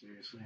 Seriously.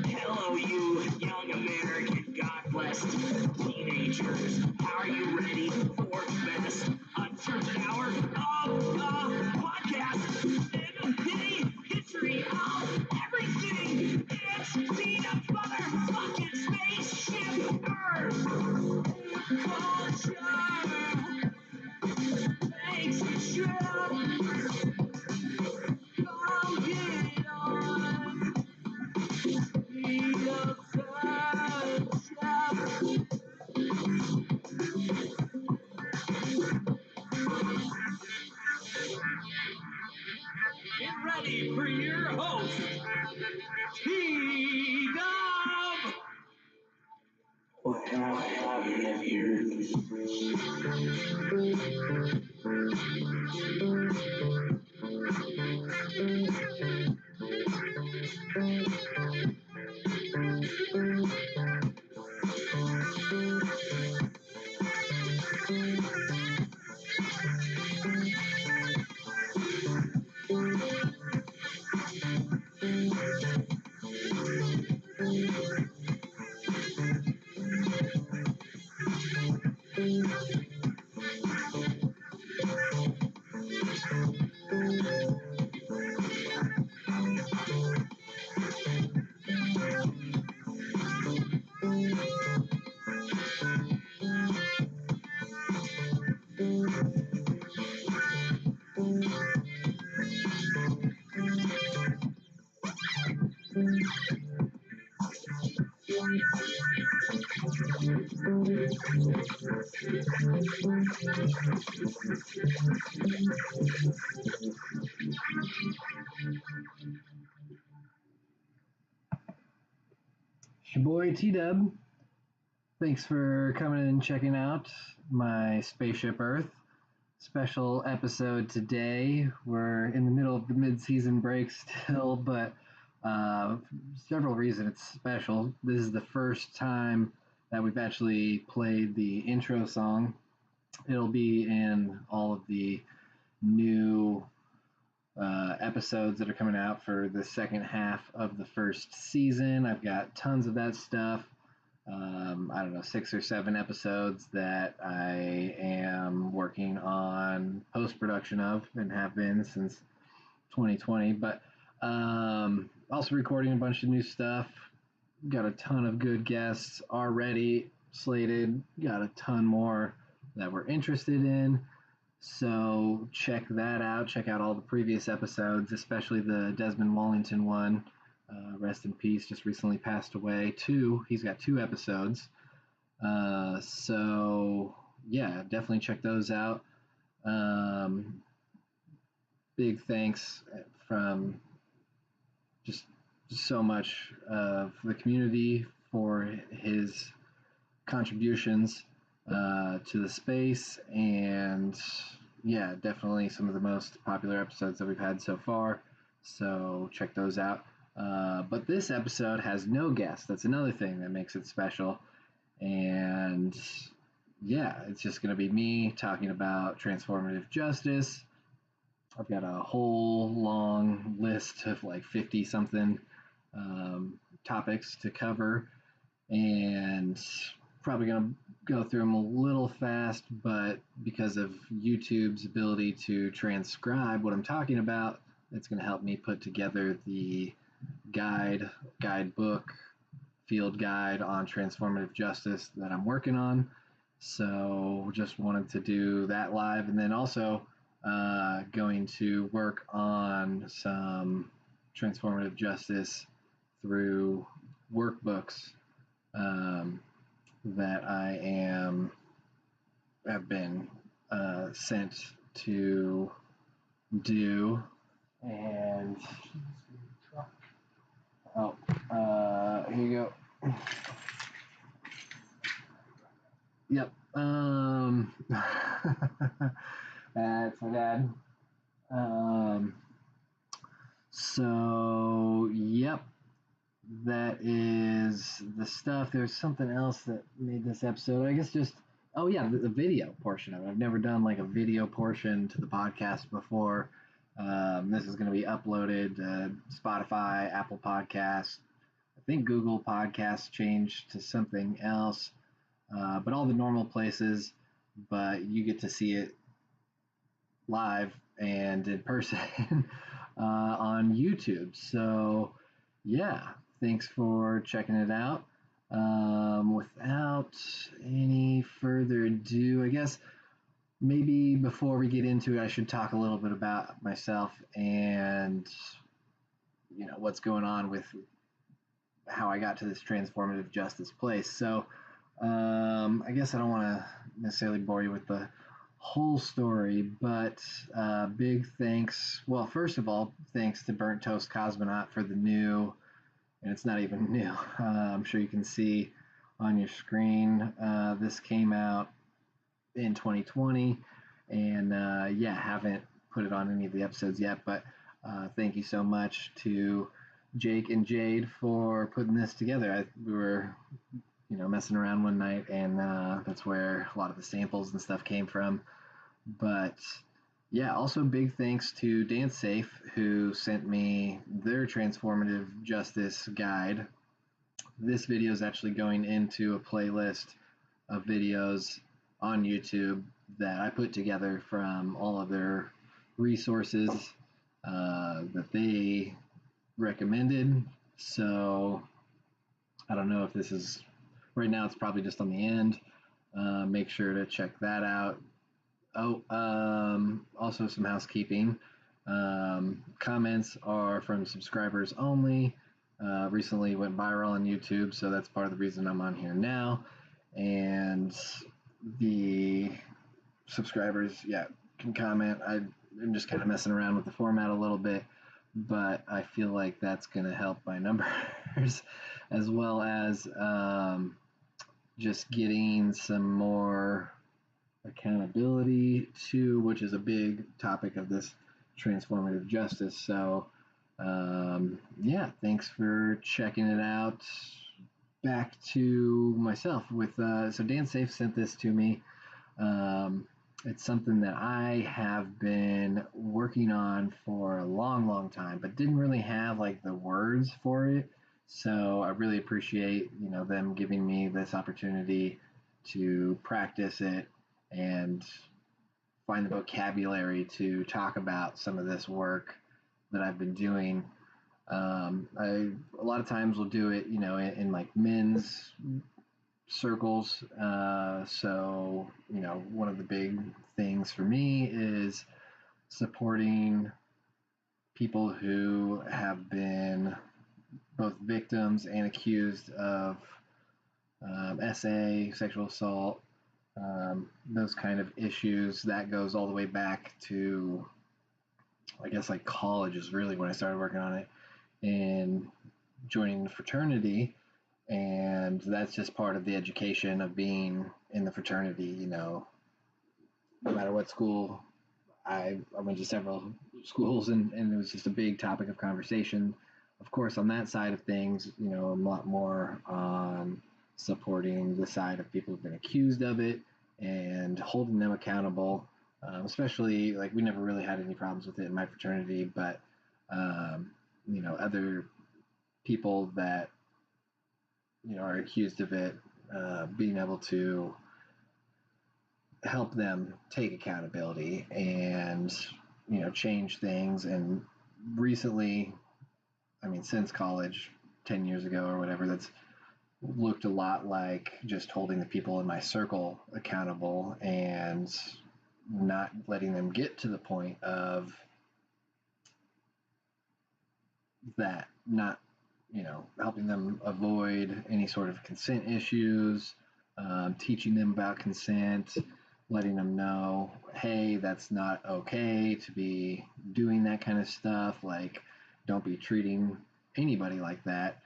Hello, you young American God blessed teenagers. How are you ready for the best uncertain hour of podcast in the history of everything? It's TeeDuhb's motherfucking Spaceship Earth culture makes a trip. Come get on. Get ready for your host, TeeDuhb. What have you here? It's your boy T-Dub. Thanks for coming and checking out my Spaceship Earth special episode today. We're in the middle of the mid-season break still, but for several reasons it's special. This is the first time that we've actually played the intro song. It'll be in all of the new episodes that are coming out for the second half of the first season. I've got tons of that stuff. I don't know, 6 or 7 episodes that I am working on post-production of and have been since 2020. But also recording a bunch of new stuff. Got a ton of good guests already slated. Got a ton more that we're interested in. So check that out. Check out all the previous episodes, especially the Desmond Wallington one. Rest in peace, just recently passed away. He's got 2 episodes. So yeah, definitely check those out. Big thanks from just so much of the community for his contributions to the space, and yeah, definitely some of the most popular episodes that we've had so far. So check those out. But this episode has no guest. That's another thing that makes it special. And yeah, it's just going to be me talking about transformative justice. I've got a whole long list of like 50 something topics to cover, and probably going to go through them a little fast, but because of YouTube's ability to transcribe what I'm talking about, it's going to help me put together the guidebook, field guide on transformative justice that I'm working on. So just wanted to do that live, and then also going to work on some transformative justice through workbooks that I have been sent to do. And here you go. Yep. That's my dad. So yep, that is the stuff. There's something else that made this episode. I guess just the video portion of it. I've never done like a video portion to the podcast before. This is going to be uploaded to Spotify, Apple Podcasts. I think Google Podcasts changed to something else, but all the normal places. But you get to see it live and in person on YouTube. So yeah, thanks for checking it out. Without any further ado, I guess maybe before we get into it, I should talk a little bit about myself and what's going on with how I got to this transformative justice place. So I guess I don't want to necessarily bore you with the whole story, but big thanks. Well, first of all, thanks to Burnt Toast Cosmonaut for the new, and it's not even new. I'm sure you can see on your screen. This came out in 2020, and haven't put it on any of the episodes yet, but thank you so much to Jake and Jade for putting this together. We were messing around one night, and that's where a lot of the samples and stuff came from. But yeah, also big thanks to Dance Safe, who sent me their transformative justice guide. This video is actually going into a playlist of videos on YouTube that I put together from all of their resources that they recommended. So I don't know if this is right now, it's probably just on the end. Make sure to check that out. Also some housekeeping. Comments are from subscribers only. Recently went viral on YouTube, so that's part of the reason I'm on here now. And the subscribers, can comment. I'm just kind of messing around with the format a little bit, but I feel like that's going to help my numbers as well as just getting some more accountability too, which is a big topic of this transformative justice. So thanks for checking it out. Back to myself with so Dan Safe sent this to me. It's something that I have been working on for a long time, but didn't really have like the words for it. So I really appreciate them giving me this opportunity to practice it and find the vocabulary to talk about some of this work that I've been doing. I a lot of times will do it, in like men's circles. So, one of the big things for me is supporting people who have been both victims and accused of SA, sexual assault, those kind of issues. That goes all the way back to, I guess, like college is really when I started working on it and joining the fraternity. And that's just part of the education of being in the fraternity. No matter what school, I went to several schools, and it was just a big topic of conversation. Of course, on that side of things, a lot more on supporting the side of people who've been accused of it and holding them accountable. Especially, like, we never really had any problems with it in my fraternity, but other people that are accused of it, being able to help them take accountability and change things. And recently, since college 10 years ago or whatever, that's looked a lot like just holding the people in my circle accountable and not letting them get to the point of that, not helping them avoid any sort of consent issues, teaching them about consent, letting them know, hey, that's not okay to be doing that kind of stuff. Like, don't be treating anybody like that.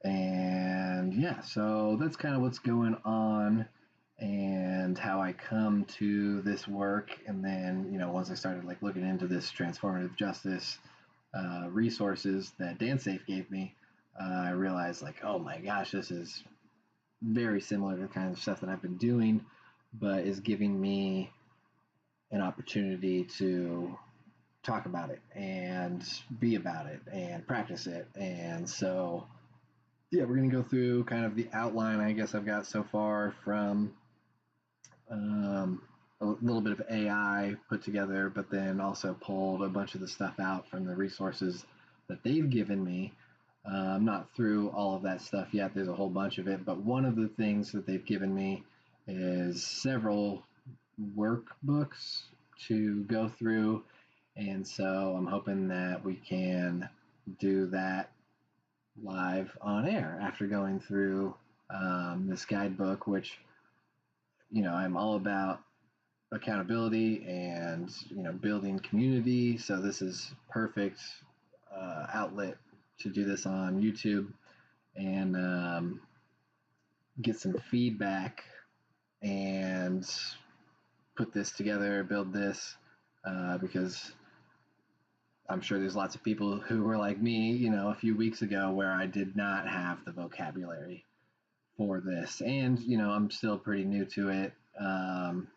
And yeah, so that's kind of what's going on and how I come to this work. And then, once I started like looking into this transformative justice resources that DanceSafe gave me, I realized like, oh my gosh, this is very similar to the kind of stuff that I've been doing, but is giving me an opportunity to talk about it and be about it and practice it. And so, yeah, we're going to go through kind of the outline I guess I've got so far from a little bit of AI put together, but then also pulled a bunch of the stuff out from the resources that they've given me. I'm not through all of that stuff yet. There's a whole bunch of it, but one of the things that they've given me is several workbooks to go through. And so I'm hoping that we can do that live on air after going through this guidebook, which, I'm all about accountability and building community. So this is perfect outlet to do this on YouTube and get some feedback and put this together, build this, because I'm sure there's lots of people who were like me, a few weeks ago, where I did not have the vocabulary for this. And, I'm still pretty new to it. I'm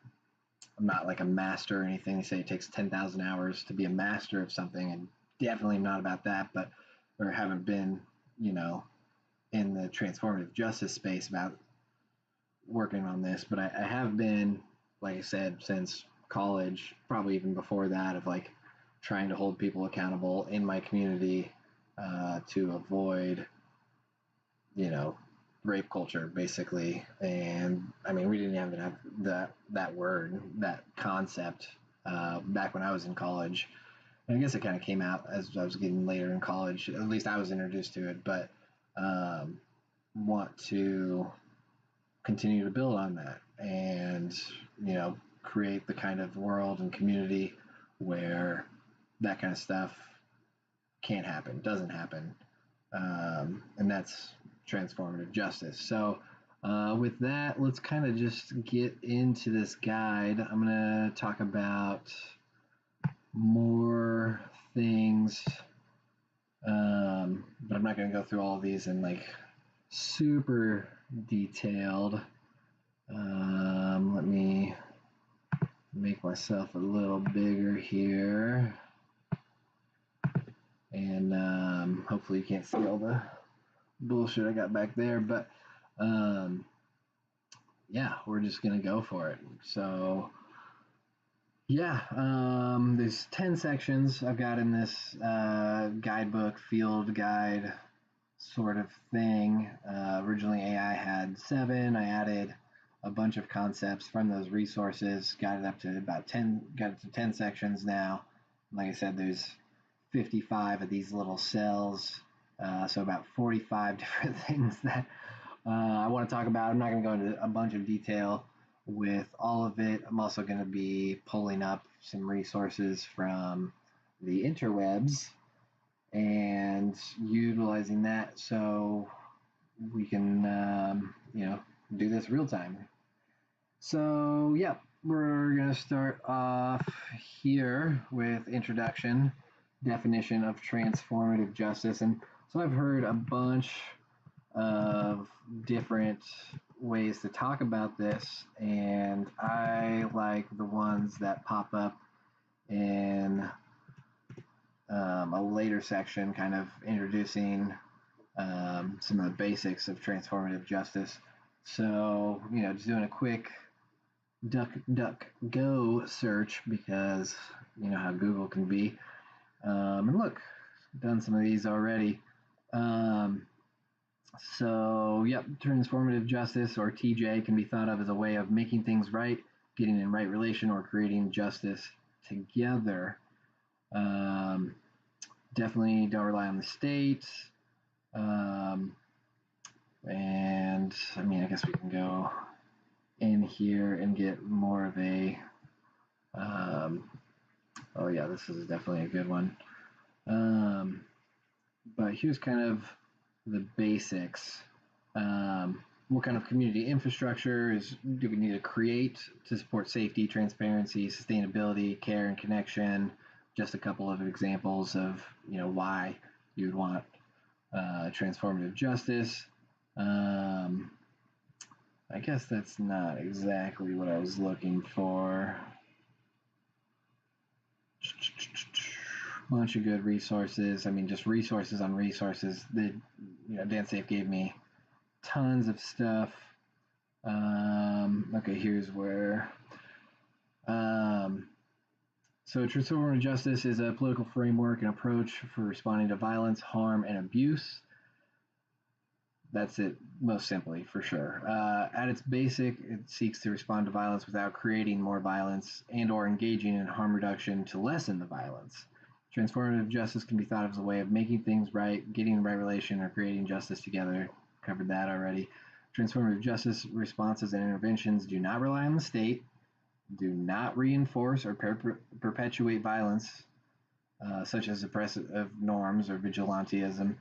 not like a master or anything. They say it takes 10,000 hours to be a master of something, and definitely not about that, but or haven't been, in the transformative justice space about working on this. But I have been, like I said, since college, probably even before that, of like trying to hold people accountable in my community to avoid, rape culture, basically. And we didn't even have that word, that concept back when I was in college. And I guess it kind of came out as I was getting later in college. At least I was introduced to it, but want to continue to build on that and, create the kind of world and community where that kind of stuff can't happen, doesn't happen. And that's transformative justice. So with that, let's kind of just get into this guide. I'm going to talk about more things, but I'm not going to go through all of these in like super detailed. Let me make myself a little bigger here, and hopefully you can't see all the bullshit I got back there, but yeah, we're just gonna go for it. So yeah, there's 10 sections I've got in this guidebook, field guide sort of thing. Originally, AI had 7. I added a bunch of concepts from those resources, got it up to about 10, got it to 10 sections now. Like I said, there's 55 of these little cells, so about 45 different things that I want to talk about. I'm not going to go into a bunch of detail with all of it. I'm also going to be pulling up some resources from the interwebs and utilizing that so we can, do this real time. So, yeah, we're going to start off here with introduction, definition of transformative justice. And so I've heard a bunch of different ways to talk about this, and I like the ones that pop up in a later section, kind of introducing some of the basics of transformative justice. So, just doing a quick DuckDuckGo search because you know how Google can be. And look, done some of these already. So, yep, transformative justice, or TJ, can be thought of as a way of making things right, getting in right relation, or creating justice together. Definitely don't rely on the state. And I mean, I guess we can go in here and get more of a. Oh, yeah, this is definitely a good one. But here's kind of the basics. What kind of community infrastructure do we need to create to support safety, transparency, sustainability, care, and connection? Just a couple of examples of why you'd want transformative justice. I guess that's not exactly what I was looking for. Bunch of good resources. I mean, just resources on resources. DanceSafe gave me tons of stuff. Okay, here's where. So transformative justice is a political framework and approach for responding to violence, harm, and abuse. That's it, most simply, for sure. At its basic, it seeks to respond to violence without creating more violence and or engaging in harm reduction to lessen the violence. Transformative justice can be thought of as a way of making things right, getting in right relation, or creating justice together. Covered that already. Transformative justice responses and interventions do not rely on the state, do not reinforce or perpetuate violence, such as oppressive norms or vigilantism,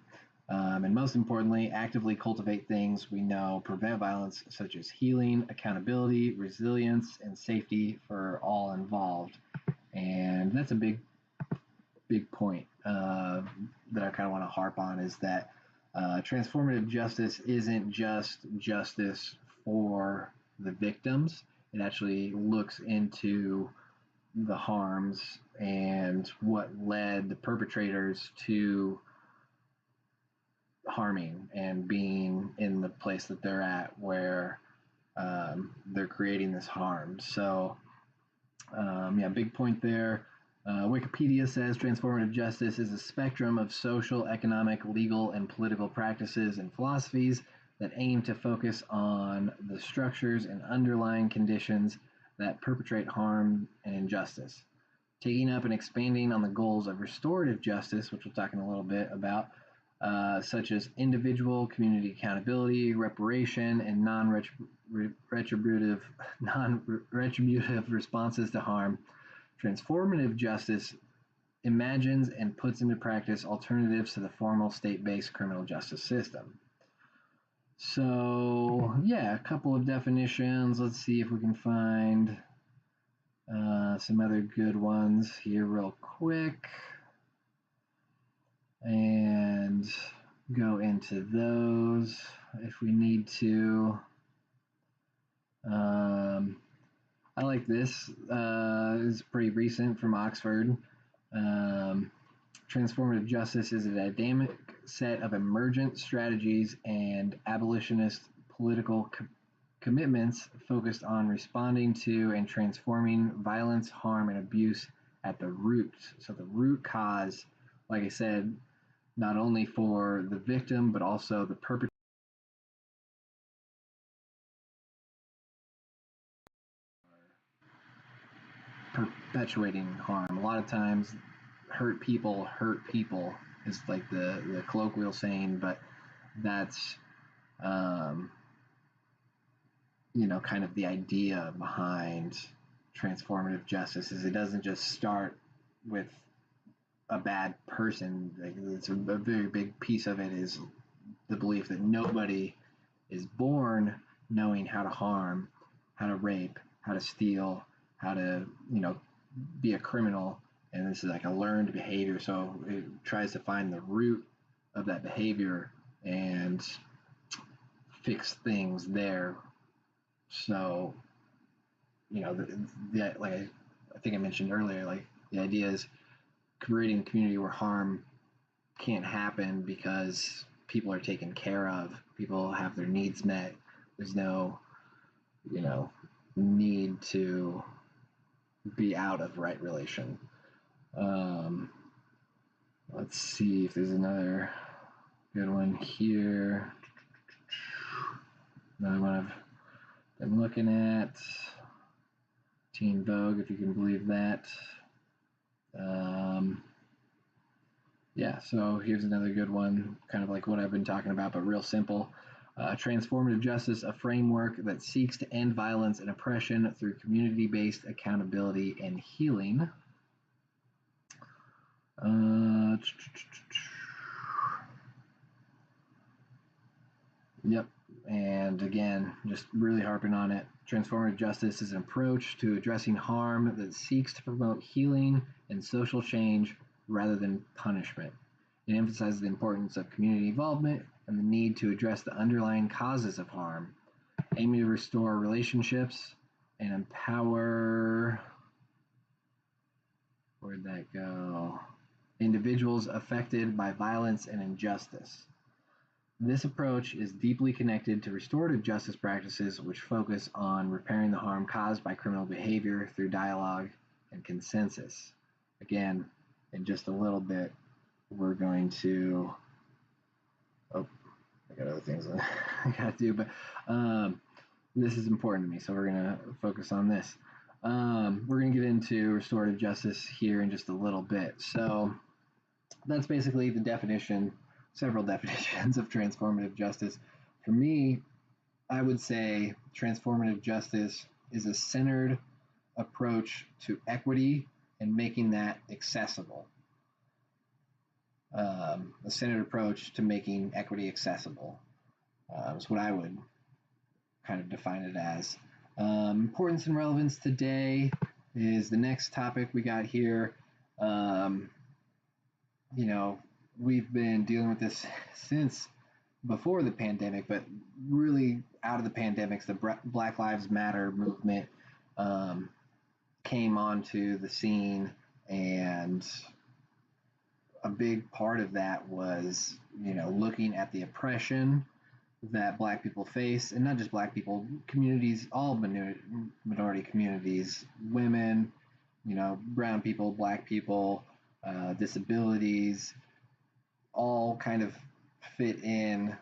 and most importantly, actively cultivate things we know prevent violence, such as healing, accountability, resilience, and safety for all involved. And that's a big point that I kind of want to harp on, is that transformative justice isn't just justice for the victims. It actually looks into the harms and what led the perpetrators to harming and being in the place that they're at, where they're creating this harm. So, big point there. Wikipedia says transformative justice is a spectrum of social, economic, legal, and political practices and philosophies that aim to focus on the structures and underlying conditions that perpetrate harm and injustice. Taking up and expanding on the goals of restorative justice, which we'll talk in a little bit about, such as individual community accountability, reparation, and non-retributive responses to harm. Transformative justice imagines and puts into practice alternatives to the formal state-based criminal justice system. So, yeah, a couple of definitions. Let's see if we can find some other good ones here real quick and go into those if we need to. I like this. It's pretty recent, from Oxford. Transformative justice is a dynamic set of emergent strategies and abolitionist political commitments focused on responding to and transforming violence, harm, and abuse at the root. So the root cause, like I said, not only for the victim, but also the perpetrator. Perpetuating harm. A lot of times, hurt people is like the colloquial saying, but that's um, kind of the idea behind transformative justice. Is it doesn't just start with a bad person. Like, it's a very big piece of it is the belief that nobody is born knowing how to harm, how to rape, how to steal, how to be a criminal, and this is like a learned behavior. So it tries to find the root of that behavior and fix things there. So like I think I mentioned earlier, like the idea is creating a community where harm can't happen because people are taken care of, people have their needs met. There's no need to be out of right relation. Let's see if there's another good one here. Another one I've been looking at. Teen Vogue, if you can believe that. Yeah, so here's another good one, kind of like what I've been talking about, but real simple. Transformative Justice, a framework that seeks to end violence and oppression through community-based accountability and healing. Yep, and again, just really harping on it. Transformative justice is an approach to addressing harm that seeks to promote healing and social change rather than punishment. It emphasizes the importance of community involvement and the need to address the underlying causes of harm, aiming to restore relationships and empower. Where'd that go? Individuals affected by violence and injustice. This approach is deeply connected to restorative justice practices, which focus on repairing the harm caused by criminal behavior through dialogue and consensus. Again, in just a little bit, we're going to. Oh, I got other things I got to do, but this is important to me, so we're going to focus on this. We're going to get into restorative justice here in just a little bit. So that's basically the definition, several definitions of transformative justice. For me, I would say transformative justice is a centered approach to equity and making that accessible. A centered approach to making equity accessible is what I would kind of define it as. Importance and relevance today is the next topic we got here. We've been dealing with this since before the pandemic, but really out of the pandemic, the Black Lives Matter movement came onto the scene, and a big part of that was, looking at the oppression that Black people face, and not just Black people, communities, all minority communities, women, brown people, Black people, disabilities, all kind of fit in.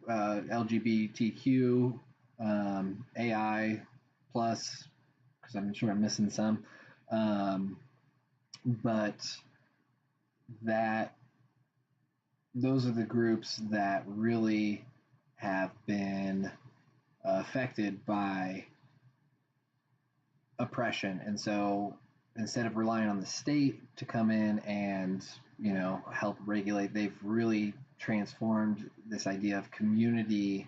LGBTQ, AI plus, because I'm sure I'm missing some, but those are the groups that really have been affected by oppression. And so instead of relying on the state to come in and help regulate, they've really transformed this idea of community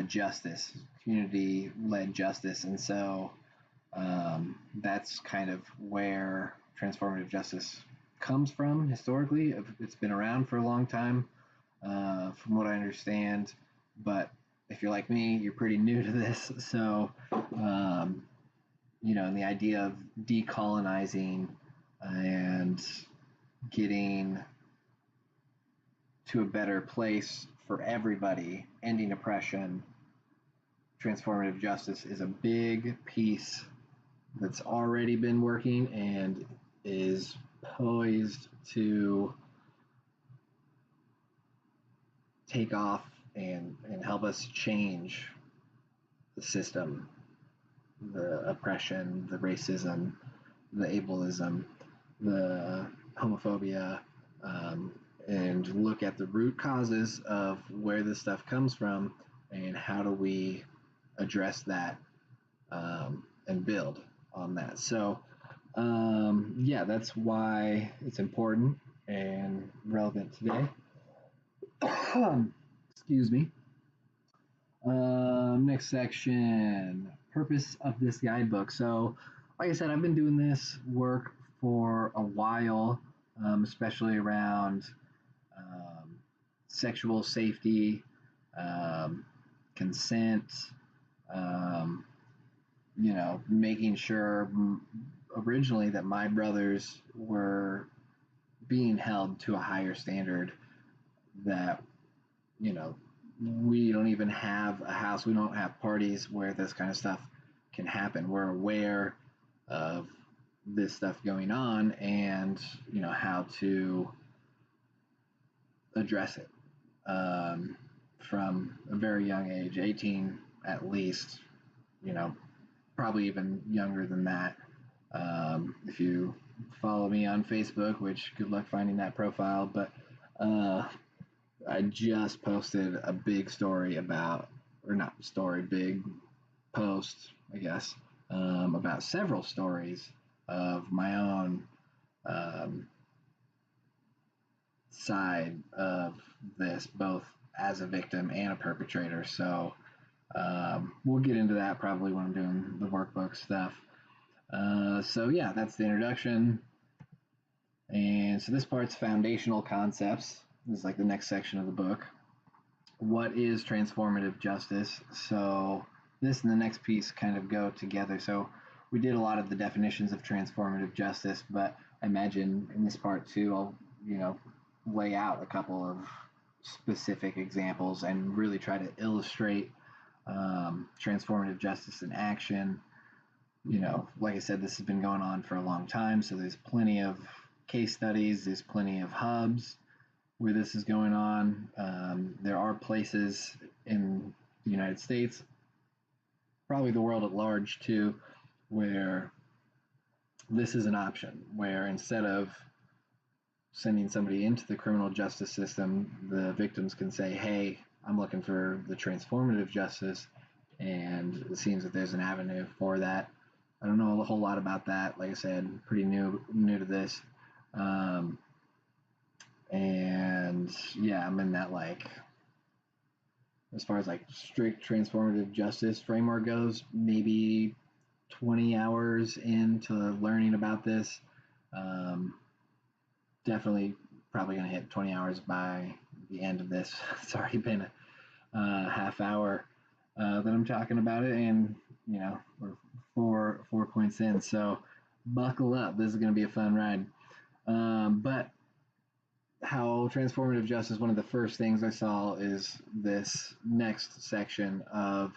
justice, community-led justice. And so that's kind of where transformative justice comes from historically. It's been around for a long time, from what I understand. But if you're like me, you're pretty new to this. So, and the idea of decolonizing and getting to a better place for everybody, ending oppression, transformative justice is a big piece that's already been working and is poised to take off and help us change the system, the oppression, the racism, the ableism, the homophobia, um, and look at the root causes of where this stuff comes from and how do we address that, and build on that. So, yeah, that's why it's important and relevant today. Excuse me. Next section, purpose of this guidebook. So, like I said, I've been doing this work for a while, especially around um, sexual safety, um, consent, um, making sure originally that my brothers were being held to a higher standard, that, you know, we don't even have a house, we don't have parties where this kind of stuff can happen. We're aware of this stuff going on and, how to address it, from a very young age, 18 at least, you know, probably even younger than that. If you follow me on Facebook, which good luck finding that profile, but I just posted a big story about, or not story, big post, I guess, about several stories of my own um, side of this, both as a victim and a perpetrator. So we'll get into that probably when I'm doing the workbook stuff. So yeah, that's the introduction. And so this part's foundational concepts. This is like the next section of the book. What is transformative justice? So this and the next piece kind of go together. So we did a lot of the definitions of transformative justice, but I imagine in this part too, I'll, lay out a couple of specific examples and really try to illustrate transformative justice in action. Like I said, this has been going on for a long time, so there's plenty of case studies, there's plenty of hubs where this is going on. There are places in the United States, probably the world at large too, where this is an option, where instead of sending somebody into the criminal justice system, the victims can say, hey, I'm looking for the transformative justice, and it seems that there's an avenue for that. I don't know a whole lot about that. Like I said, pretty new to this. And yeah, I'm in that, like, as far as like strict transformative justice framework goes, maybe 20 hours into learning about this. Definitely probably going to hit 20 hours by the end of this. It's already been a half hour that I'm talking about it, and we're four points in, so buckle up. This is going to be a fun ride. But how transformative justice, one of the first things I saw is this next section of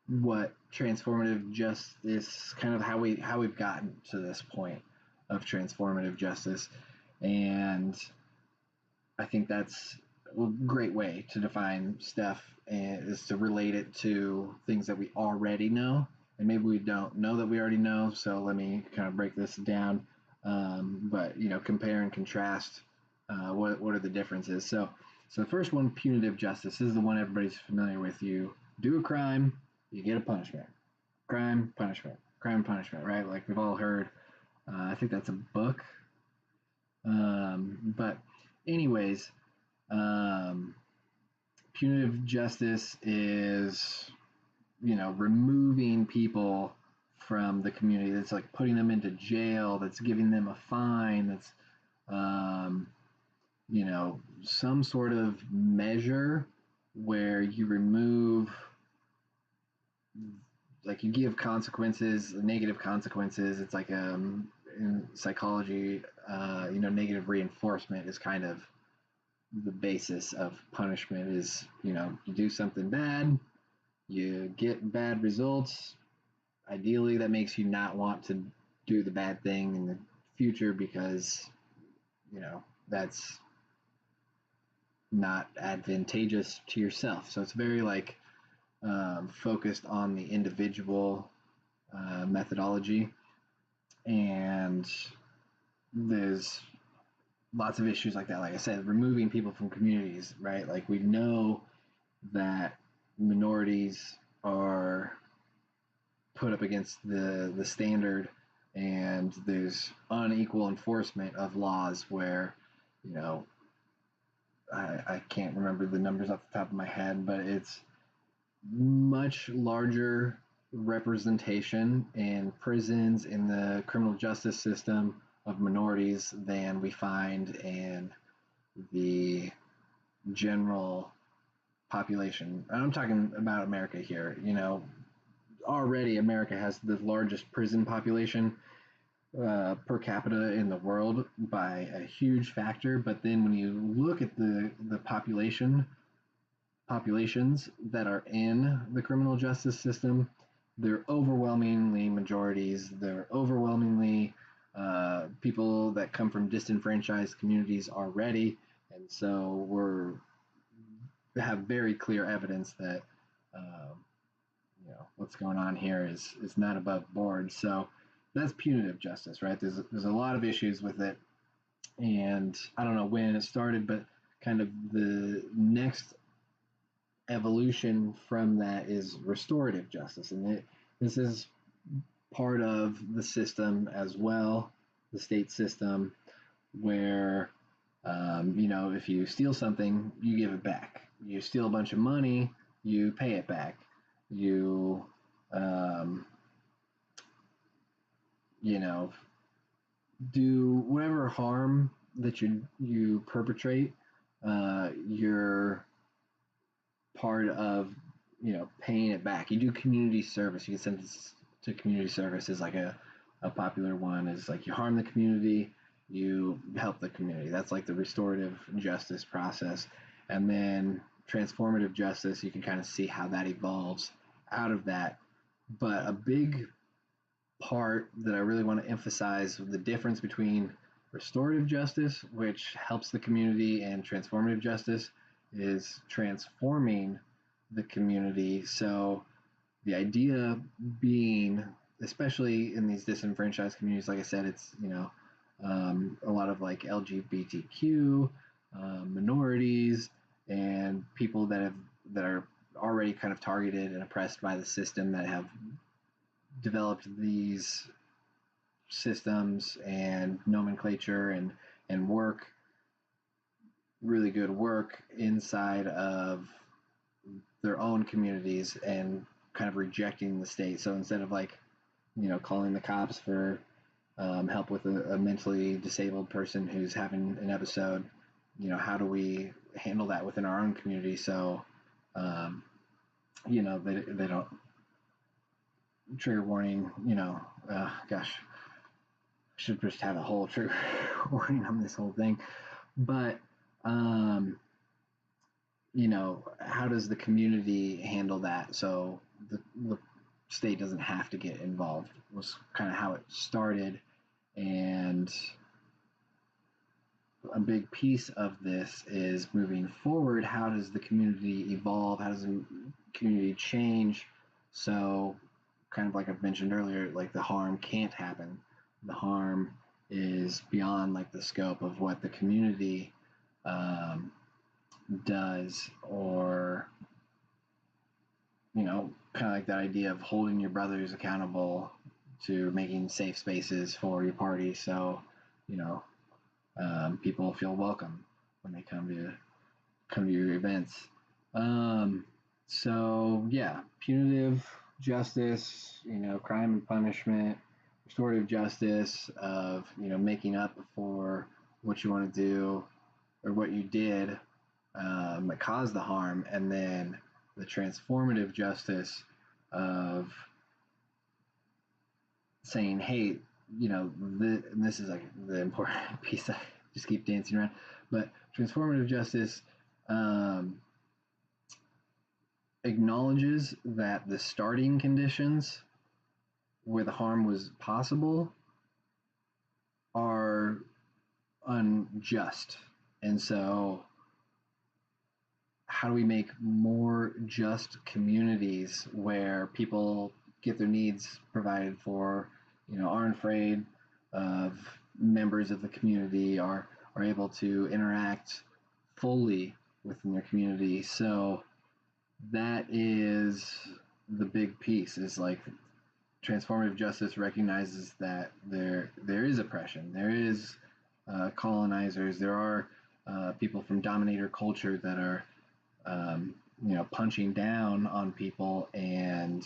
what transformative justice, kind of how we've gotten to this point of transformative justice. And I think that's a great way to define stuff, is to relate it to things that we already know, and maybe we don't know that we already know. So let me kind of break this down. But compare and contrast. What are the differences? So the first one, punitive justice, this is the one everybody's familiar with. You do a crime, you get a punishment. Crime, punishment. Crime, punishment. Right? Like we've all heard. I think that's a book. But anyways, punitive justice is, removing people from the community. That's like putting them into jail. That's giving them a fine. That's, some sort of measure where you remove, like you give consequences, negative consequences. It's like in psychology, negative reinforcement is kind of the basis of punishment. Is, you do something bad, you get bad results. Ideally, that makes you not want to do the bad thing in the future, because, that's not advantageous to yourself. So it's very like focused on the individual methodology, and there's lots of issues like that. Like I said, removing people from communities, right? Like we know that minorities are put up against the standard, and there's unequal enforcement of laws where, you know, I can't remember the numbers off the top of my head, but it's much larger representation in prisons, in the criminal justice system of minorities than we find in the general population. I'm talking about America here. You know, already America has the largest prison population per capita in the world by a huge factor. But then when you look at the populations that are in the criminal justice system, they're overwhelmingly majorities. They're overwhelmingly people that come from disenfranchised communities already, and so we have very clear evidence that you know what's going on here is not above board. So that's punitive justice, right? There's a lot of issues with it, and I don't know when it started, but kind of the next evolution from that is restorative justice, and this is part of the system as well, the state system, where you know, if you steal something, you give it back. You steal a bunch of money, you pay it back. You you know, do whatever harm that you perpetrate, you're part of, you know, paying it back. You do community service. You can send this to community service is like a popular one, is like you harm the community, you help the community. That's like the restorative justice process. And then transformative justice, you can kind of see how that evolves out of that. But a big part that I really want to emphasize, the difference between restorative justice, which helps the community, and transformative justice is transforming the community. So the idea being, especially in these disenfranchised communities, like I said, it's, you know, a lot of like LGBTQ minorities and people that are already kind of targeted and oppressed by the system, that have developed these systems and nomenclature and work, really good work inside of their own communities, and kind of rejecting the state. So instead of like, you know, calling the cops for help with a mentally disabled person who's having an episode, you know, how do we handle that within our own community? So, you know, they don't, trigger warning, you know, gosh, should just have a whole trigger warning on this whole thing. But, you know, how does the community handle that? So the state doesn't have to get involved, was kind of how it started. And a big piece of this is moving forward. How does the community evolve? How does the community change? So, kind of like I've mentioned earlier, like the harm can't happen. The harm is beyond like the scope of what the community does, or, you know, kind of like that idea of holding your brothers accountable to making safe spaces for your party. So, you know, people feel welcome when they come to your events. So yeah, punitive justice, you know, crime and punishment, restorative justice of, you know, making up for what you want to do or what you did that caused the harm, and then the transformative justice of saying, hey, you know, and this is like the important piece I just keep dancing around, but transformative justice acknowledges that the starting conditions where the harm was possible are unjust. And so how do we make more just communities where people get their needs provided for, aren't afraid of members of the community, are able to interact fully within their community. So that is the big piece, is like transformative justice recognizes that there is oppression, there is colonizers, there are people from dominator culture that are punching down on people and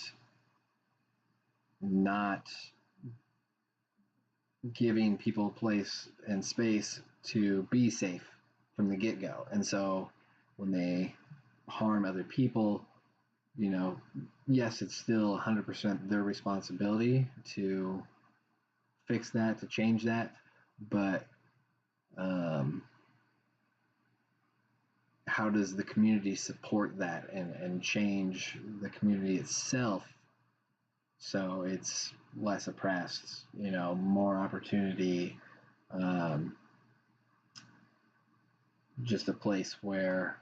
not giving people a place and space to be safe from the get-go. And so when they harm other people, yes, it's still 100% their responsibility to fix that, to change that, but how does the community support that and change the community itself so it's less oppressed, more opportunity, just a place where,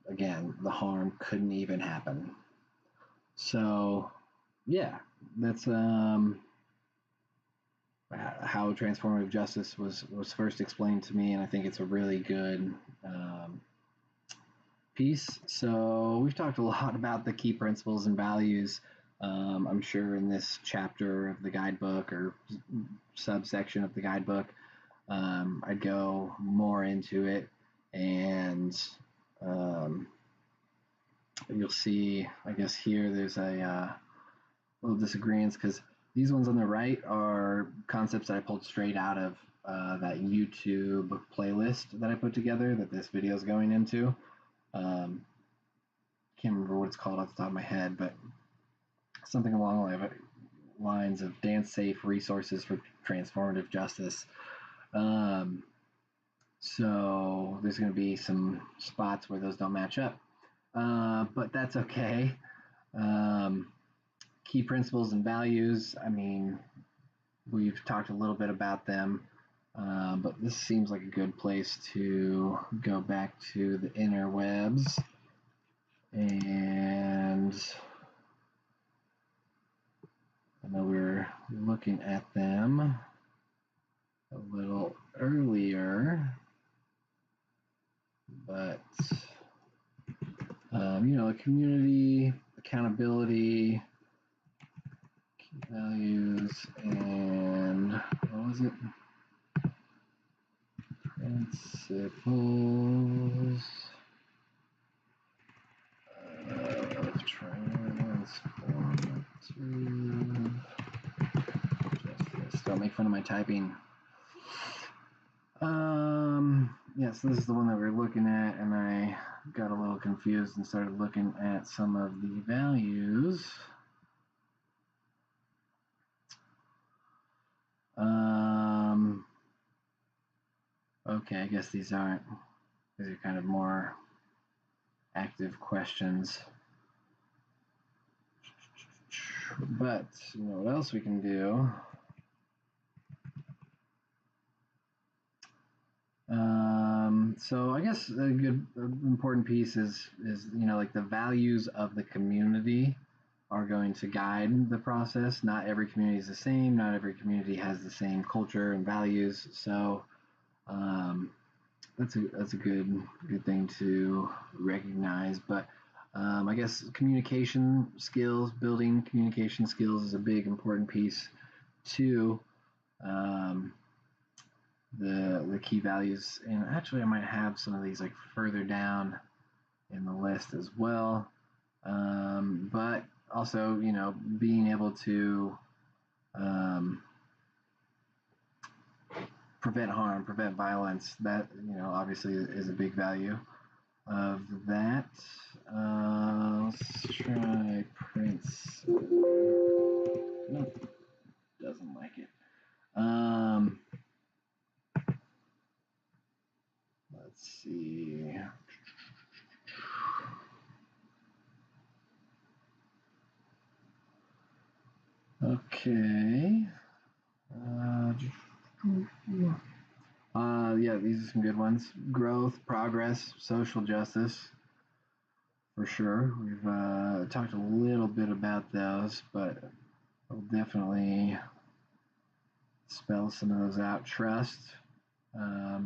again, the harm couldn't even happen. So, yeah, that's how transformative justice was first explained to me, and I think it's a really good piece. So we've talked a lot about the key principles and values. I'm sure in this chapter of the guidebook or subsection of the guidebook, I'd go more into it, and you'll see, I guess here there's a little disagreements, because these ones on the right are concepts that I pulled straight out of that YouTube playlist that I put together that this video is going into. Can't remember what it's called off the top of my head, but something along the lines of dance safe resources for transformative justice. So there's going to be some spots where those don't match up, but that's okay. Key principles and values, I mean, we've talked a little bit about them, but this seems like a good place to go back to the interwebs and I know we were looking at them a little earlier, but community, accountability, key values, and what was it? Principles of transformative justice. Don't make fun of my typing. So this is the one that we were looking at, and I got a little confused and started looking at some of the values. Okay, I guess these are kind of more active questions. But what else we can do? So I guess a good important piece is like the values of the community are going to guide the process. Not every community is the same. Not every community has the same culture and values. So that's a good thing to recognize. But I guess communication skills, building communication skills is a big important piece too. The key values, and actually I might have some of these like further down in the list as well, but also being able to prevent harm, prevent violence, that obviously is a big value of that. Let's try Prince. Nope, doesn't like it. Let's see. Okay. Yeah, these are some good ones. Growth, progress, social justice, for sure. We've talked a little bit about those, but I'll definitely spell some of those out. Trust,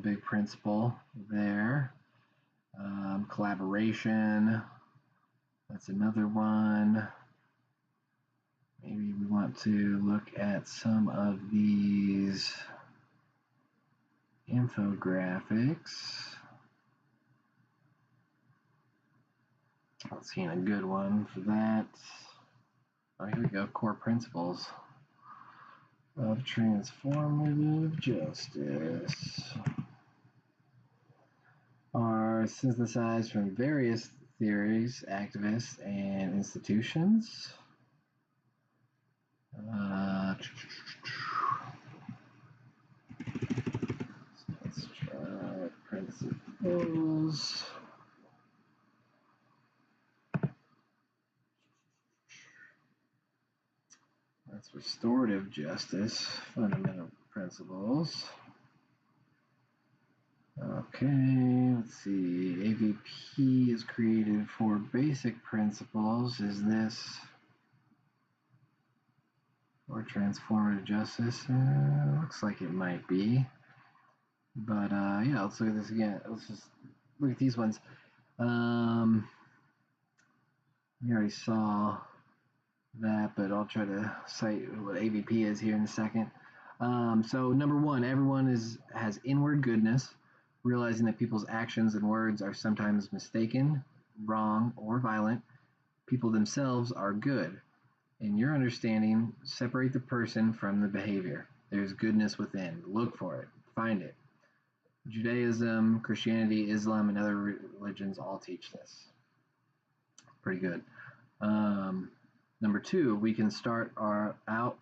big principle there. Collaboration, that's another one. Maybe we want to look at some of these infographics. Let's see a good one for that. Oh, here we go. Core principles of transformative justice are synthesized from various theories, activists, and institutions. Let's try principles. That's restorative justice, fundamental principles. Okay, let's see. AVP is created for basic principles. Is this or transformative justice? Looks like it might be. But yeah, let's look at this again. Let's just look at these ones. We already saw that, but I'll try to cite what AVP is here in a second. So number one, everyone has inward goodness, realizing that people's actions and words are sometimes mistaken, wrong, or violent. People themselves are good. In your understanding, separate the person from the behavior. There's goodness within. Look for it. Find it. Judaism, Christianity, Islam, and other religions all teach this. Pretty good. Number two, we can start out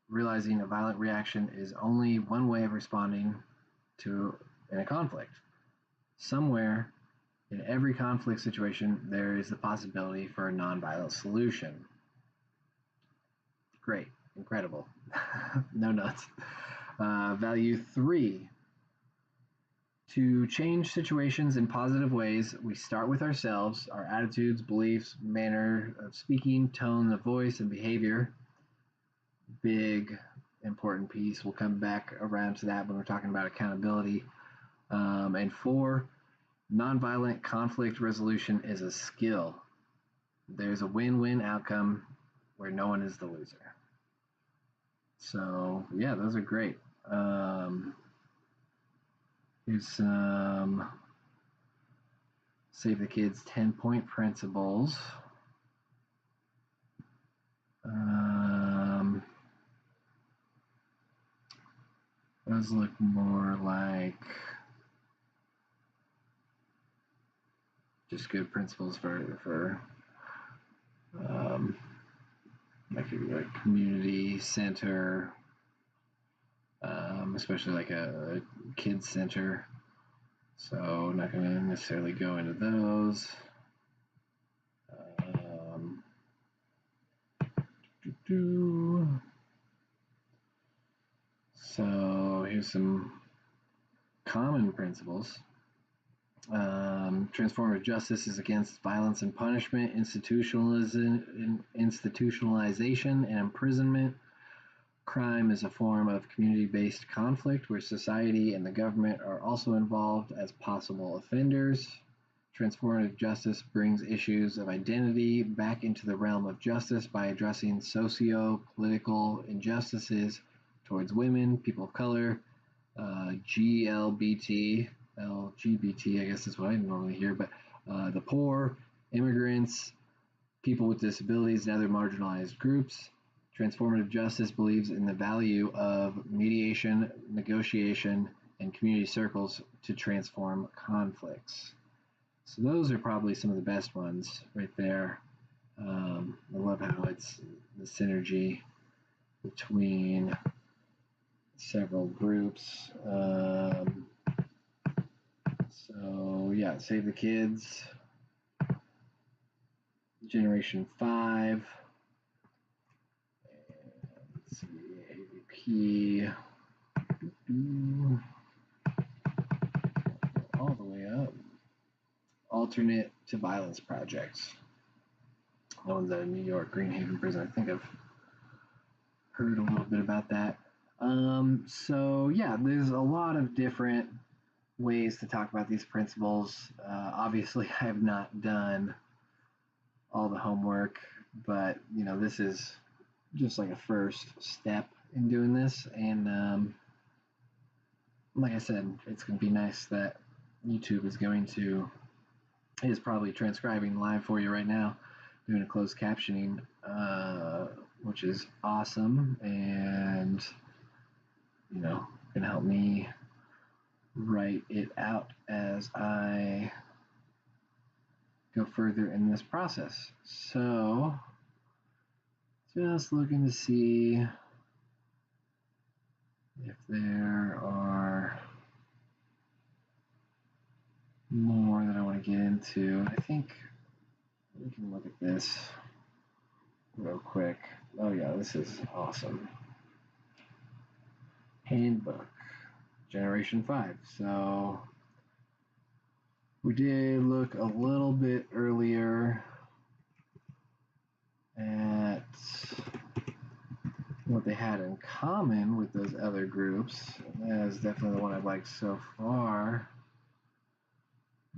realizing a violent reaction is only one way of responding in a conflict. Somewhere in every conflict situation, there is the possibility for a nonviolent solution. Great, incredible. No nuts. Value three, to change situations in positive ways, we start with ourselves, our attitudes, beliefs, manner of speaking, tone of voice, and behavior. Big, important piece. We'll come back around to that when we're talking about accountability. And four, nonviolent conflict resolution is a skill. There's a win-win outcome where no one is the loser. So, yeah, those are great. Here's some Save the Kids 10-point principles. Those look more like just good principles for like a community center, especially like a kids center. So not going to necessarily go into those. So here's some common principles. Transformative justice is against violence and punishment, institutionalization, and imprisonment. Crime is a form of community-based conflict where society and the government are also involved as possible offenders. Transformative justice brings issues of identity back into the realm of justice by addressing socio-political injustices towards women, people of color, LGBT, I guess is what I normally hear, but the poor, immigrants, people with disabilities, and other marginalized groups. Transformative justice believes in the value of mediation, negotiation, and community circles to transform conflicts. So those are probably some of the best ones right there. I love how it's the synergy between several groups. So yeah, Save the Kids, Generation 5, let's see, AVP, all the way up. Alternate to Violence Projects. That one's at a New York Greenhaven prison. I think I've heard a little bit about that. So yeah, there's a lot of different ways to talk about these principles. Obviously, I have not done all the homework, but this is just like a first step in doing this. And like I said, it's going to be nice that YouTube is probably transcribing live for you right now, doing a closed captioning, which is awesome, and gonna help me write it out as I go further in this process. So just looking to see if there are more that I want to get into. I think we can look at this real quick. Oh yeah, this is awesome. Handbook, Generation 5. So we did look a little bit earlier at what they had in common with those other groups. That is definitely the one I've liked so far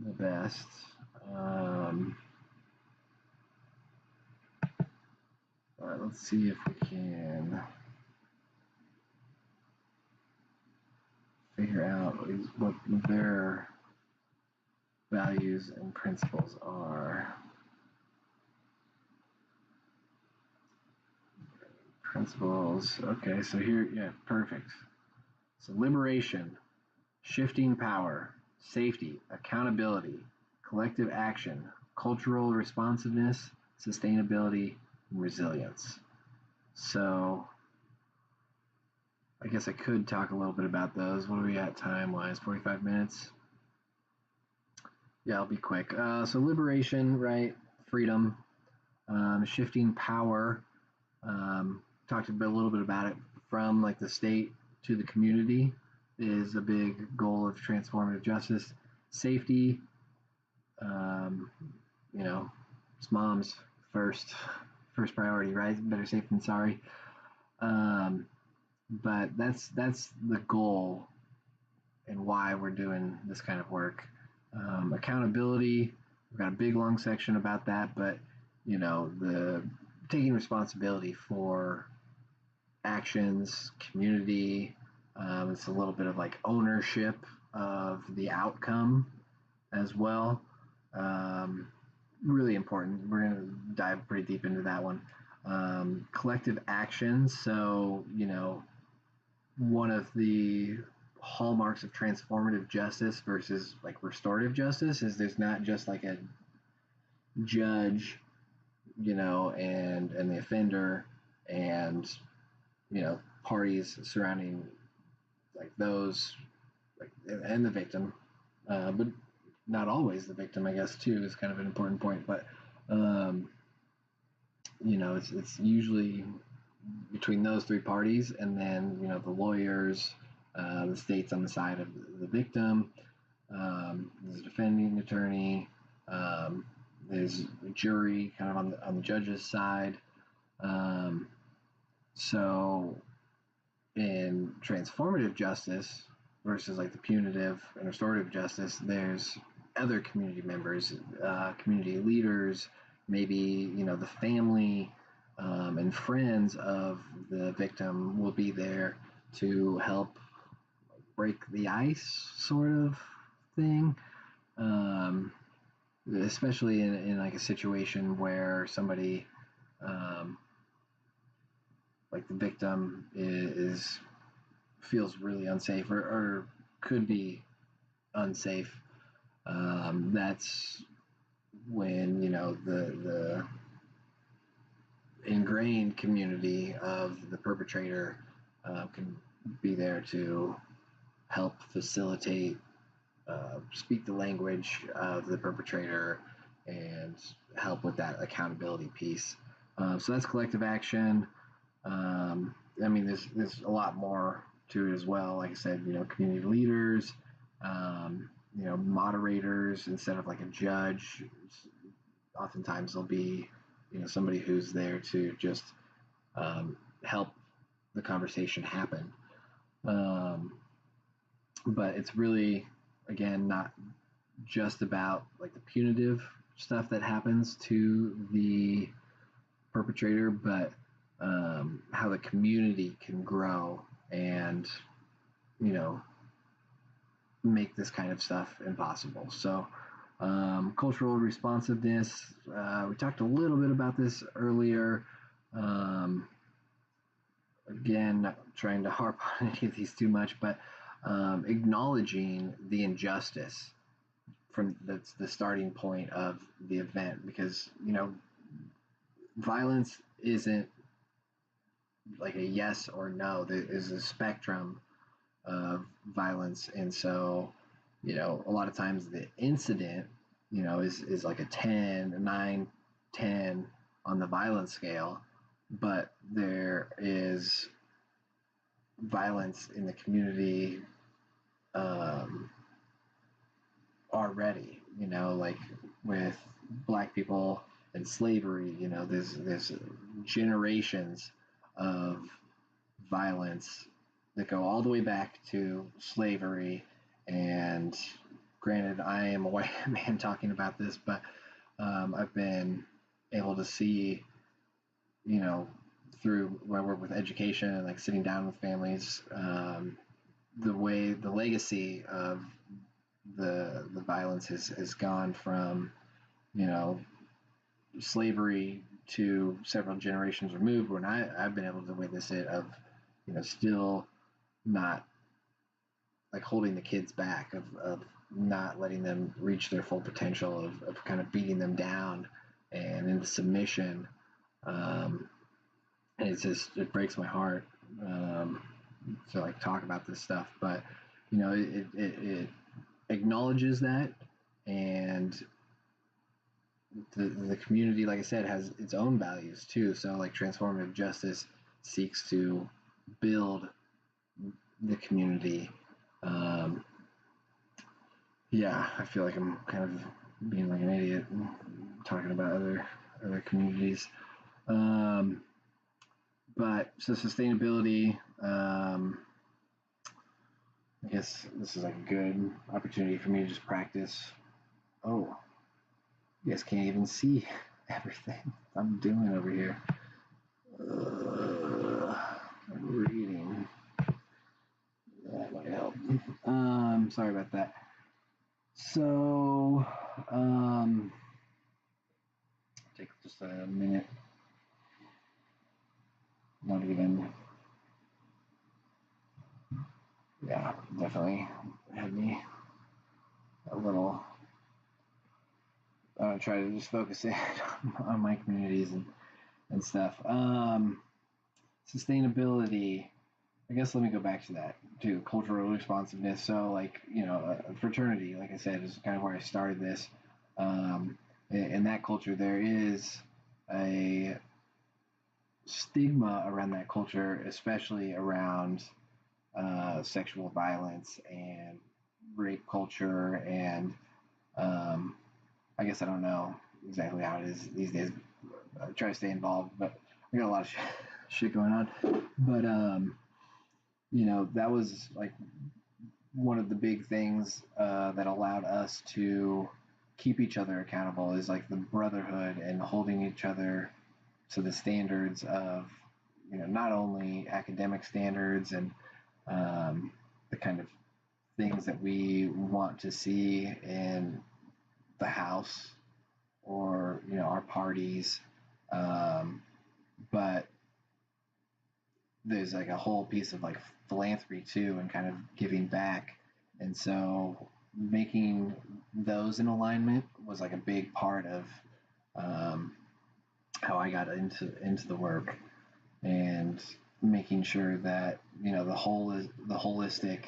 the best. All right, let's see if we can figure out what their values and principles are. Principles. Okay, so here, yeah, perfect. So liberation, shifting power, safety, accountability, collective action, cultural responsiveness, sustainability, and resilience. So I guess I could talk a little bit about those. What are we at time-wise? 45 minutes? Yeah, I'll be quick. So liberation, right? Freedom, shifting power. Talked a little bit about it, from like the state to the community is a big goal of transformative justice. Safety, it's mom's first priority, right? Better safe than sorry. But that's the goal and why we're doing this kind of work. Accountability, we've got a big long section about that, but the taking responsibility for actions, community. It's a little bit of like ownership of the outcome as well. Really important. We're going to dive pretty deep into that one. Collective action. So, one of the hallmarks of transformative justice versus like restorative justice is there's not just like a judge, and the offender and parties surrounding like those, like, and the victim, but not always the victim, I guess, too, is kind of an important point. But it's usually between those three parties, and then the lawyers, the state's on the side of the victim, there's a defending attorney, there's a jury kind of on the judge's side. So in transformative justice versus like the punitive and restorative justice, there's other community members, community leaders, maybe the family and friends of the victim will be there to help break the ice, sort of thing. Especially in like a situation where somebody, like the victim feels really unsafe, or could be unsafe. That's when the ingrained community of the perpetrator can be there to help facilitate, speak the language of the perpetrator, and help with that accountability piece. So that's collective action. There's a lot more to it as well. Like I said, community leaders, moderators instead of like a judge. Oftentimes there'll be somebody who's there to just help the conversation happen. But it's really, again, not just about like the punitive stuff that happens to the perpetrator, but how the community can grow and make this kind of stuff impossible. So cultural responsiveness, we talked a little bit about this earlier. Again, not trying to harp on any of these too much, but acknowledging the injustice that's the starting point of the event, because violence isn't like a yes or no. There is a spectrum of violence, and so a lot of times the incident is like a 10, a 9, 10 on the violence scale, but there is violence in the community already, like with Black people and slavery. There's generations of violence that go all the way back to slavery. And granted, I am a white man talking about this, but I've been able to see, through my work with education and like sitting down with families, the legacy of the violence has gone from slavery to several generations removed, when I've been able to witness it, of still not like holding the kids back, of not letting them reach their full potential, of kind of beating them down and into submission. And it breaks my heart to like talk about this stuff, but it acknowledges that, and the community, like I said, has its own values too. So like transformative justice seeks to build the community. Yeah, I feel like I'm kind of being like an idiot talking about other communities. But so sustainability, I guess this is like a good opportunity for me to just practice. Oh, you guys can't even see everything I'm doing over here. I'm reading. That might help. Sorry about that. So, take just a minute. Not even. Yeah, definitely had me a little. Try to just focus in on my communities and stuff. Sustainability. I guess let me go back to that too. Cultural responsiveness. So, like fraternity, like I said, is kind of where I started this. In that culture, there is a stigma around that culture, especially around sexual violence and rape culture, and I guess I don't know exactly how it is these days. I try to stay involved, but I got a lot of shit going on. But that was like one of the big things that allowed us to keep each other accountable, is like the brotherhood and holding each other to the standards of not only academic standards and the kind of things that we want to see in the house or our parties, but there's like a whole piece of like philanthropy too, and kind of giving back. And so making those in alignment was like a big part of how I got into the work, and making sure that the holistic,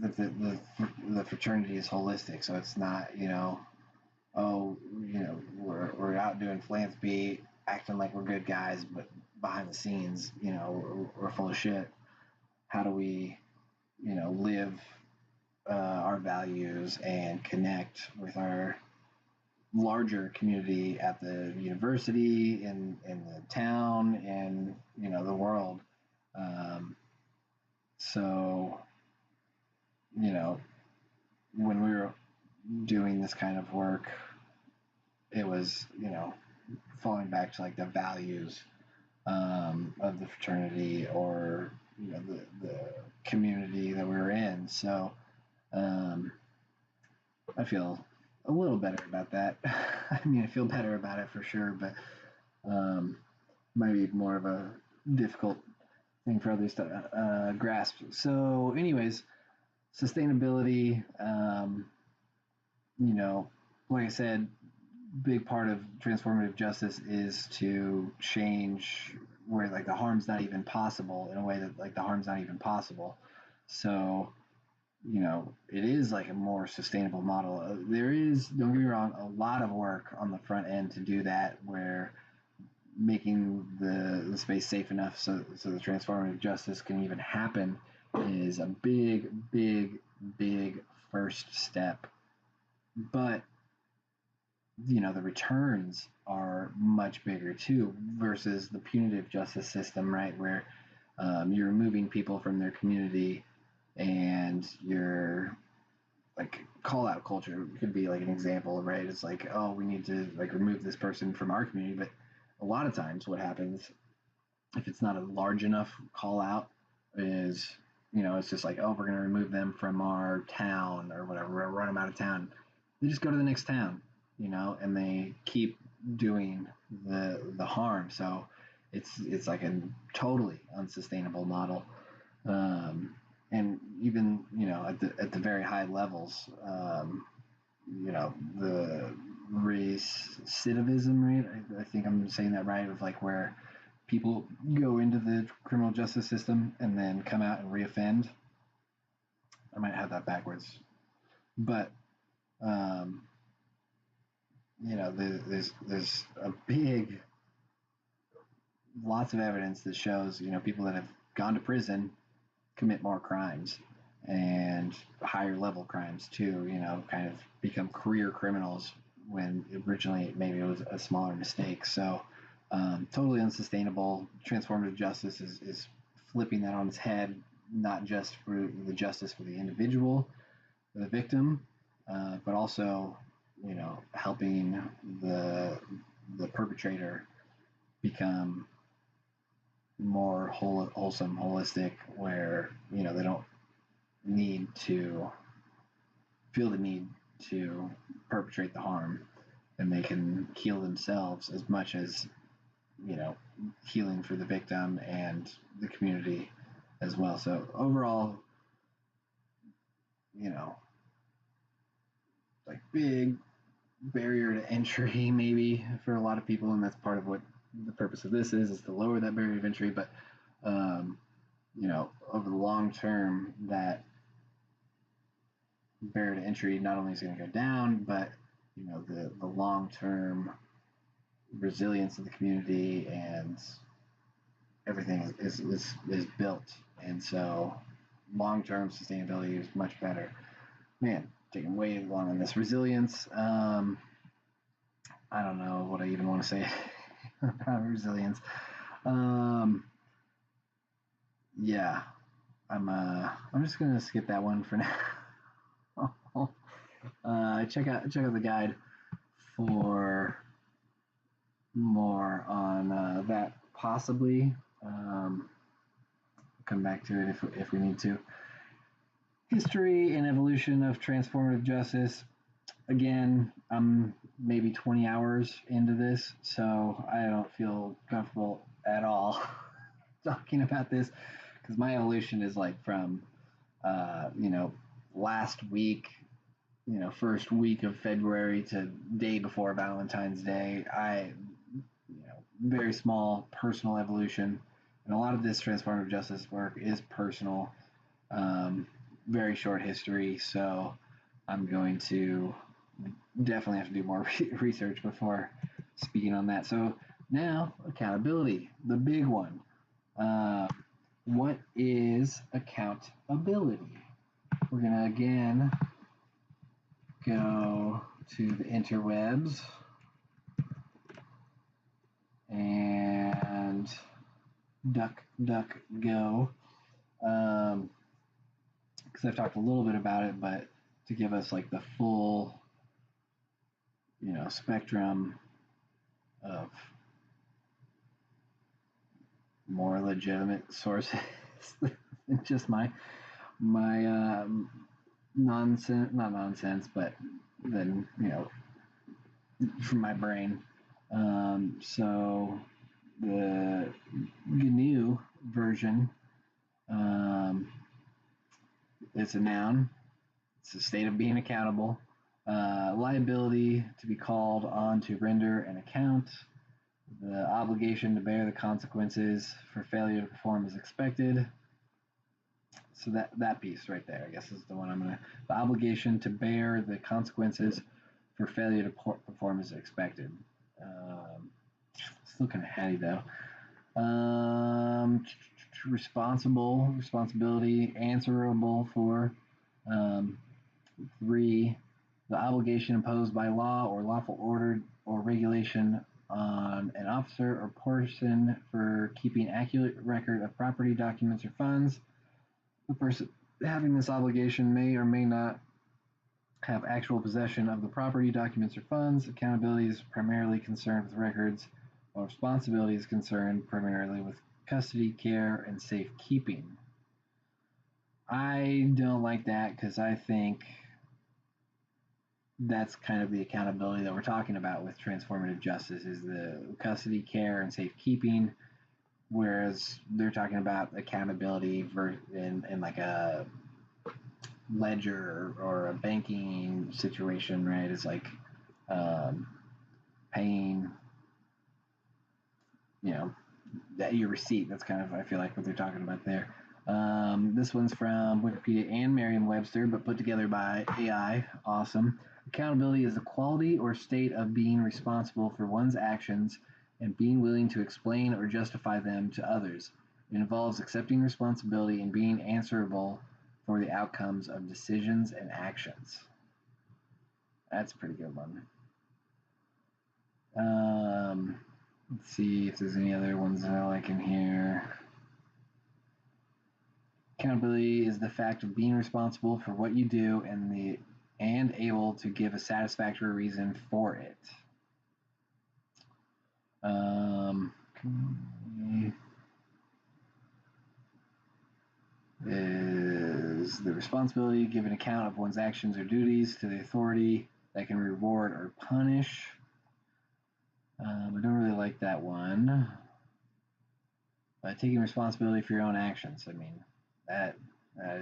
the fraternity is holistic. So it's not we're out doing philanthropy, acting like we're good guys, but behind the scenes we're full of shit. How do we live our values and connect with our larger community at the university, in the town, and the world. Um, so when we were doing this kind of work, it was falling back to like the values of the fraternity, or the community that we were in. So um, I feel a little better about that. I mean, I feel better about it for sure, but might be more of a difficult thing for others to grasp. So, anyways, sustainability, like I said, big part of transformative justice is to change where like the harm's not even possible, in a way that like the harm's not even possible. So it is like a more sustainable model. There is, don't get me wrong, a lot of work on the front end to do that, where making the space safe enough so the transformative justice can even happen is a big, big, big first step. But the returns are much bigger too, versus the punitive justice system, right? Where you're removing people from their community, and you're like, call out culture could be like an example, right? It's like, oh, we need to like remove this person from our community. But a lot of times what happens, if it's not a large enough call out, is it's just like, oh, we're going to remove them from our town or whatever, we're going to run them out of town. They just go to the next town, and they keep doing the harm. So it's like a totally unsustainable model. And even at the very high levels, the recidivism rate, I think I'm saying that right, of like where people go into the criminal justice system and then come out and reoffend. I might have that backwards, but there's a big, lots of evidence that shows people that have gone to prison commit more crimes, and higher level crimes too, kind of become career criminals when originally maybe it was a smaller mistake. So totally unsustainable. Transformative justice is flipping that on its head, not just for the justice for the individual, for the victim, but also helping the perpetrator become more wholesome, holistic, where they don't need to feel the need to perpetrate the harm, and they can heal themselves as much as healing for the victim and the community as well. So overall, like big barrier to entry maybe for a lot of people, and that's part of what the purpose of this is to lower that barrier of entry. But over the long term, that barrier to entry not only is going to go down, but the long term resilience of the community and everything is built. And so long term sustainability is much better. Man, taking way long on this resilience. I don't know what I even want to say about resilience. Yeah, I'm just gonna skip that one for now. Check out the guide for more on that, possibly. Come back to it if we need to. History and evolution of transformative justice. Again, I'm maybe 20 hours into this, so I don't feel comfortable at all talking about this, because my evolution is like from last week, first week of February to day before Valentine's Day. Very small personal evolution, and a lot of this transformative justice work is personal. Very short history, so I'm going to definitely have to do more research before speaking on that. So now, accountability, the big one. What is accountability? we're going to again go to the interwebs and DuckDuckGo, because I've talked a little bit about it, but to give us like the full, spectrum of more legitimate sources than just my nonsense, not nonsense, but then from my brain. So the GNU version, it's a noun. It's a state of being accountable. Liability to be called on to render an account. The obligation to bear the consequences for failure to perform as expected. So that piece right there, I guess, is the one the obligation to bear the consequences for failure to perform as expected. Still kind of heady though. Responsibility, answerable for. 3, the obligation imposed by law or lawful order or regulation on an officer or person for keeping accurate record of property, documents, or funds. The person having this obligation may or may not have actual possession of the property, documents, or funds. Accountability is primarily concerned with records, while responsibility is concerned primarily with custody, care, and safekeeping. I don't like that because I think that's kind of the accountability that we're talking about with transformative justice, is the custody, care, and safekeeping, whereas they're talking about accountability in like a ledger or a banking situation, right? It's like paying, that your receipt. That's kind of, I feel like, what they're talking about there. This one's from Wikipedia and Merriam-Webster, but put together by AI. Awesome. Accountability is the quality or state of being responsible for one's actions and being willing to explain or justify them to others. It involves accepting responsibility and being answerable for the outcomes of decisions and actions. That's a pretty good one. Let's see if there's any other ones that I like in here. Accountability is the fact of being responsible for what you do and able to give a satisfactory reason for it. Is the responsibility to give an account of one's actions or duties to the authority that can reward or punish. I don't really like that one. Taking responsibility for your own actions. I mean, that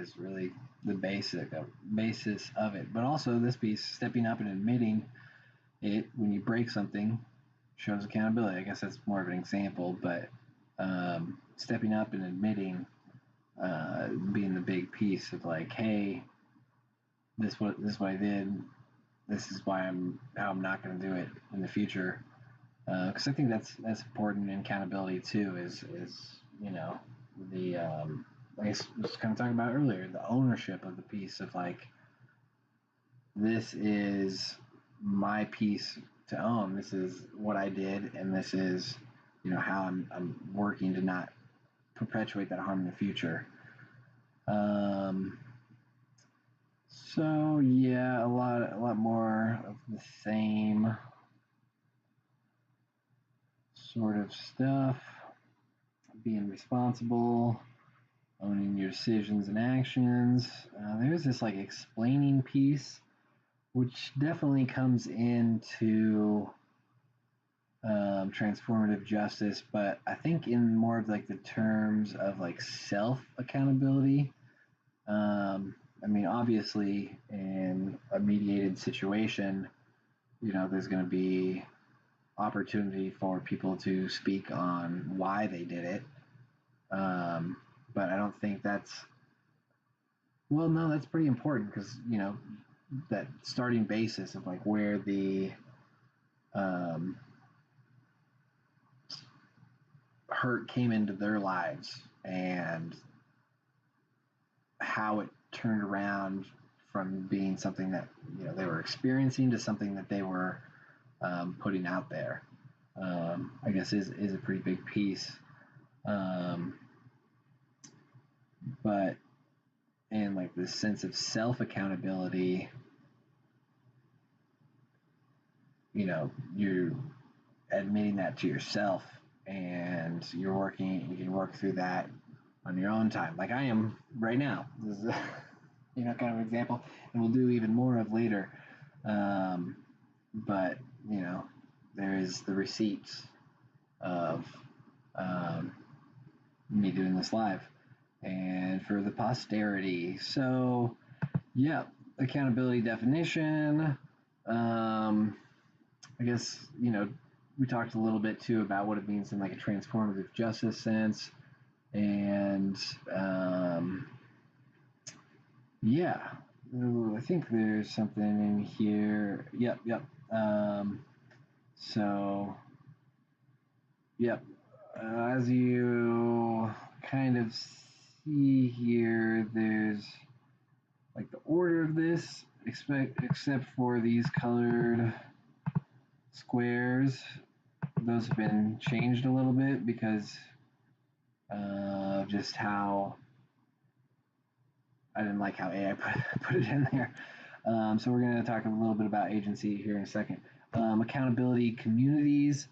is really the basis of it. But also this piece, stepping up and admitting it when you break something, shows accountability. I guess that's more of an example, but stepping up and admitting, being the big piece of like, hey, this is what I did. This is why how I'm not going to do it in the future. Because I think that's important in accountability too. Is the I guess I was kind of talking about earlier, the ownership of the piece of like, this is my piece to own. This is what I did, and this is how I'm working to not perpetuate that harm in the future. So yeah, a lot more of the same sort of stuff. Being responsible, owning your decisions and actions. There's this like explaining piece, which definitely comes into transformative justice, but I think in more of like the terms of like self accountability. I mean, obviously, in a mediated situation, there's going to be opportunity for people to speak on why they did it. But I don't think that's pretty important because, that starting basis of like where the hurt came into their lives and how it turned around from being something that they were experiencing to something that they were putting out there. I guess is a pretty big piece. But and like this sense of self accountability, you're admitting that to yourself, and you can work through that on your own time, like I am right now. This is kind of an example, and we'll do even more of later. But there's the receipts of me doing this live and for the posterity. So yeah, accountability definition. I guess we talked a little bit too about what it means in like a transformative justice sense, and yeah, ooh, I think there's something in here. Yep. So yep, as you kind of see here, there's like the order of this, except for these colored squares. Those have been changed a little bit because of just how I didn't like how AI put it in there. So we're going to talk a little bit about agency here in a second. Accountability communities.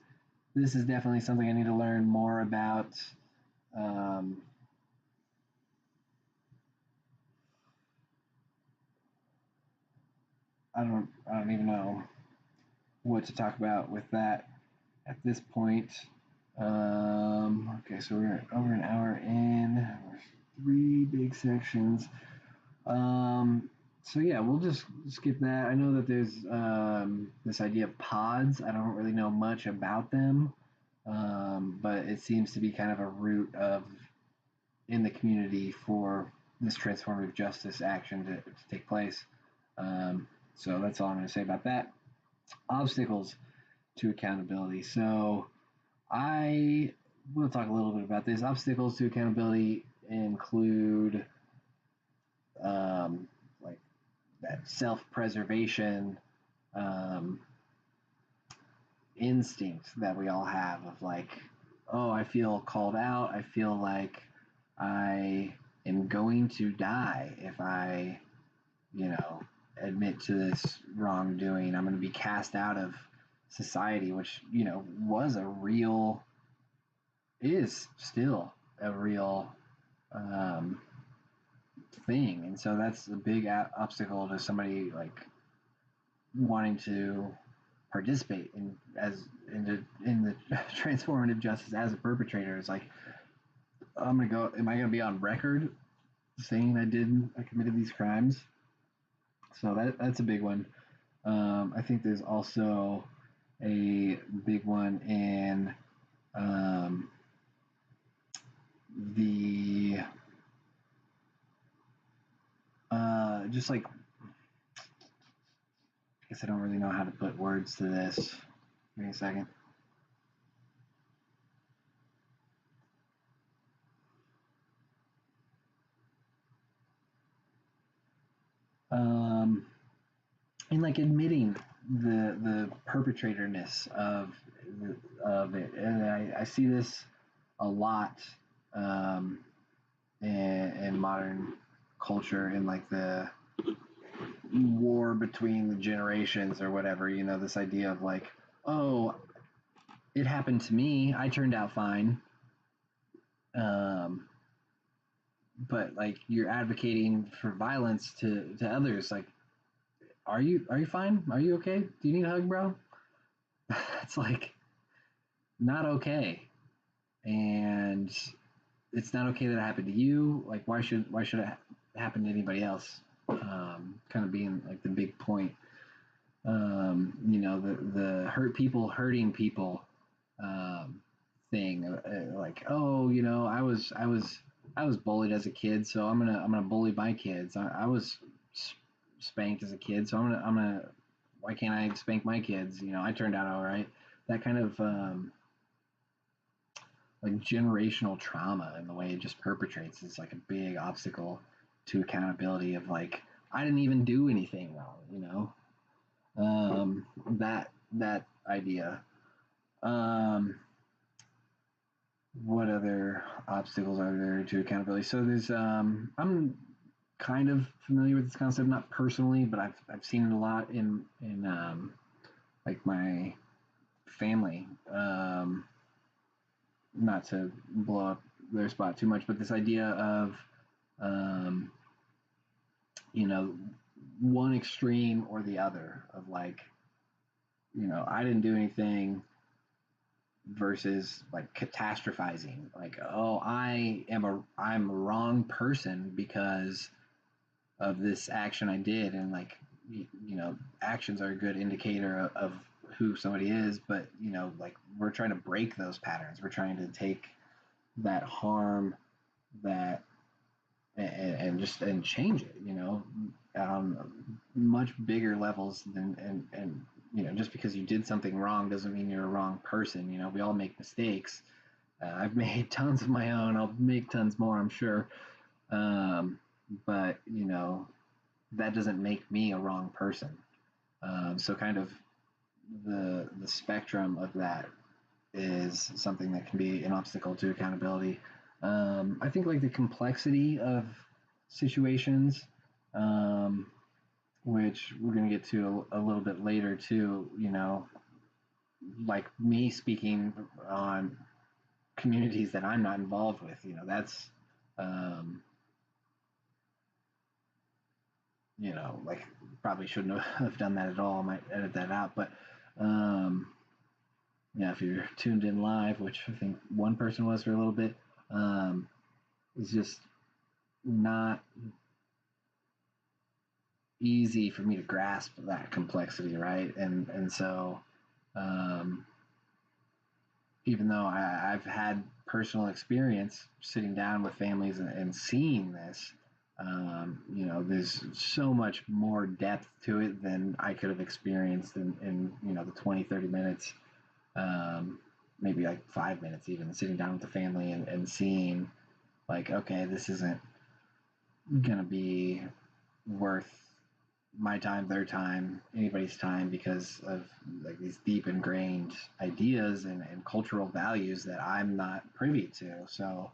This is definitely something I need to learn more about. I don't even know what to talk about with that at this point. Okay, so we're over an hour in. 3 big sections. So yeah, we'll just skip that. I know that there's this idea of pods. I don't really know much about them, but it seems to be kind of a root of in the community for this transformative justice action to take place. So that's all I'm going to say about that. Obstacles to accountability. So I will talk a little bit about this. Obstacles to accountability include like that self-preservation instinct that we all have of like, oh, I feel called out. I feel like I am going to die if I, admit to this wrongdoing. I'm going to be cast out of society, which, was a real, is still a real thing. And so that's a big obstacle to somebody like wanting to participate in the transformative justice as a perpetrator. Is like, am I gonna be on record saying I committed these crimes? So that's a big one. I think there's also a big one in the just like, I guess I don't really know how to put words to this. Give me a second. And like admitting the perpetratorness of it, and I see this a lot in modern culture, in like the war between the generations or whatever. This idea of like, oh, it happened to me, I turned out fine. But like you're advocating for violence to others. Like, are you fine? Are you okay? Do you need a hug, bro? It's like not okay, and it's not okay that it happened to you. Like, why should it happen to anybody else? Kind of being like the big point. The hurt people hurting people thing. Like, oh, I was bullied as a kid, so I'm gonna bully my kids. I was spanked as a kid, so I'm gonna why can't I spank my kids? I turned out all right. That kind of like generational trauma and the way it just perpetrates is like a big obstacle to accountability of like, I didn't even do anything wrong, you know? That idea. What other obstacles are there to accountability? So there's I'm kind of familiar with this concept, not personally, but I've seen it a lot in like my family. Not to blow up their spot too much, but this idea of um, you know, one extreme or the other of like, you know, I didn't do anything versus like catastrophizing, like, oh, I'm a wrong person because of this action I did, and like, you know, actions are a good indicator of who somebody is, but you know, like we're trying to break those patterns. We're trying to take that harm that and change it, you know, on much bigger levels than and you know, just because you did something wrong doesn't mean you're a wrong person. You know, we all make mistakes. I've made tons of my own. I'll make tons more, I'm sure. But you know, that doesn't make me a wrong person. So kind of the spectrum of that is something that can be an obstacle to accountability. I think like the complexity of situations, um, which we're going to get to a little bit later too. You know, like me speaking on communities that I'm not involved with. You know, that's um, you know, like probably shouldn't have done that at all. I might edit that out, but yeah, if you're tuned in live, which I think one person was for a little bit, it's just not easy for me to grasp that complexity, right? And so, um, even though I've had personal experience sitting down with families and seeing this, you know, there's so much more depth to it than I could have experienced in you know, the 20, 30 minutes, maybe like 5 minutes even, sitting down with the family and seeing like, okay, this isn't going to be worth my time, their time, anybody's time, because of like these deep ingrained ideas and cultural values that I'm not privy to. So,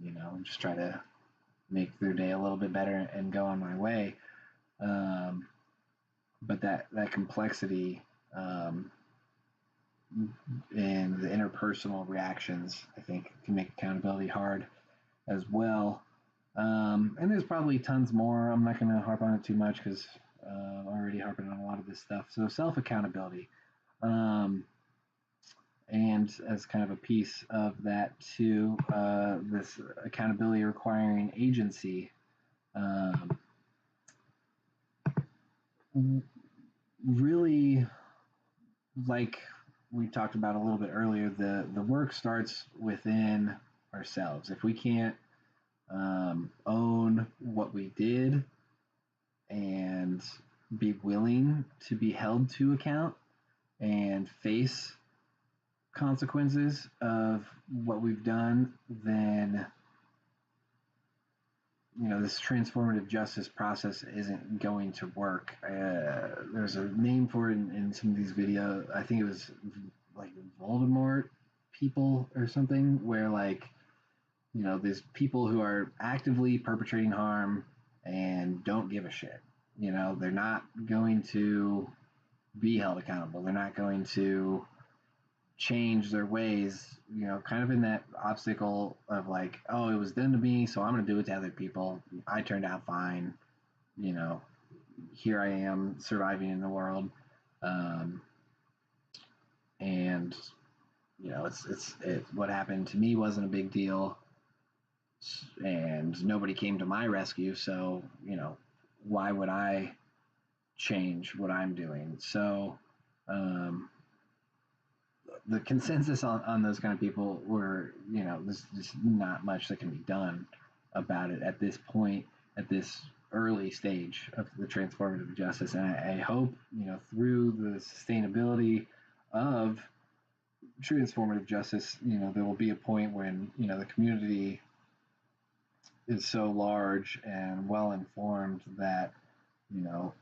you know, just try to make their day a little bit better and go on my way. Um, but that complexity and the interpersonal reactions, I think, can make accountability hard as well. And there's probably tons more. I'm not going to harp on it too much because I'm already harping on a lot of this stuff. So self accountability, um, and as kind of a piece of that too, this accountability requiring agency. Um, Really, like we talked about a little bit earlier, the work starts within ourselves. If we can't own what we did and be willing to be held to account and face consequences of what we've done, then you know, this transformative justice process isn't going to work. There's a name for it in some of these videos. I think it was like Voldemort people or something, where like, you know, there's people who are actively perpetrating harm and don't give a shit. You know, they're not going to be held accountable. They're not going to change their ways, you know, kind of in that obstacle of like, oh, it was done to me, so I'm going to do it to other people. I turned out fine. You know, here I am surviving in the world. Um, and, you know, what happened to me wasn't a big deal. And nobody came to my rescue. So, you know, why would I change what I'm doing? So, um, the consensus on those kind of people were, you know, there's just not much that can be done about it at this point, at this early stage of the transformative justice. And I hope, you know, through the sustainability of transformative justice, you know, there will be a point when, you know, the community is so large and well informed that, you know,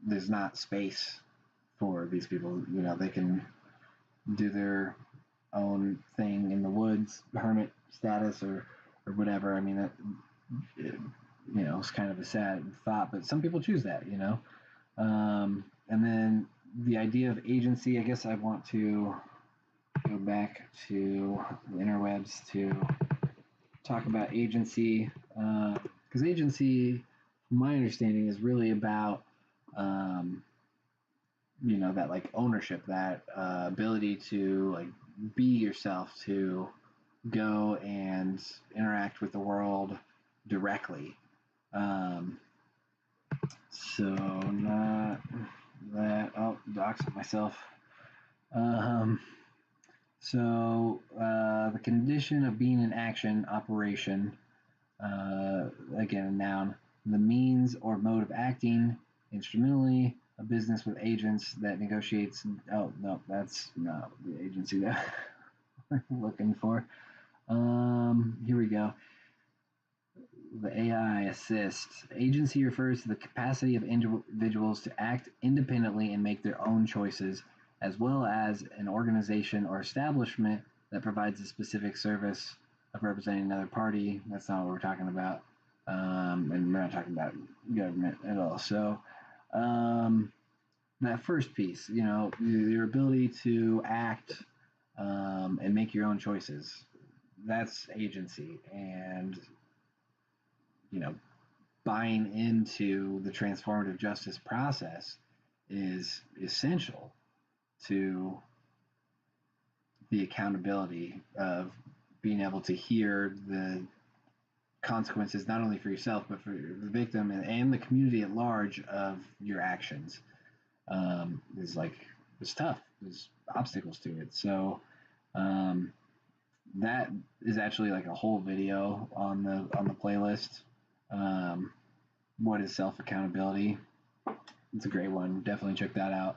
there's not space for these people. You know, they can do their own thing in the woods, hermit status or whatever. I mean, it, you know, it's kind of a sad thought, but some people choose that, you know. And then the idea of agency, I guess I want to go back to the interwebs to talk about agency, because agency, from my understanding, is really about, you know, that like ownership, that ability to like be yourself, to go and interact with the world directly. Um, so not that. Oh, doxing myself. Um, the condition of being in action, operation, again, a noun, the means or mode of acting instrumentally, a business with agents that negotiates. Oh, no, that's not the agency that I'm looking for. Here we go. The AI assist. Agency refers to the capacity of individuals to act independently and make their own choices, as well as an organization or establishment that provides a specific service of representing another party. That's not what we're talking about. And we're not talking about government at all. So, that first piece, you know, your ability to act and make your own choices, that's agency. And, you know, buying into the transformative justice process is essential to the accountability of being able to hear the consequences, not only for yourself, but for the victim and the community at large of your actions. Is like, it's tough. There's obstacles to it. So that is actually like a whole video on the playlist. What is self accountability? It's a great one. Definitely check that out.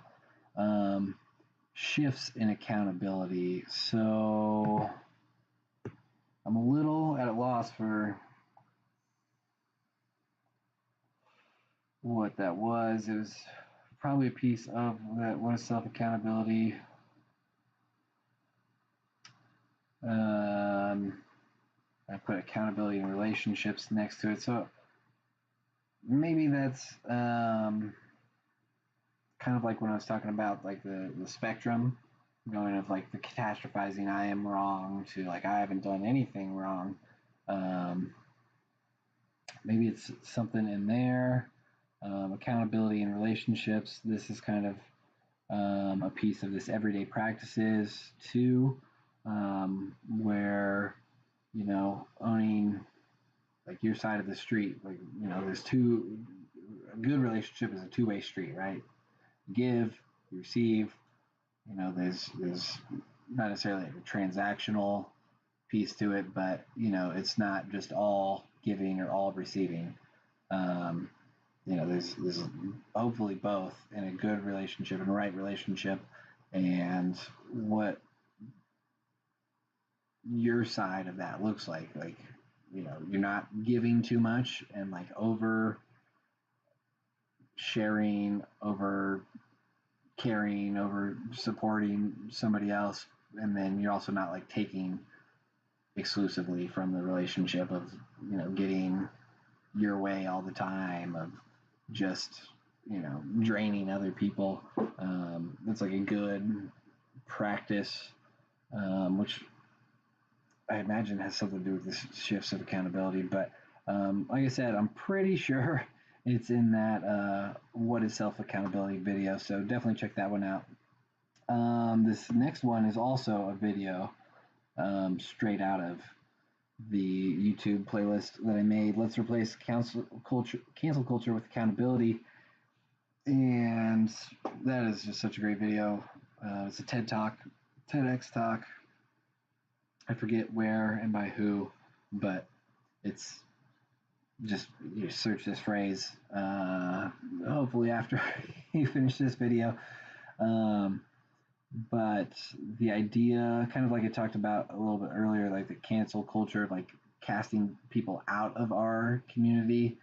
Shifts in accountability. So I'm a little at a loss for what that was. It was probably a piece of that. What is self accountability? I put accountability in relationships next to it. So maybe that's kind of like when I was talking about like the spectrum, going of like the catastrophizing, I am wrong, to like I haven't done anything wrong. Maybe it's something in there. Accountability in relationships. This is kind of a piece of this everyday practices too, where, you know, owning like your side of the street. Like, you know, a good relationship is a two-way street, right? You give, you receive. You know, there's not necessarily like a transactional piece to it, but, you know, it's not just all giving or all receiving. You know, there's hopefully both in a good relationship and right relationship, and what your side of that looks like. Like, you know, you're not giving too much and like over sharing, over caring, over supporting somebody else, and then you're also not like taking exclusively from the relationship of, you know, getting your way all the time, of just, you know, draining other people. That's like a good practice, which I imagine has something to do with this shifts of accountability. But like I said, I'm pretty sure it's in that what is self accountability video. So definitely check that one out. This next one is also a video straight out of the YouTube playlist that I made. Let's replace cancel culture with accountability. And that is just such a great video. It's a TEDx talk. I forget where and by who, but it's just, you search this phrase, hopefully after you finish this video. But the idea, kind of like I talked about a little bit earlier, like the cancel culture, like casting people out of our community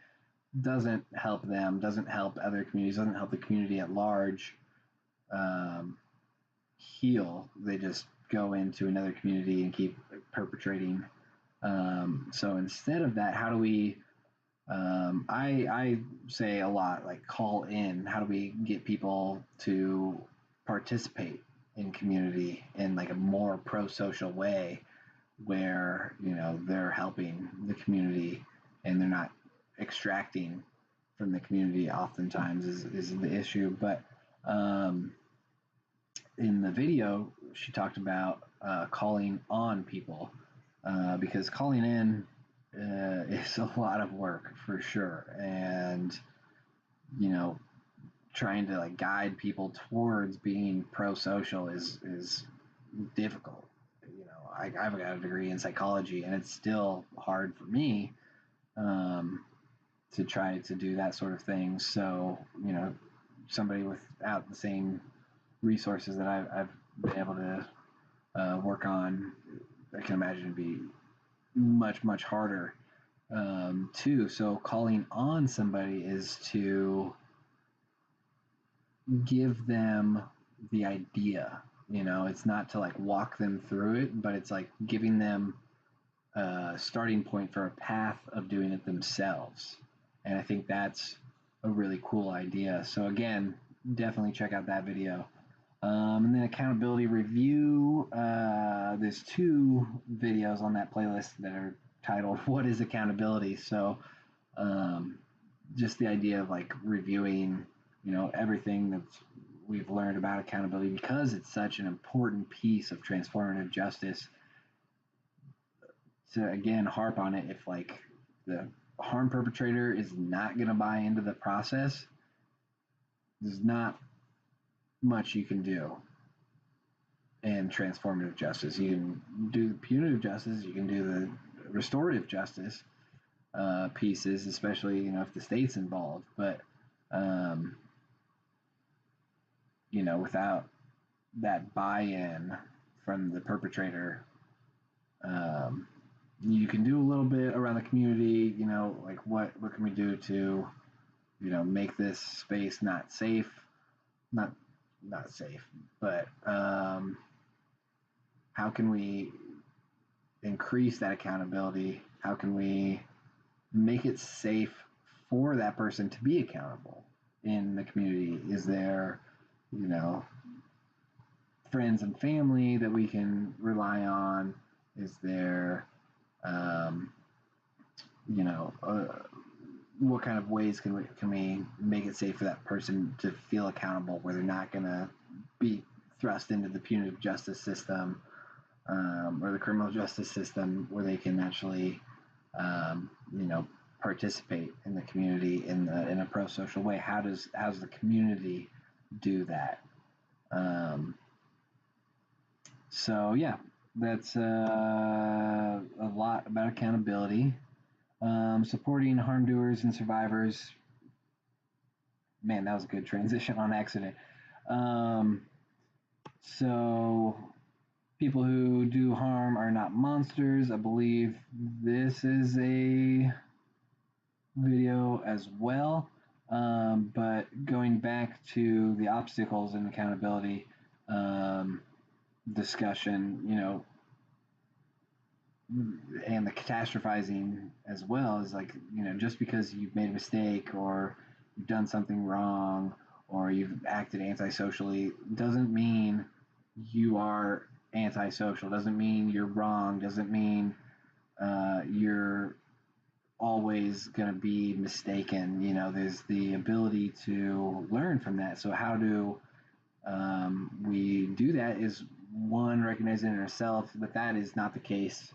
doesn't help them, doesn't help other communities, doesn't help the community at large heal. They just go into another community and keep perpetrating. So instead of that, how do we I say a lot, like, call in. How do we get people to participate in community in like a more pro-social way, where they're helping the community and they're not extracting from the community? Oftentimes is the issue. But in the video, she talked about calling on people, because calling in is a lot of work for sure, and trying to like guide people towards being pro-social is difficult. I've got a degree in psychology, and it's still hard for me to try to do that sort of thing. So somebody without the same resources that I've been able to work on, I can imagine it'd be much harder too. So calling on somebody is to give them the idea. It's not to like walk them through it, but it's like giving them a starting point for a path of doing it themselves. And I think that's a really cool idea. So again, definitely check out that video. And then accountability review. There's 2 videos on that playlist that are titled "What is Accountability?" So just the idea of like reviewing, everything that we've learned about accountability, because it's such an important piece of transformative justice. To again harp on it, if like the harm perpetrator is not going to buy into the process, there's not much you can do in transformative justice. You can do punitive justice, you can do the restorative justice pieces, especially if the state's involved. But without that buy-in from the perpetrator, you can do a little bit around the community. Like what can we do to make this space not safe, not safe, but how can we increase that accountability? How can we make it safe for that person to be accountable in the community? Is there friends and family that we can rely on? Is there what kind of ways can we make it safe for that person to feel accountable, where they're not going to be thrust into the punitive justice system or the criminal justice system, where they can actually participate in the community in a pro-social way? How's the community do that? So yeah, that's a lot about accountability. Supporting harm doers and survivors. Man, that was a good transition on accident. So people who do harm are not monsters. I believe this is a video as well. But going back to the obstacles in accountability discussion, and the catastrophizing as well, is like, just because you've made a mistake or you've done something wrong or you've acted antisocially doesn't mean you are antisocial, doesn't mean you're wrong, doesn't mean you're always going to be mistaken. There's the ability to learn from that. So how do we do that? Is one, recognizing in ourselves that is not the case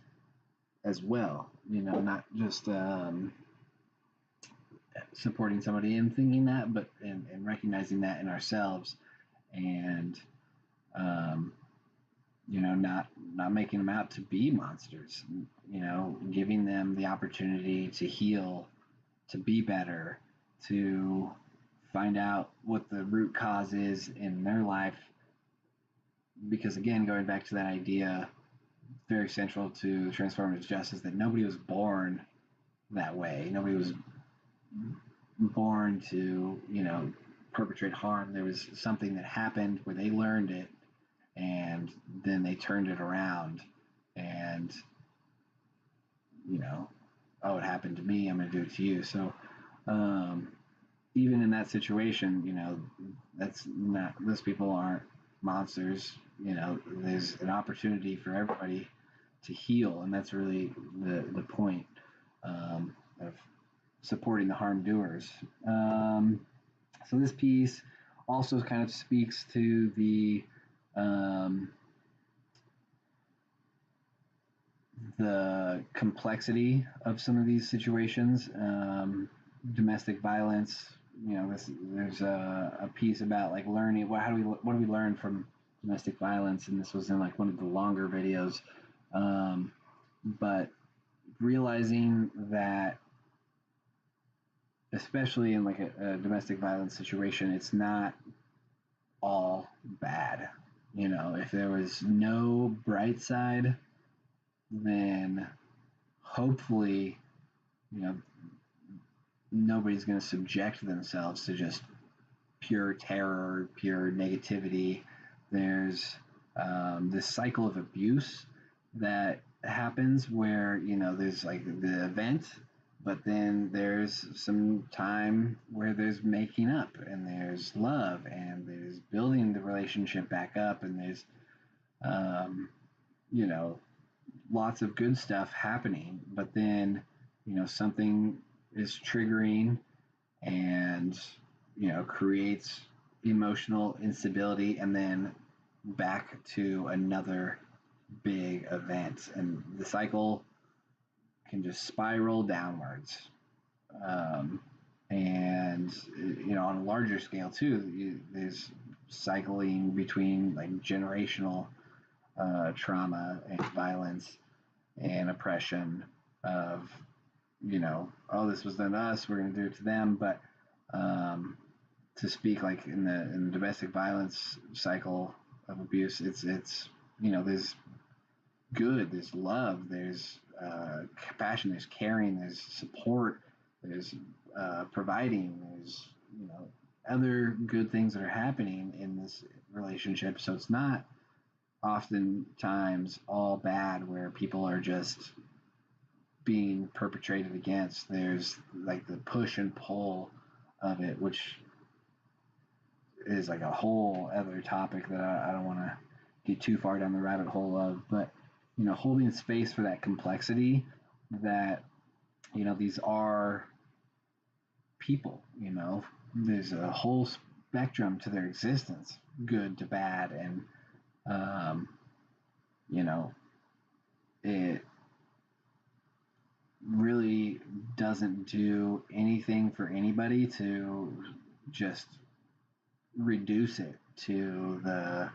as well. Not just supporting somebody and thinking that, but and recognizing that in ourselves, and not making them out to be monsters. Giving them the opportunity to heal, to be better, to find out what the root cause is in their life. Because again, going back to that idea very central to Transformative Justice, that nobody was born that way. Nobody was born to, perpetrate harm. There was something that happened where they learned it, and then they turned it around, and, oh, it happened to me, I'm going to do it to you. So, even in that situation, that's not, those people aren't monsters. There's an opportunity for everybody to heal, and that's really the point of supporting the harm doers. So this piece also kind of speaks to the complexity of some of these situations. Domestic violence. There's a piece about like learning. What do we learn from domestic violence? And this was in like one of the longer videos. But realizing that, especially in like a domestic violence situation, it's not all bad. If there was no bright side, then hopefully, nobody's going to subject themselves to just pure terror, pure negativity. There's this cycle of abuse that happens where, there's like the event, but then there's some time where there's making up, and there's love, and there's building the relationship back up, and there's, you know, lots of good stuff happening. But then, something is triggering, and, creates emotional instability, and then back to another big event. And the cycle can just spiral downwards. And, on a larger scale too, there's cycling between like generational trauma and violence and oppression of, oh, this was done to us, we're going to do it to them. But to speak like in the domestic violence cycle of abuse, it's there's good, there's love, there's compassion, there's caring, there's support, there's providing, there's other good things that are happening in this relationship. So it's not oftentimes all bad where people are just being perpetrated against. There's like the push and pull of it, which is like a whole other topic that I don't want to get too far down the rabbit hole of. But holding space for that complexity, that these are people. There's a whole spectrum to their existence, good to bad, and it really doesn't do anything for anybody to just reduce it to the,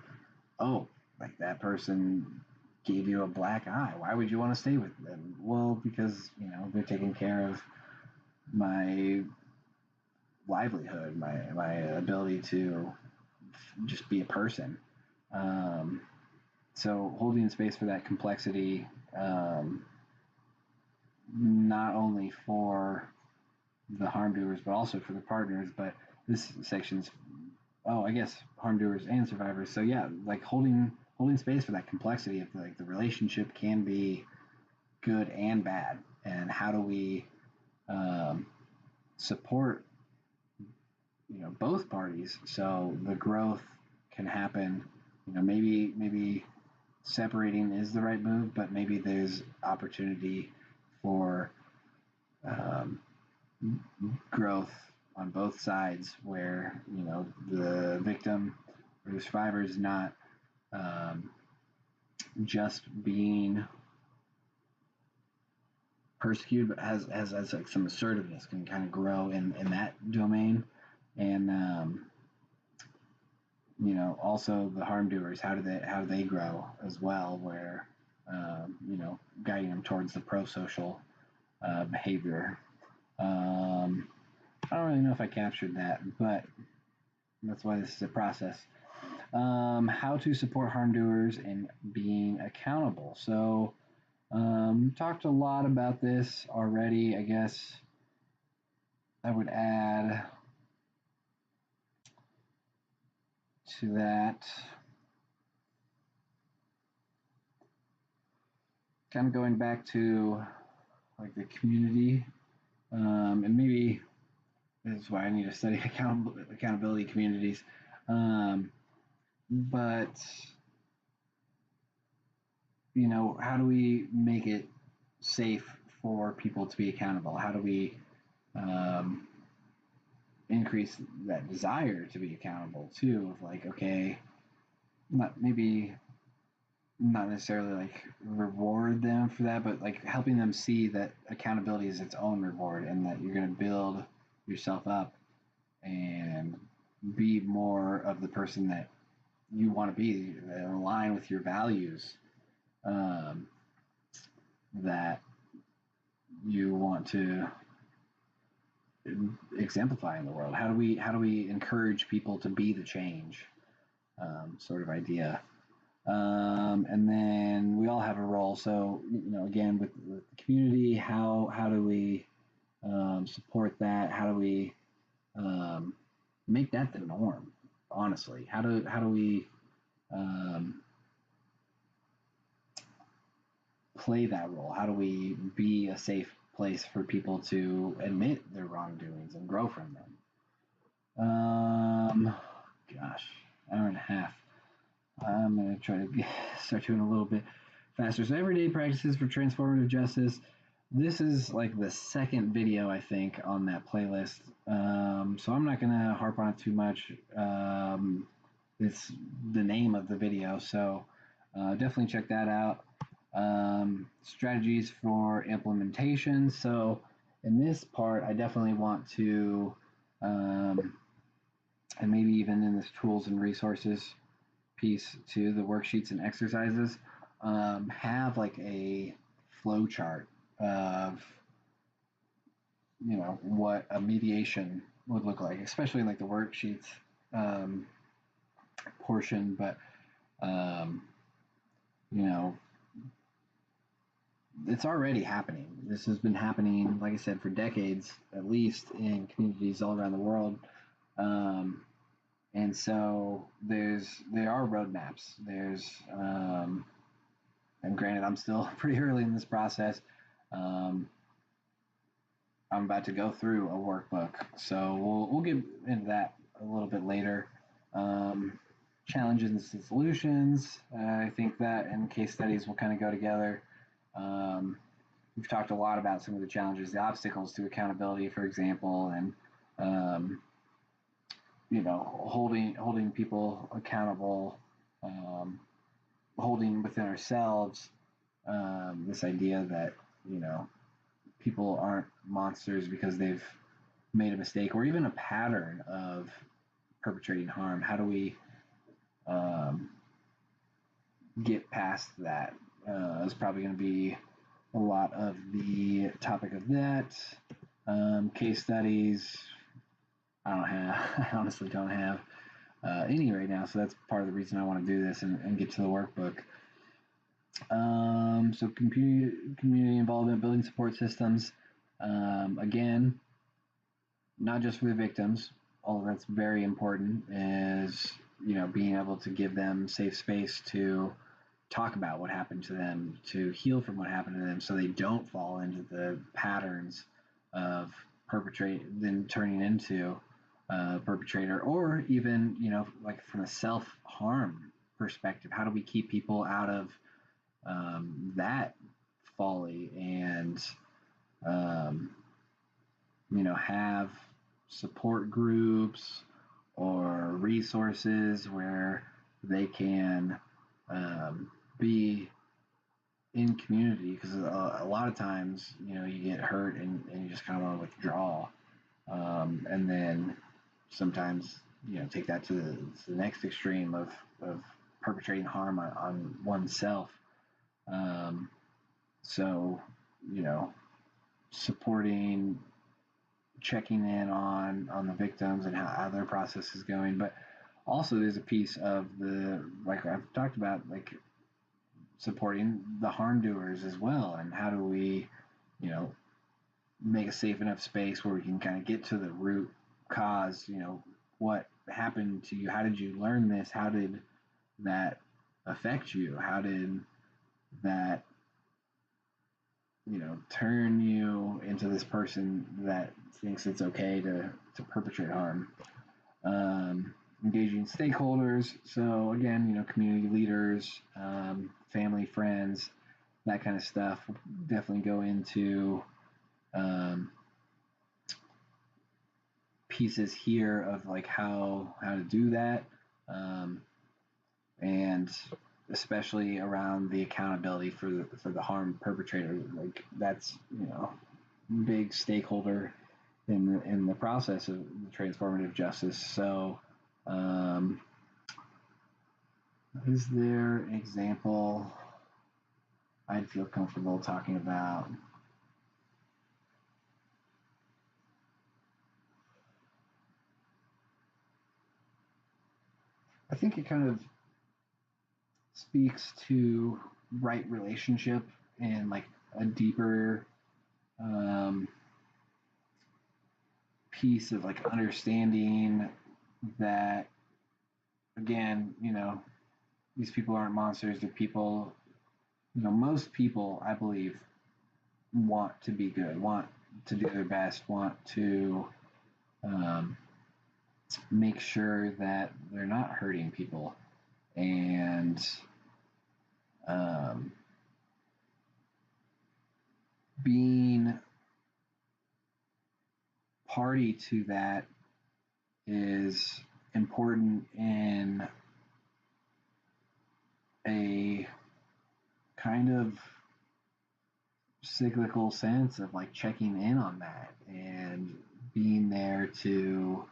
oh, like that person gave you a black eye, why would you want to stay with them? Well, because they're taking care of my livelihood, my ability to just be a person. So holding space for that complexity, not only for the harm doers but also for the partners. But this section's, I guess, harm doers and survivors. So yeah, like holding space for that complexity of like the relationship can be good and bad, and how do we support both parties so the growth can happen. Maybe separating is the right move, but maybe there's opportunity for growth on both sides, where the victim or the survivor is not just being persecuted, but has like some assertiveness, can kind of grow in that domain. And also the harm doers, how do they grow as well, where guiding them towards the pro-social behavior. I don't really know if I captured that, but that's why this is a process. How to support harm doers and being accountable. So, talked a lot about this already. I guess I would add to that, kind of going back to like the community, and maybe this is why I need to study accountability communities. But how do we make it safe for people to be accountable? How do we increase that desire to be accountable too? Of like, okay, maybe not necessarily like reward them for that, but like helping them see that accountability is its own reward, and that you're going to build yourself up and be more of the person that you want to be, that align with your values, that you want to exemplify in the world. How do we encourage people to be the change, sort of idea? And then we all have a role. So again, with the community, how do we support that? How do we make that the norm? Honestly, how do we play that role? How do we be a safe place for people to admit their wrongdoings and grow from them? Gosh, hour and a half. I'm going to try to start doing a little bit faster. So, everyday practices for transformative justice. This is like the second video, I think, on that playlist. So I'm not going to harp on it too much. It's the name of the video, so definitely check that out. Strategies for implementation. So in this part, I definitely want to, and maybe even in this tools and resources piece to the worksheets and exercises, have like a flow chart of what a mediation would look like, especially in like the worksheets portion. But it's already happening. This has been happening, like I said, for decades at least, in communities all around the world. And so there are roadmaps. And granted, I'm still pretty early in this process. I'm about to go through a workbook, so we'll get into that a little bit later. Challenges and solutions. I think that and case studies will kind of go together. We've talked a lot about some of the challenges, the obstacles to accountability, for example, and holding people accountable, holding within ourselves this idea that people aren't monsters because they've made a mistake or even a pattern of perpetrating harm. How do we get past that? Is probably going to be a lot of the topic of that. Case studies, I honestly don't have any right now, so that's part of the reason I want to do this and get to the workbook. So community involvement, building support systems. Again, not just for the victims, although that's very important, is being able to give them safe space to talk about what happened to them, to heal from what happened to them, so they don't fall into the patterns of then turning into perpetrator, or even like from a self-harm perspective. How do we keep people out of that folly, and have support groups or resources where they can be in community? Because a lot of times you get hurt and you just kind of want to withdraw, and then sometimes take that to the next extreme of perpetrating harm on oneself. So supporting, checking in on the victims and how their process is going. But also there's a piece of the, like I've talked about, like supporting the harm doers as well, and how do we, you know, make a safe enough space where we can kind of get to the root cause. What happened to you? How did you learn this? How did that affect you? How did that, turn you into this person that thinks it's okay to perpetrate harm? Engaging stakeholders. So again, community leaders, family, friends, that kind of stuff. Definitely go into um, pieces here of like how to do that, um, and especially around the accountability for the harm perpetrator. Like that's big stakeholder in the process of the transformative justice. So, um, is there an example I'd feel comfortable talking about? I think it kind of speaks to right relationship and like a deeper um, piece of like understanding that, again, these people aren't monsters. They're people. Most people, I believe, want to be good, want to do their best, want to um, make sure that they're not hurting people, and um, being party to that is important in a kind of cyclical sense of like checking in on that and being there to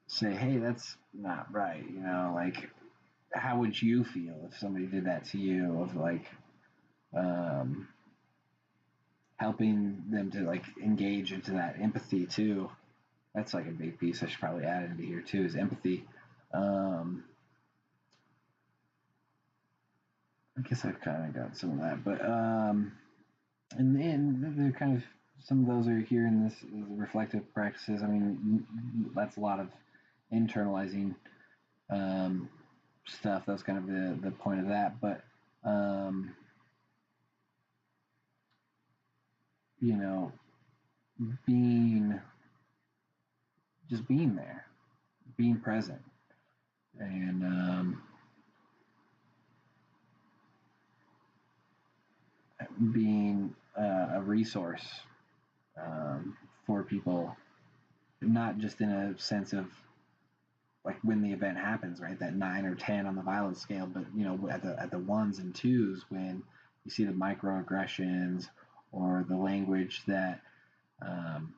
say, hey, that's not right. Like, how would you feel if somebody did that to you? Of like, um, helping them to like engage into that empathy too. That's like a big piece I should probably add into here too, is empathy. Um, I guess I've kind of got some of that, but and then they're kind of, some of those are here in this reflective practices. I mean, that's a lot of internalizing stuff. That's kind of the point of that. But um, you know, being just being there, being present, and being a resource for people, not just in a sense of like when the event happens, right? That 9 or 10 on the violence scale, but at the ones and twos, when you see the microaggressions or the language that um,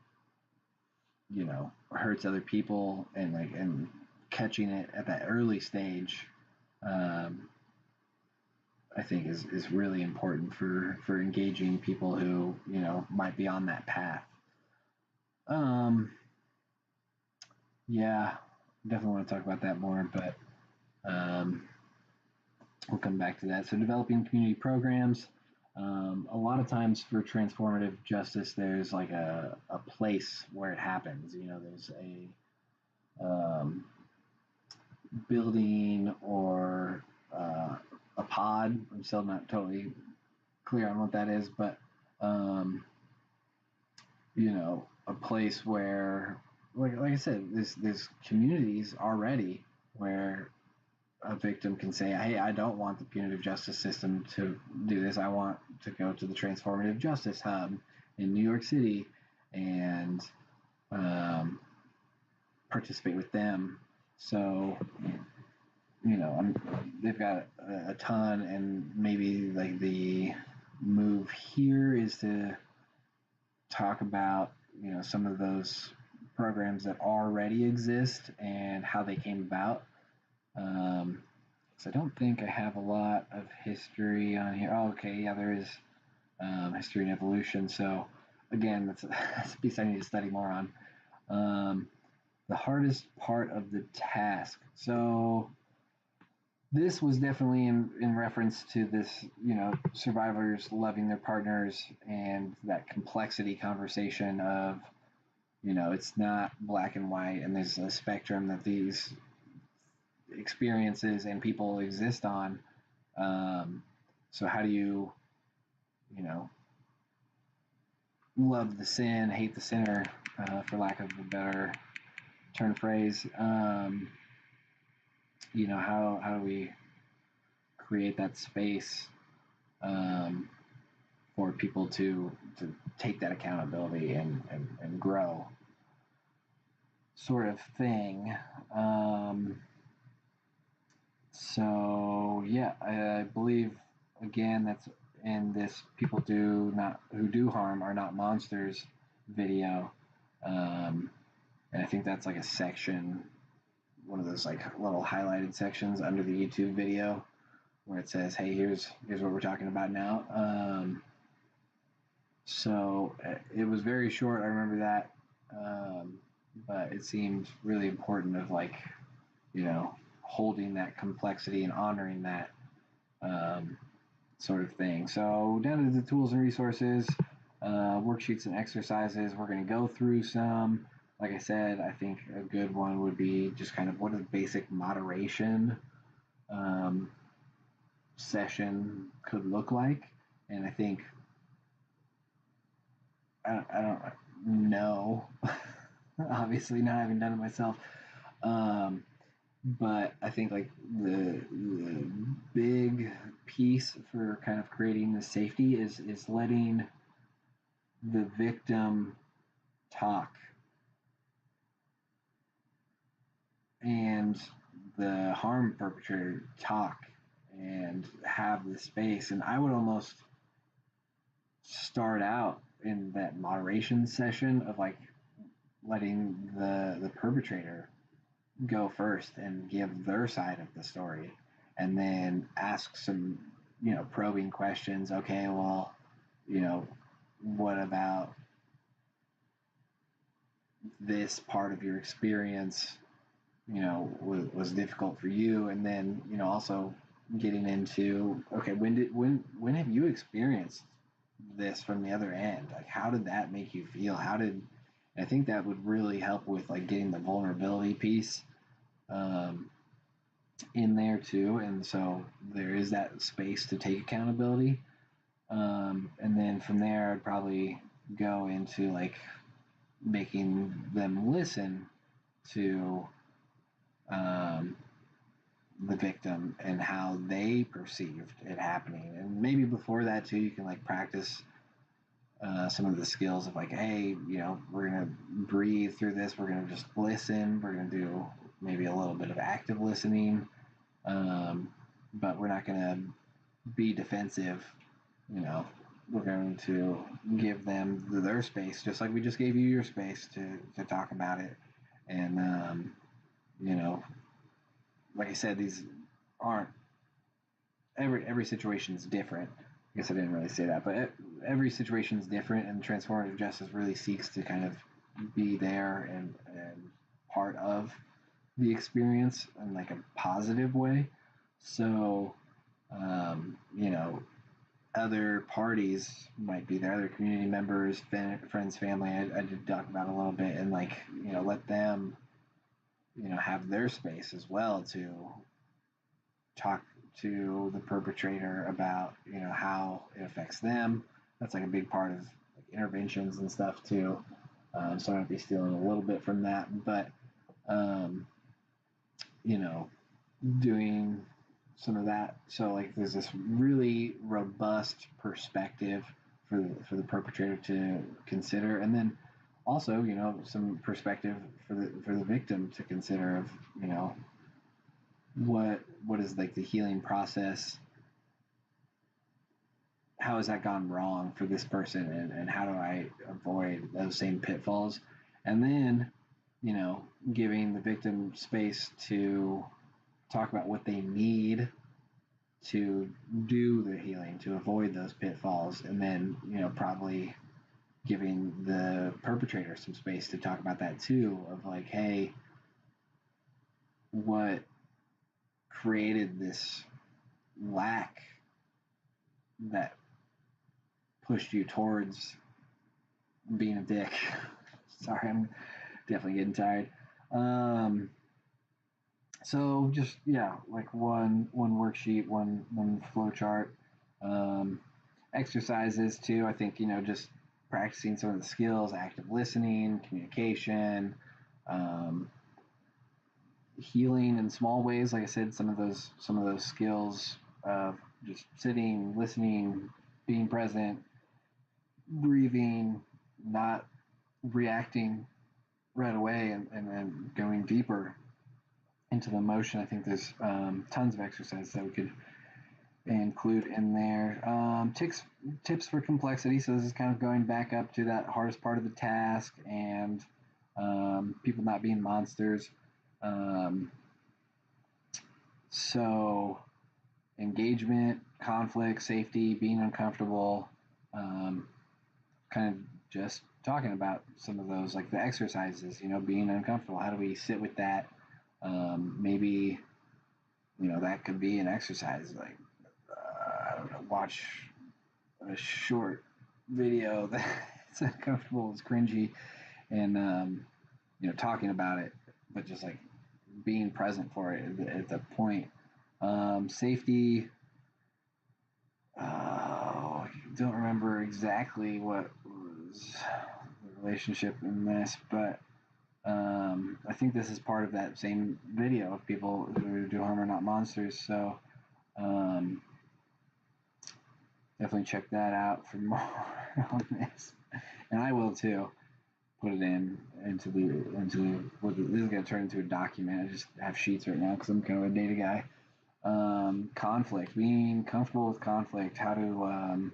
hurts other people, and catching it at that early stage, um, I think is really important for engaging people who might be on that path. Um, yeah, definitely want to talk about that more, but um, we'll come back to that. So developing community programs. A lot of times for transformative justice, there's like a place where it happens. There's a building or a pod. I'm still not totally clear on what that is, but a place where, like I said, there's communities already where a victim can say, hey, I don't want the punitive justice system to do this. I want to go to the Transformative Justice Hub in New York City and participate with them. So, they've got a ton, and maybe like the move here is to talk about, some of those programs that already exist and how they came about. So I don't think I have a lot of history on here. Oh, okay, yeah, there is history and evolution. So again, that's a piece I need to study more on. Um, The hardest part of the task. So this was definitely in reference to this, survivors loving their partners and that complexity conversation of, it's not black and white, and there's a spectrum that these experiences and people exist on. So how do you know, love the sin, hate the sinner, for lack of a better turn phrase? How do we create that space um, for people to take that accountability and grow, sort of thing. So yeah, I believe again that's in this "People do not who do harm are not monsters" video, and I think that's like a section, one of those like little highlighted sections under the YouTube video where it says, "Hey, here's what we're talking about now." So it was very short. I remember that, but it seemed really important of like, holding that complexity and honoring that um, sort of thing. So down to the tools and resources, worksheets and exercises. We're going to go through some. Like I said, I think a good one would be just kind of what a basic moderation um, session could look like. And I think I don't know, obviously not having done it myself. Um, but I think like the big piece for kind of creating the safety is letting the victim talk and the harm perpetrator talk and have the space. And I would almost start out in that moderation session of like letting the perpetrator go first and give their side of the story, and then ask some probing questions. Okay, well, what about this part of your experience was difficult for you? And then also getting into, okay, when have you experienced this from the other end? Like, how did that make you feel? I think that would really help with like getting the vulnerability piece um, in there too. And so there is that space to take accountability. And then from there, I'd probably go into like making them listen to um, the victim and how they perceived it happening. And maybe before that too, you can like practice some of the skills of like, hey, we're gonna breathe through this. We're gonna just listen. We're gonna do maybe a little bit of active listening, but we're not gonna be defensive. We're going to give them their space, just like we just gave you your space to talk about it. And you know, like I said, these aren't every situation is different. I guess I didn't really say that, but every situation is different, and transformative justice really seeks to kind of be there and part of the experience in like a positive way. So, other parties might be there, other community members, friends, family. I did talk about a little bit, and like let them have their space as well to talk to the perpetrator about how it affects them. That's like a big part of like interventions and stuff too. So I might be stealing a little bit from that, but um, you know, doing some of that. So like there's this really robust perspective for the perpetrator to consider, and then also some perspective for the victim to consider of what is like the healing process. How has that gone wrong for this person, and how do I avoid those same pitfalls? And then giving the victim space to talk about what they need to do the healing to avoid those pitfalls, and then probably giving the perpetrator some space to talk about that too, of like, hey, what created this lack that pushed you towards being a dick? Sorry, I'm definitely getting tired. So just, yeah, like one worksheet, one flow chart. Exercises too. I think, just practicing some of the skills, active listening, communication, um, healing in small ways. Like I said, some of those skills of just sitting, listening, being present, breathing, not reacting right away, and then going deeper into the emotion. I think there's tons of exercises that we could include in there. Tips for complexity. So this is kind of going back up to that hardest part of the task, and people not being monsters. So engagement, conflict, safety, being uncomfortable, kind of just talking about some of those, like the exercises, being uncomfortable. How do we sit with that? Maybe, that could be an exercise, like, I don't know, watch a short video that's uncomfortable, it's cringy, and, talking about it, but just like being present for it at the point. Safety, I don't remember exactly what was the relationship in this, but I think this is part of that same video of people who do harm are not monsters. So definitely check that out for more on this, and I will too. Put it into what this is going to turn into a document. I just have sheets right now because I'm kind of a data guy. Conflict, being comfortable with conflict, how to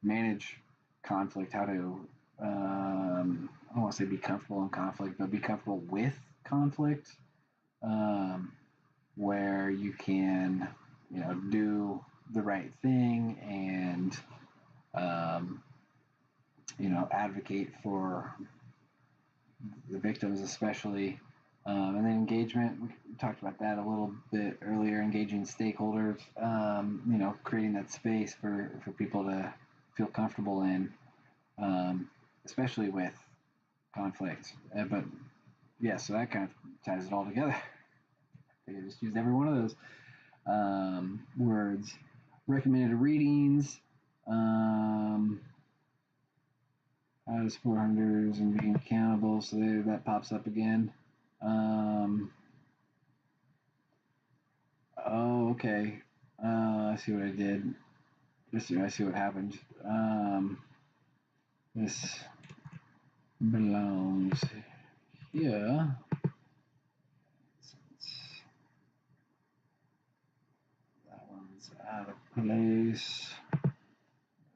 manage conflict, how to I don't want to say be comfortable in conflict, but be comfortable with conflict, where you can, do the right thing and, advocate for the victims, especially. And then engagement, we talked about that a little bit earlier, engaging stakeholders, creating that space for people to feel comfortable in, especially with conflict. But yeah, so that kind of ties it all together. I just used every one of those words. Recommended readings, how to support hunters and being accountable. So that pops up again. Oh, okay. I see what I did. I see what happened. This belongs here. That one's out of place.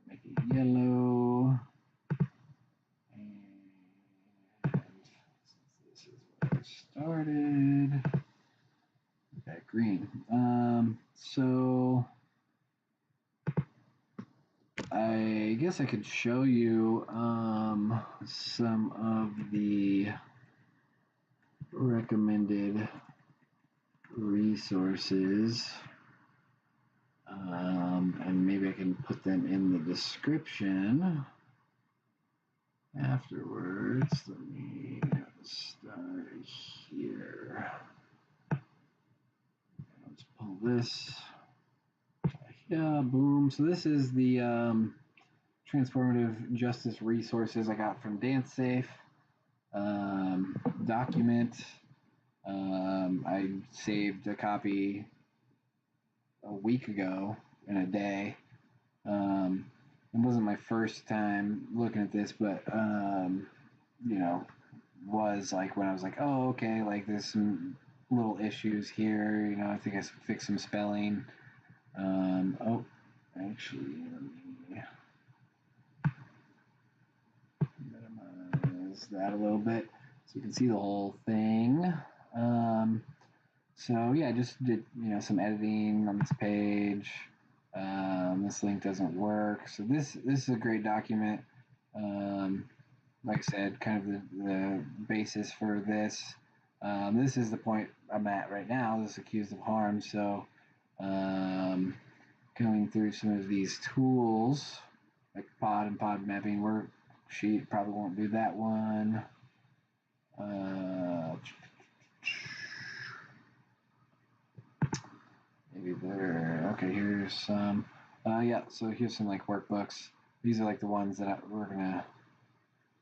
Make it yellow. And since this is where it started, that green. So I guess I could show you some of the recommended resources, and maybe I can put them in the description afterwards. Let me start here. Let's pull this. Yeah, boom. So this is the Transformative Justice resources I got from DanceSafe. Document. I saved a copy a week ago in a day. It wasn't my first time looking at this, but was like when I was like, oh, okay, like there's some little issues here. I think I fixed some spelling. Actually, let me minimize that a little bit so you can see the whole thing. So yeah, I just did some editing on this page. This link doesn't work, so this is a great document. Like I said, kind of the basis for this. This is the point I'm at right now. This accused of harm. So, going through some of these tools, like pod and pod mapping worksheet, probably won't do that one. Maybe there. Okay, here's some. Yeah, so here's some like workbooks. These are like the ones that we're gonna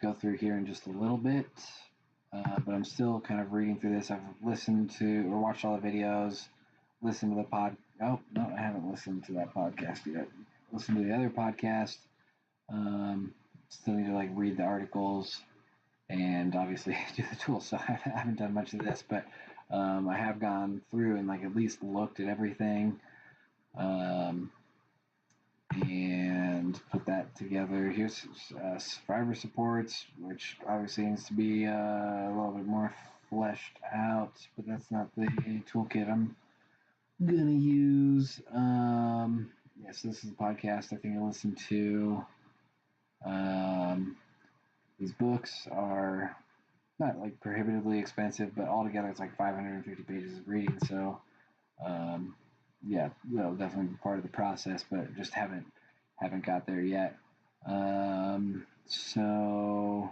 go through here in just a little bit. But I'm still kind of reading through this. I've listened to or watched all the videos, listened to the pod. Oh no, I haven't listened to that podcast yet. Listened to the other podcast. Still need to like read the articles and obviously do the tools. So I haven't done much of this, but I have gone through and like at least looked at everything. And put that together. Here's survivor supports, which obviously needs to be a little bit more fleshed out, but that's not the toolkit I'm gonna use. Yes, this is a podcast I think I listened to. These books are not like prohibitively expensive, but altogether it's like 550 pages of reading. So yeah, that'll definitely be part of the process, but just haven't got there yet. So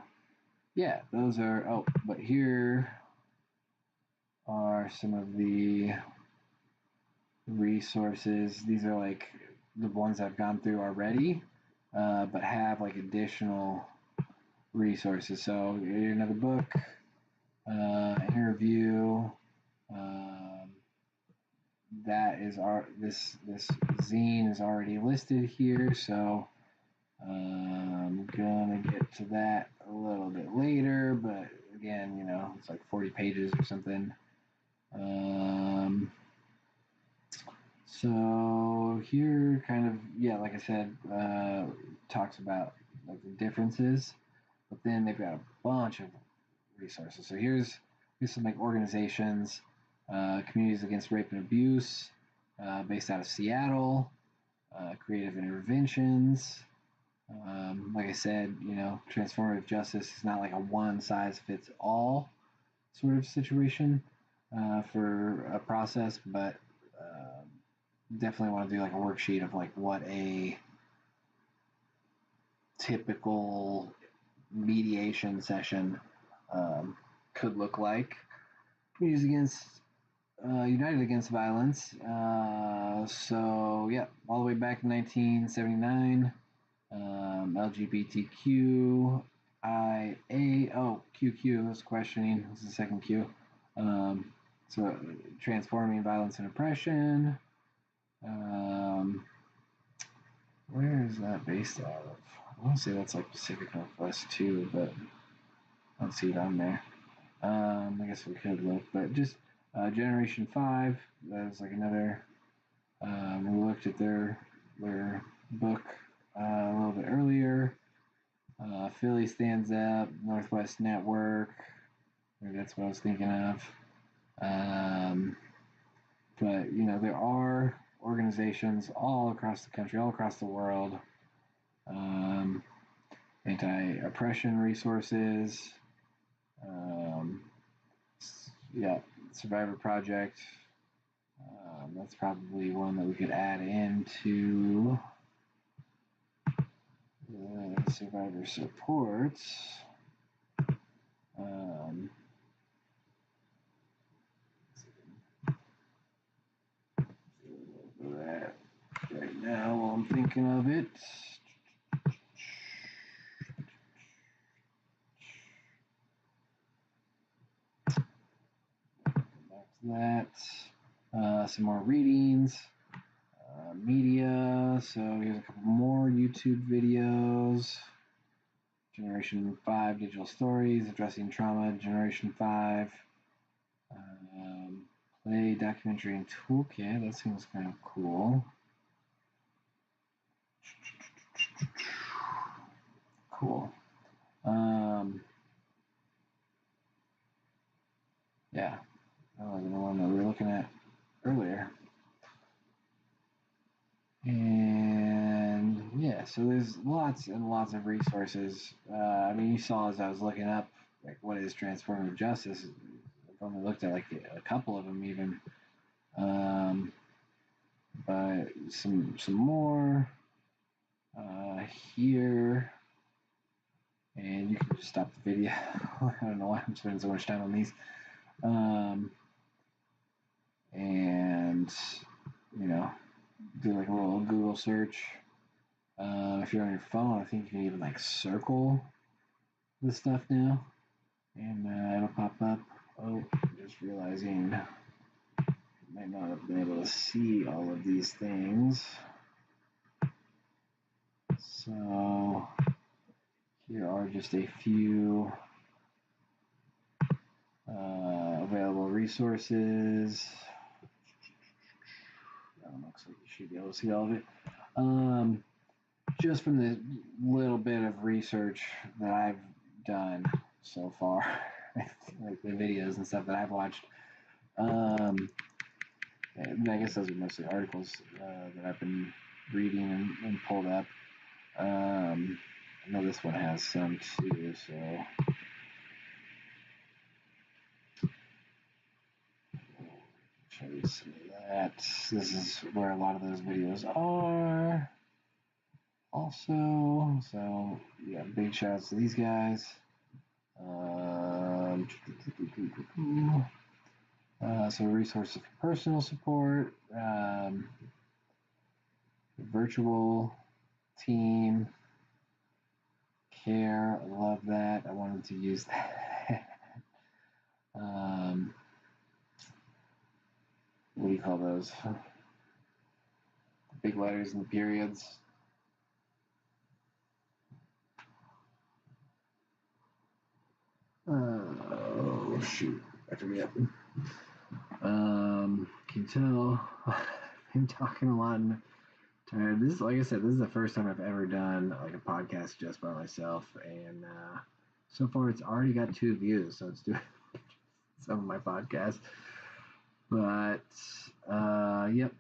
yeah, those are. Oh, but here are some of the resources. These are like the ones I've gone through already, but have like additional resources. So another book, interview. That is this zine is already listed here, so I'm gonna get to that a little bit later. But again, it's like 40 pages or something. So here, kind of, yeah, like I said, talks about like the differences, but then they've got a bunch of resources. So here's some like organizations, Communities Against Rape and Abuse, based out of Seattle, Creative Interventions. Like I said, Transformative Justice is not like a one size fits all sort of situation for a process, but definitely want to do like a worksheet of like what a typical mediation session could look like. United Against Violence. So yeah, all the way back in 1979, QQ is questioning. This is the second Q. So transforming violence and oppression. Where is that based out of? I want to say that's like Pacific Northwest too, but I don't see it on there. I guess we could look, but just Generation 5, that was like another, we looked at their book a little bit earlier. Philly Stands Up, Northwest Network, maybe that's what I was thinking of. But, there are organizations all across the country, all across the world, anti-oppression resources, yeah, Survivor Project. That's probably one that we could add into the Survivor supports. That right now while I'm thinking of it. Back to that. Some more readings. Media. So here's a couple more YouTube videos. Generation 5 Digital Stories Addressing Trauma. Generation 5. Play Documentary and Toolkit. That seems kind of cool. Cool. Yeah. That was the one that we were looking at earlier. And yeah, yeah, so there's lots and lots of resources. I mean, you saw as I was looking up, like, what is transformative justice? I've only looked at like a couple of them even. Um, but some more here, and you can just stop the video. I don't know why I'm spending so much time on these. And you know, do like a little Google search. If you're on your phone, I think you can even like circle this stuff now, and it'll pop up. Oh, just realizing you might not have been able to see all of these things. So here are just a few available resources. Looks like you should be able to see all of it. Just from the little bit of research that I've done so far, like the videos and stuff that I've watched. And I guess those are mostly articles that I've been reading and pulled up. I know this one has some too, so show you some of that. This is where a lot of those videos are. Also, so yeah, big shout outs to these guys. So resources for personal support, virtual team care. I love that. I wanted to use that. What do you call those? The big letters and the periods. Oh shoot, I forget. Can you tell? I'm talking a lot and tired. This is, like I said, this is the first time I've ever done like a podcast just by myself, and so far it's already got 2 views, so it's doing some of my podcasts. But yep,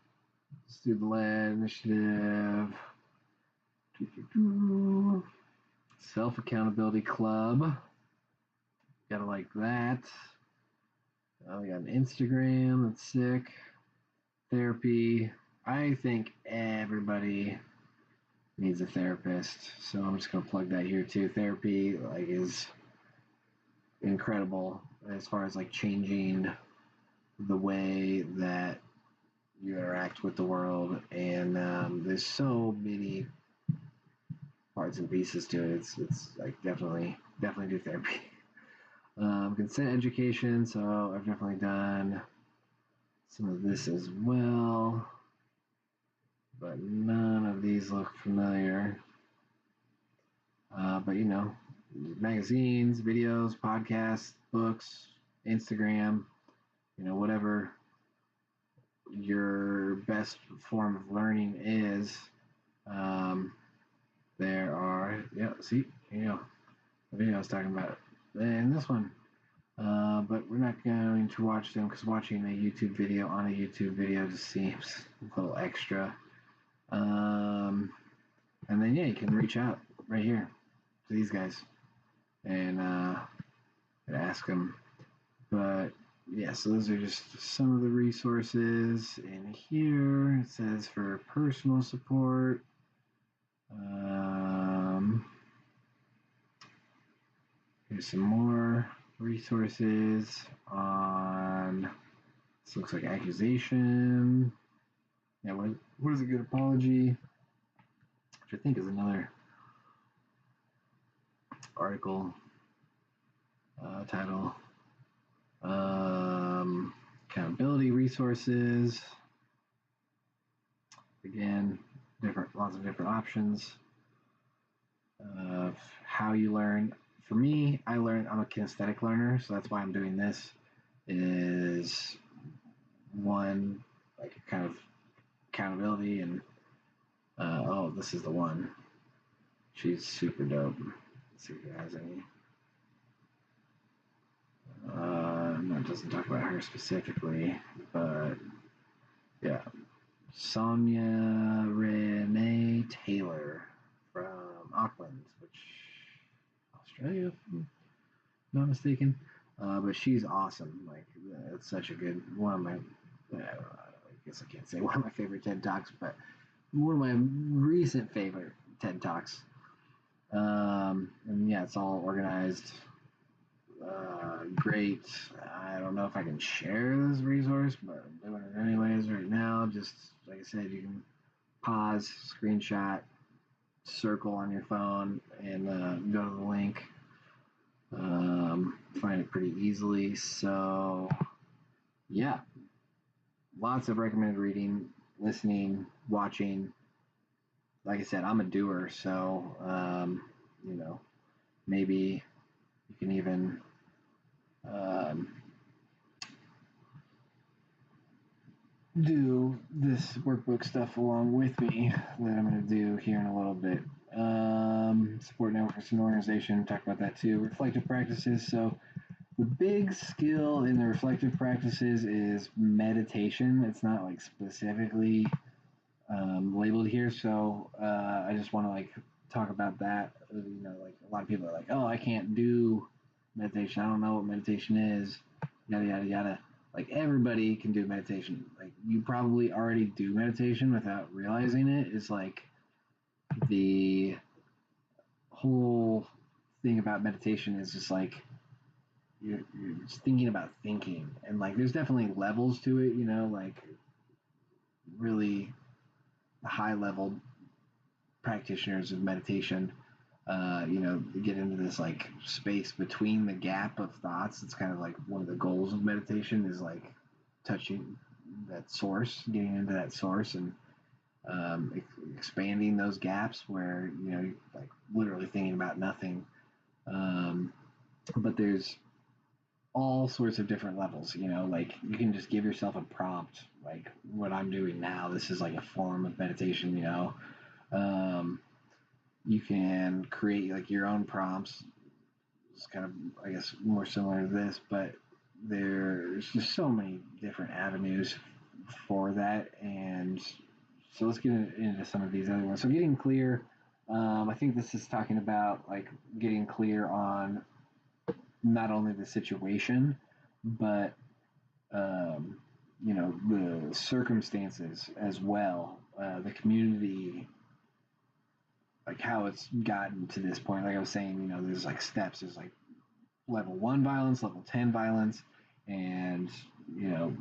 let's do the lead initiative. Self accountability club. Gotta like that. We got an Instagram, that's sick. Therapy. I think everybody needs a therapist, so I'm just gonna plug that here too. Therapy like is incredible as far as like changing the way that you interact with the world, and there's so many parts and pieces to it. It's like definitely do therapy. Consent education, so I've definitely done some of this as well, but none of these look familiar. But you know, magazines, videos, podcasts, books, Instagram, you know, whatever your best form of learning is. There are, yeah, see, you know, the video I was talking about, and this one. But we're not going to watch them because watching a YouTube video on a YouTube video just seems a little extra. And then, yeah, you can reach out right here to these guys and ask them. But, yeah, so those are just some of the resources in here. It says for personal support. Here's some more resources on, this looks like accusation. Yeah, what is a good apology? Which I think is another article title. Accountability resources. Again, lots of different options of how you learn. For me, I'm a kinesthetic learner, so that's why I'm doing this. Is one, like kind of accountability, and oh, this is the one. She's super dope. Let's see if it has any. No, it doesn't talk about her specifically, but yeah, Sonia Renee Taylor. Australia, if I'm not mistaken. But she's awesome. Like, it's such a good one of my. I guess I can't say one of my favorite TED talks, but one of my recent favorite TED talks. And yeah, it's all organized. Great. I don't know if I can share this resource, but I'm doing it anyways right now. Just like I said, you can pause, screenshot, circle on your phone, and go to the link. Find it pretty easily. So, yeah, lots of recommended reading, listening, watching. Like I said, I'm a doer, so you know, maybe you can even um, do this workbook stuff along with me that I'm going to do here in a little bit. Support networks and organization, talk about that too. Reflective practices. So the big skill in the reflective practices is meditation. It's not like specifically labeled here, so I just want to like talk about that. You know, like a lot of people are like, "Oh, I can't do meditation. I don't know what meditation is." Yada yada yada. Like everybody can do meditation. Like you probably already do meditation without realizing it. Is like the whole thing about meditation is just like you're just thinking about thinking, and like there's definitely levels to it. You know, like really high level practitioners of meditation, you know, get into this like space between the gap of thoughts. It's kind of like one of the goals of meditation is like touching that source, getting into that source, and expanding those gaps where you know you're like literally thinking about nothing. Um, but there's all sorts of different levels. You know, like you can just give yourself a prompt, like what I'm doing now. This is like a form of meditation. You know. Um, you can create like your own prompts. It's kind of, I guess, more similar to this, but there's just so many different avenues for that. And so let's get into some of these other ones. So getting clear, I think this is talking about like getting clear on not only the situation, but um, you know, the circumstances as well, the community, like how it's gotten to this point. Like I was saying, you know, there's like steps. There's like level 1 violence, level 10 violence, and you know,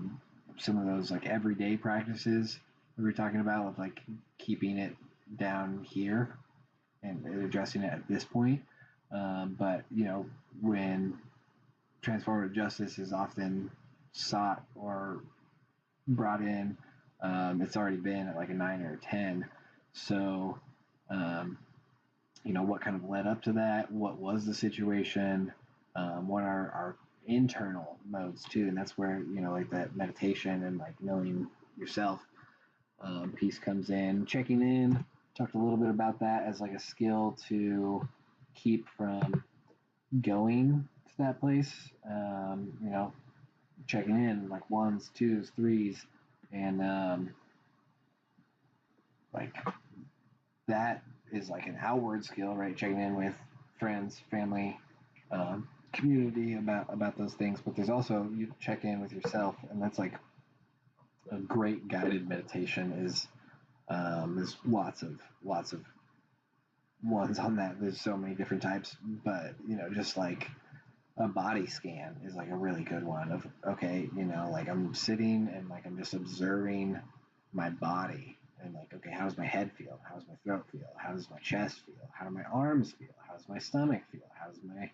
some of those like everyday practices that we're talking about of like keeping it down here and addressing it at this point. But you know, when transformative justice is often sought or brought in, it's already been at like a 9 or a 10. So um, you know, what kind of led up to that, what was the situation, what are our internal modes too, and that's where you know like that meditation and like knowing yourself piece comes in. Checking in, talked a little bit about that as like a skill to keep from going to that place. You know, checking in like ones, twos, threes, and like that is like an outward skill, right? Checking in with friends, family, community about those things. But there's also you check in with yourself, and that's like a great guided meditation. Is there's lots of ones on that. There's so many different types, but you know, just like a body scan is like a really good one. Of okay, you know, like I'm sitting and like I'm just observing my body and like okay, how does my head feel? How does my throat feel? How does my chest feel? How do my arms feel? How does my stomach feel? How does my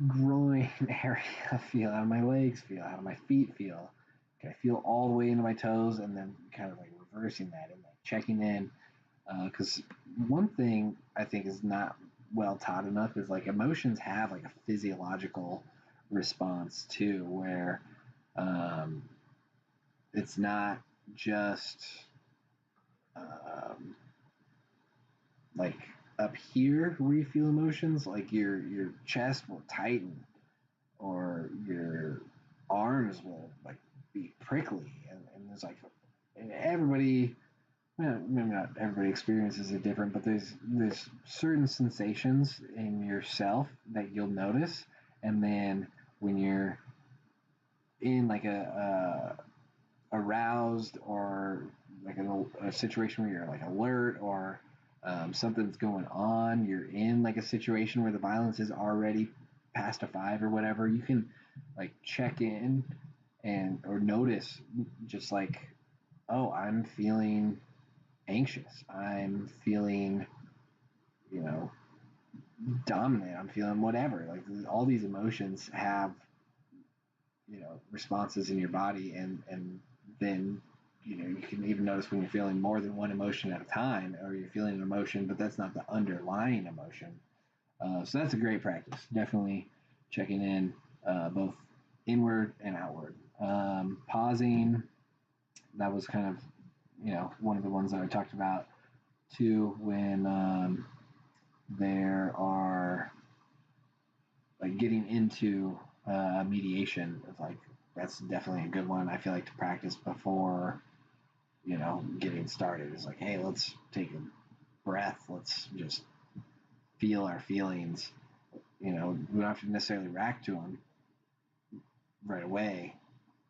groin area feel? How do my legs feel? How do my feet feel? Can I feel all the way into my toes and then kind of like reversing that and like checking in? Because one thing I think is not well taught enough is like emotions have like a physiological response too, where um, it's not just um, like up here where you feel emotions, like your chest will tighten or your arms will like be prickly, and there's like and everybody maybe not everybody experiences it different, but there's certain sensations in yourself that you'll notice, and then when you're in like a aroused or like a situation where you're like alert or something's going on, you're in like a situation where the violence is already past a 5 or whatever, you can like check in and or notice just like, oh, I'm feeling anxious. I'm feeling, you know, dominant. I'm feeling whatever. Like all these emotions have, responses in your body, and then you can even notice when you're feeling more than one emotion at a time, or you're feeling an emotion, but that's not the underlying emotion. So that's a great practice. Definitely checking in both inward and outward. Pausing, that was kind of one of the ones that I talked about too when there are like getting into mediation. It's like that's definitely a good one. I feel like to practice before getting started is like, hey, let's take a breath. Let's just feel our feelings. We don't have to necessarily react to them right away.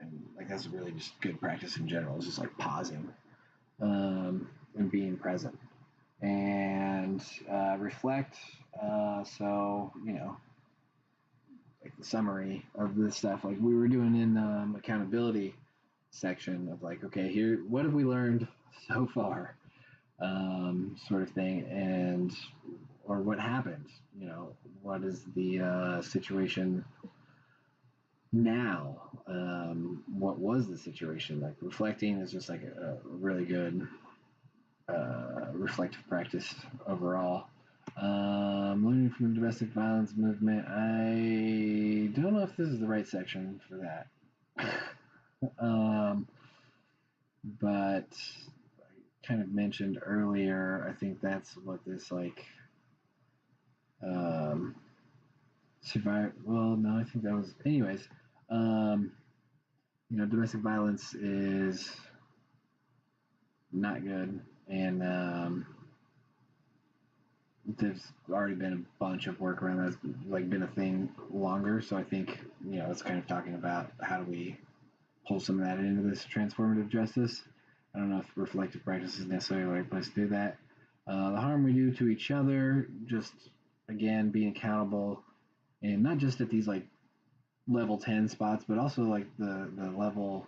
And like that's really just good practice in general. It's just like pausing and being present and reflect. So like the summary of this stuff, like we were doing in accountability section of like, okay, here, what have we learned so far, sort of thing, and or what happened, what is the situation now, what was the situation. Like reflecting is just like a really good reflective practice overall. Learning from the domestic violence movement. I don't know if this is the right section for that. But I kind of mentioned earlier, I think that's what this like survive. Well, no, I think that was, anyways. Domestic violence is not good, and there's already been a bunch of work around that's like been a thing longer. So I think it's kind of talking about how do we pull some of that into this transformative justice. I don't know if reflective practice is necessarily the right place to do that. The harm we do to each other, just again being accountable, and not just at these like level 10 spots, but also like the level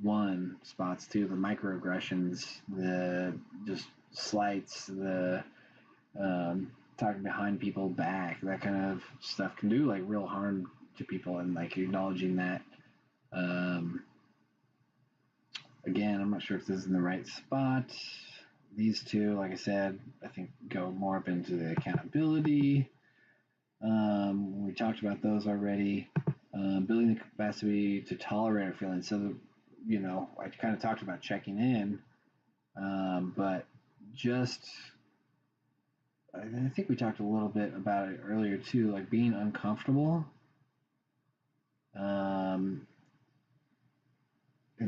1 spots too, the microaggressions, the just slights, the talking behind people back, that kind of stuff can do like real harm to people, and like acknowledging that. Again, I'm not sure if this is in the right spot. These two, like I said, I think go more up into the accountability. We talked about those already. Building the capacity to tolerate our feelings. So, I kind of talked about checking in, but just, I think we talked a little bit about it earlier too, like being uncomfortable, and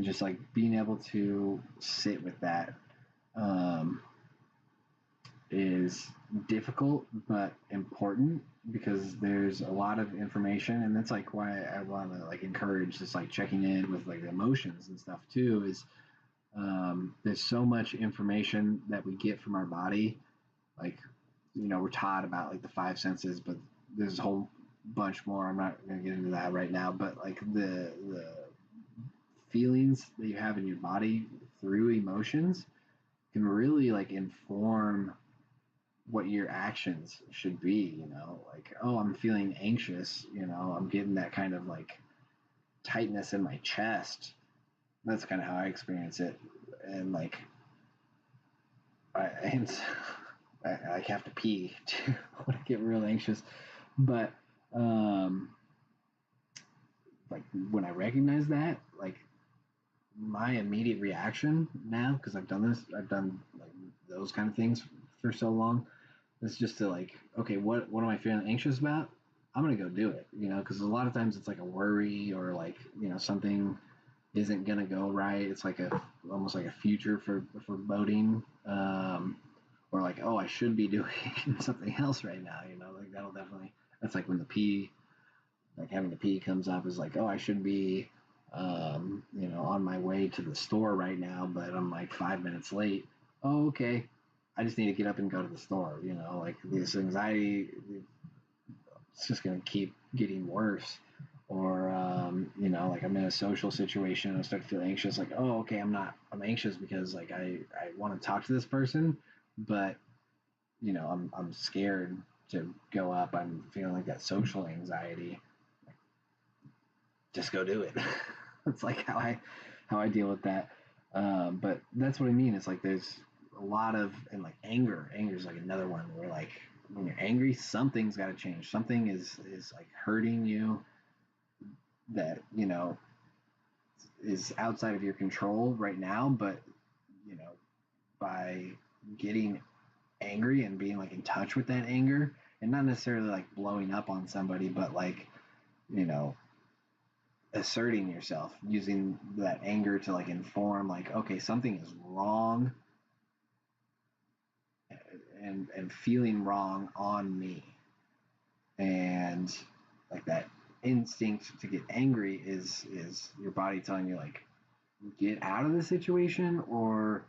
just like being able to sit with that is difficult but important, because there's a lot of information, and that's like why I want to like encourage this like checking in with like the emotions and stuff too. Is there's so much information that we get from our body, like we're taught about like the 5 senses, but there's a whole bunch more. I'm not going to get into that right now, but like the feelings that you have in your body through emotions can really like inform what your actions should be. Like, oh, I'm feeling anxious, I'm getting that kind of like tightness in my chest. That's kind of how I experience it. And like I have to pee too when I get real anxious, but like when I recognize that, like my immediate reaction now, because I've done like those kind of things for so long, is just to like, okay, what am I feeling anxious about? I'm gonna go do it, because a lot of times it's like a worry or like something isn't gonna go right. It's like almost like a future for foreboding, or like, oh, I should be doing something else right now. Like that'll definitely. That's like when the pee, like having to pee comes up is like, oh, I should be, on my way to the store right now, but I'm like 5 minutes late. Oh, okay. I just need to get up and go to the store. Like this anxiety, it's just gonna keep getting worse. Or like I'm in a social situation and I start to feel anxious. Like, oh, okay, I'm anxious because like I want to talk to this person, but I'm scared to go up. I'm feeling like that social anxiety. Just go do it. That's like how I deal with that. But that's what I mean. It's like there's a lot of, and like anger. Anger is like another one where like when you're angry, something's got to change. Something is like hurting you that is outside of your control right now. But you know by getting angry and being like in touch with that anger, and not necessarily like blowing up on somebody, but like you know asserting yourself, using that anger to like inform, like, okay, something is wrong, and feeling wrong on me. And like that instinct to get angry is your body telling you like, get out of the situation or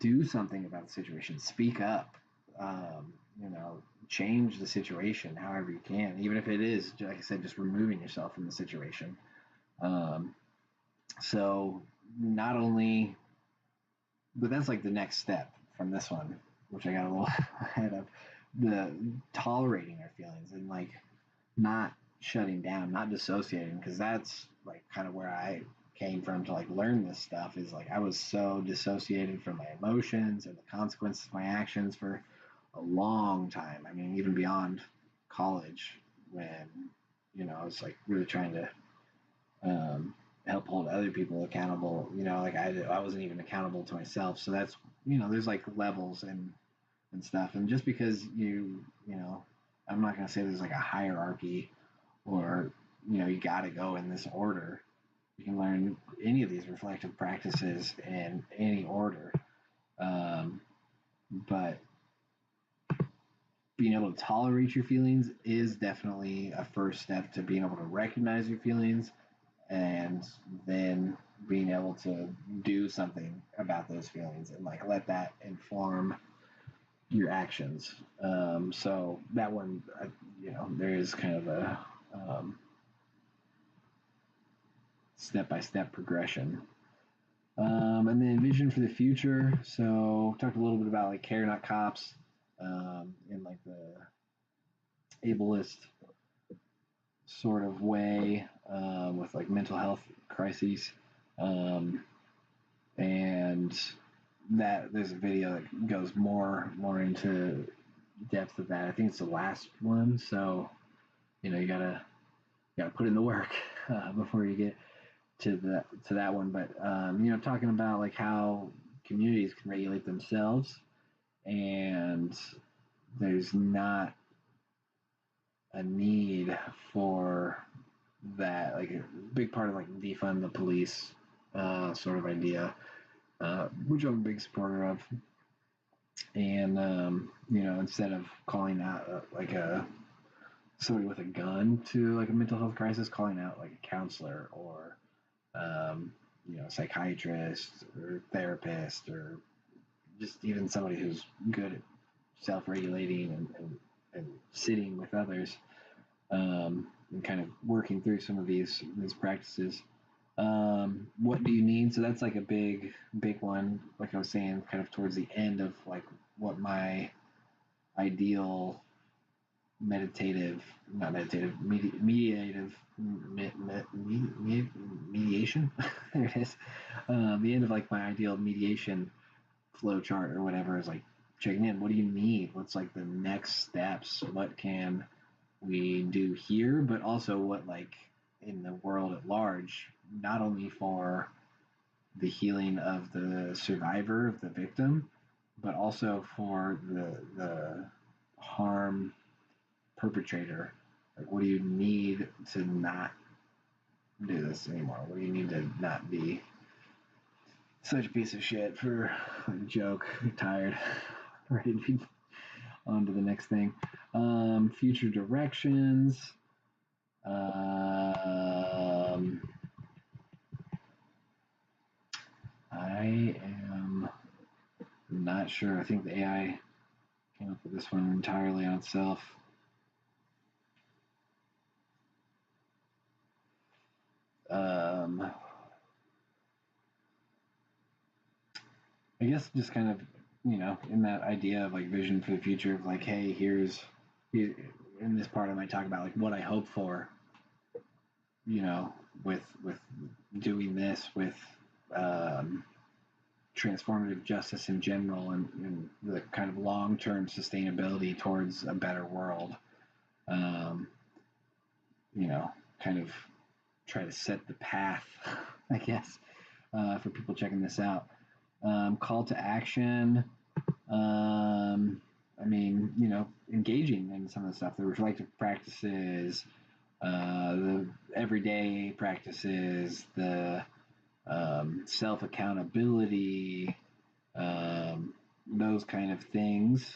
do something about the situation, speak up, um, you know change the situation however you can, even if it is, like I said, just removing yourself from the situation. um, So not only, but that's like the next step from this one, which I got a little ahead of, the tolerating our feelings and like not shutting down, not dissociating, because that's like kind of where I came from to like learn this stuff. Is like I was so dissociated from my emotions and the consequences of my actions for a long time. I mean, even beyond college, when I was like really trying to um, help hold other people accountable. Like I wasn't even accountable to myself. So that's there's like levels and stuff. And just because I'm not gonna say there's like a hierarchy or you got to go in this order. You can learn any of these reflective practices in any order. But being able to tolerate your feelings is definitely a first step to being able to recognize your feelings, and then being able to do something about those feelings and like let that inform your actions. So that one, there is kind of a step-by-step progression. And then vision for the future. So talked a little bit about like care not cops, in like the ableist sort of way, with like mental health crises. Um, and that there's a video that goes more into depth of that. I think it's the last one, so you gotta put in the work before you get to that one. But talking about like how communities can regulate themselves, and there's not a need for that, like a big part of like defund the police sort of idea, which I'm a big supporter of. And instead of calling out like a somebody with a gun to like a mental health crisis, calling out like a counselor or psychiatrist or therapist, or just even somebody who's good at self-regulating and sitting with others, and kind of working through some of these practices. What do you need? So that's like a big one. Like I was saying, kind of towards the end of like what my ideal meditative, not meditative, mediative, mediation. There it is. The end of like my ideal mediation flow chart or whatever is like checking in. What do you need? What's like the next steps? What can we do here, but also what like in the world at large, not only for the healing of the survivor, of the victim, but also for the harm perpetrator. Like, what do you need to not do this anymore. Where you need to not be such a piece of shit for a joke. You're tired, ready to be on to the next thing. Future directions. I am not sure. I think the AI came up with this one entirely on itself. I guess just kind of, in that idea of like vision for the future of like, hey, in this part I might talk about like what I hope for, with doing this, with transformative justice in general, and the kind of long-term sustainability towards a better world. Um, kind of try to set the path, I guess, for people checking this out. Call to action. Engaging in some of the stuff, the reflective practices, the everyday practices, the self accountability, those kind of things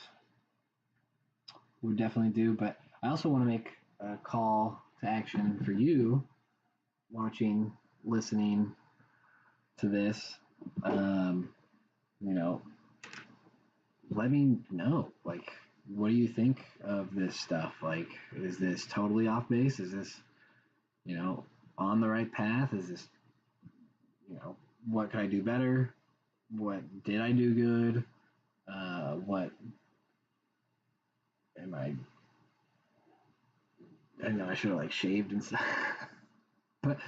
would definitely do. But I also want to make a call to action for you watching, listening to this. Let me know, like, what do you think of this stuff? Like, is this totally off base? Is this, on the right path? Is this, what could I do better? What did I do good? What am I know I should have like shaved and stuff. But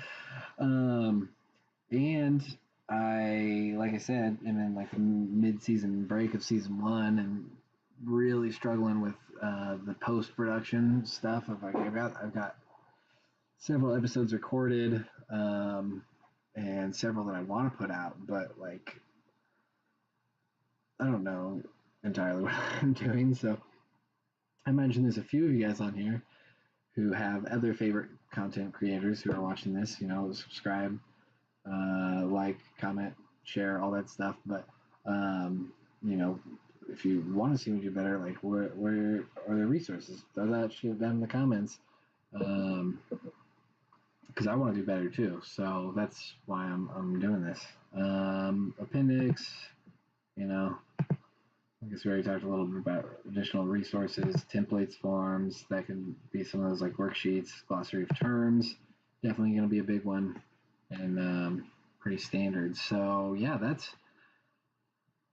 and like I said, am in like the mid-season break of season 1 and really struggling with the post-production stuff. I've got several episodes recorded, and several that I want to put out, but like I don't know entirely what I'm doing. So I mentioned there's a few of you guys on here who have other favorite content creators who are watching this. Subscribe, like, comment, share, all that stuff. But if you want to see me do better, like where are the resources? Throw that shit down in the comments. Because I want to do better too. So that's why I'm doing this. Appendix, I guess we already talked a little bit about additional resources, templates, forms. That can be some of those like worksheets, glossary of terms. Definitely going to be a big one, and pretty standard. So yeah, that's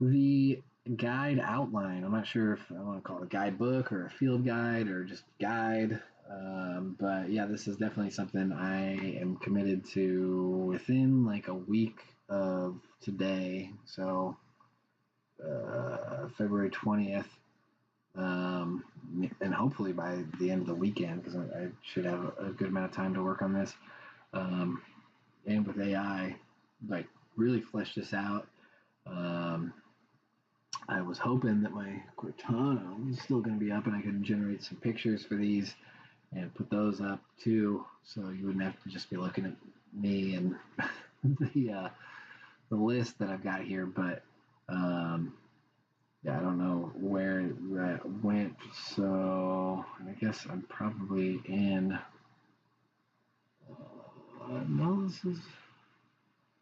the guide outline. I'm not sure if I want to call it a guidebook or a field guide or just guide. But yeah, this is definitely something I am committed to within like a week of today. So February 20th, and hopefully by the end of the weekend, because I should have a good amount of time to work on this. And with AI, like really flesh this out. I was hoping that my Cortana was still going to be up and I could generate some pictures for these and put those up too, so you wouldn't have to just be looking at me and the list that I've got here. But yeah, I don't know where that went, so I guess I'm probably in. No, this is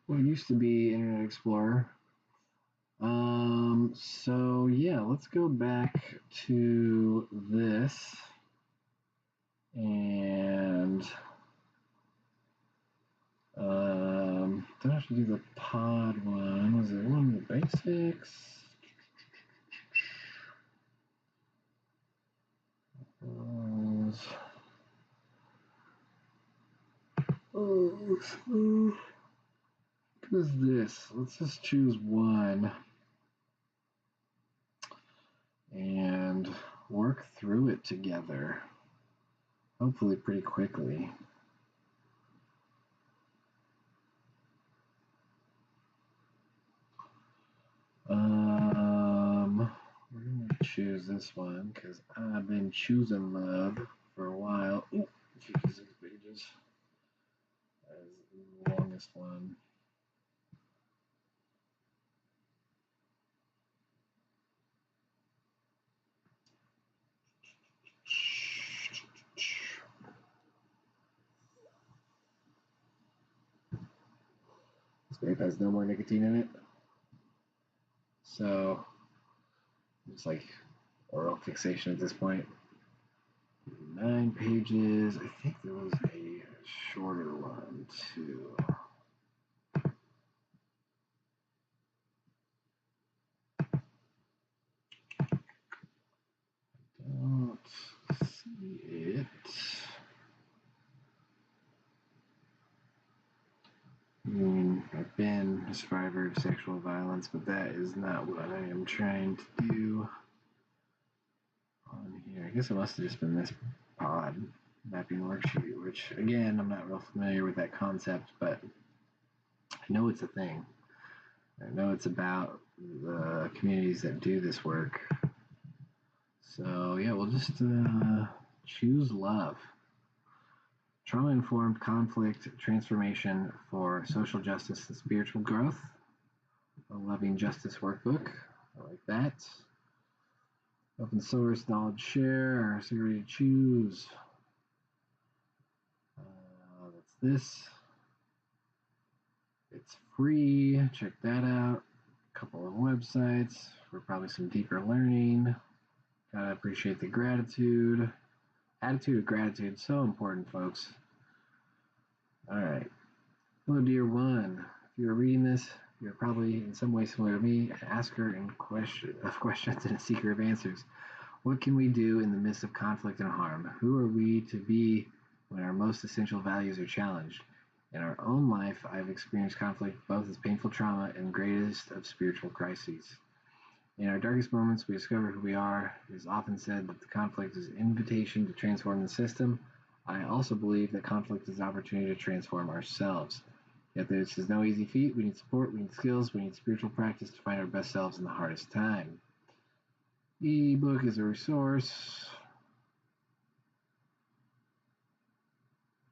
what used to be Internet Explorer. So yeah, let's go back to this and don't have to do the pod one. Was there one of the basics? What is this? Let's just choose one and work through it together. Hopefully pretty quickly. We're gonna choose this one because I've been choosing love for a while. Ooh, 56 pages. one. This vape has no more nicotine in it. So it's like oral fixation at this point. 9 pages. I think there was a shorter one too. Don't see it. I mean, I've been a survivor of sexual violence, but that is not what I am trying to do on here. I guess it must have just been this pod mapping worksheet, which, again, I'm not real familiar with that concept, but I know it's a thing. I know it's about the communities that do this work. So, yeah, we'll just choose love. Trauma-informed conflict transformation for social justice and spiritual growth. A loving justice workbook. I like that. Open source knowledge share. Security to choose. That's this. It's free. Check that out. A couple of websites for probably some deeper learning. Gotta appreciate the gratitude. Attitude of gratitude, so important, folks. All right. Hello, dear one. If you're reading this, you're probably in some way similar to me, an asker of questions and a seeker of answers. What can we do in the midst of conflict and harm? Who are we to be when our most essential values are challenged? In our own life, I've experienced conflict both as painful trauma and greatest of spiritual crises. In our darkest moments, we discover who we are. It is often said that the conflict is an invitation to transform the system. I also believe that conflict is an opportunity to transform ourselves. Yet this is no easy feat. We need support, we need skills, we need spiritual practice to find our best selves in the hardest time. The ebook is a resource.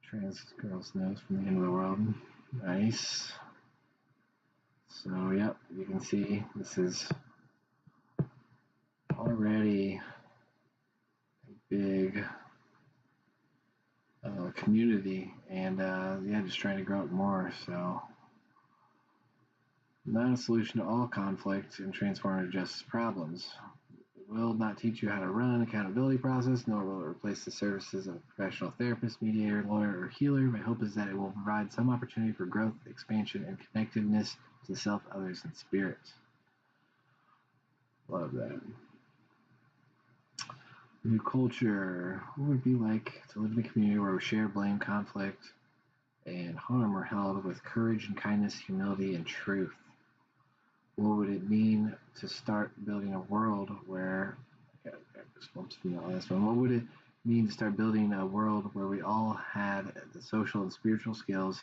Trans girl's nose from the end of the world. Nice. So, yep, you can see this is already a big community, and yeah, just trying to grow it more. So, not a solution to all conflict and transformative justice problems. It will not teach you how to run an accountability process, nor will it replace the services of a professional therapist, mediator, lawyer, or healer. My hope is that it will provide some opportunity for growth, expansion, and connectedness to self, others, and spirit. Love that. New culture. What would it be like to live in a community where we share blame, conflict, and harm are held with courage and kindness, humility, and truth? What would it mean to start building a world where, I got goosebumps from the last one. What would it mean to start building a world where we all had the social and spiritual skills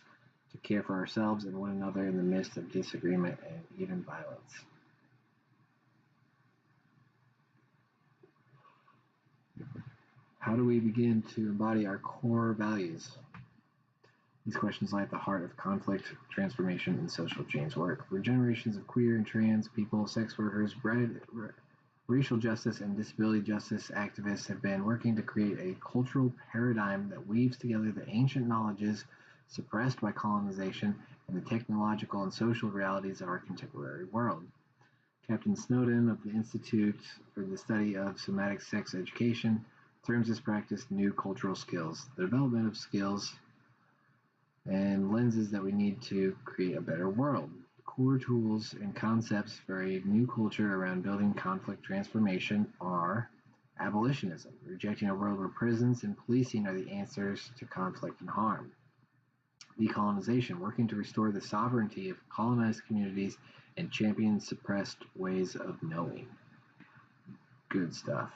to care for ourselves and one another in the midst of disagreement and even violence? How do we begin to embody our core values? These questions lie at the heart of conflict, transformation, and social change work. For generations of queer and trans people, sex workers, racial justice, and disability justice activists have been working to create a cultural paradigm that weaves together the ancient knowledges suppressed by colonization and the technological and social realities of our contemporary world. Captain Snowden of the Institute for the Study of Somatic Sex Education terms this practice new cultural skills, the development of skills and lenses that we need to create a better world. Core tools and concepts for a new culture around building conflict transformation are abolitionism, rejecting a world where prisons and policing are the answers to conflict and harm. Decolonization, working to restore the sovereignty of colonized communities and champion suppressed ways of knowing. Good stuff.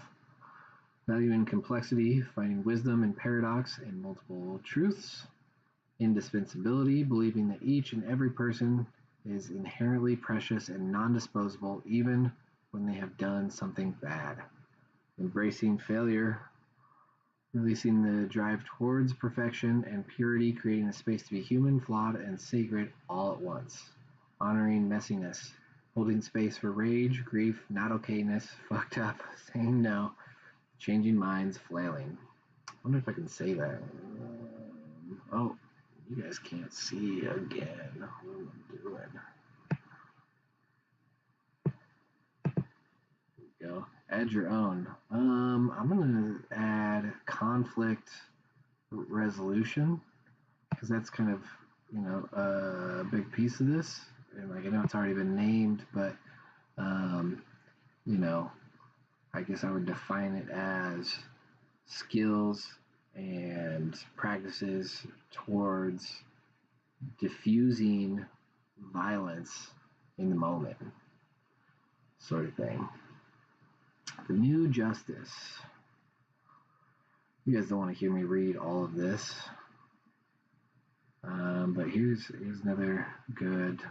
Valuing complexity, finding wisdom in paradox and multiple truths. Indispensability, believing that each and every person is inherently precious and non-disposable even when they have done something bad. Embracing failure, releasing the drive towards perfection and purity, creating a space to be human, flawed, and sacred all at once. Honoring messiness, holding space for rage, grief, not okayness, fucked up, saying no, changing minds, flailing. I wonder if I can say that. Oh, you guys can't see again. What am I doing? There we go. Add your own. I'm gonna add conflict resolution because that's kind of a big piece of this. And like I know it's already been named, but um, you know I guess I would define it as skills and practices towards diffusing violence in the moment, sort of thing. The new justice. You guys don't want to hear me read all of this, but here's another good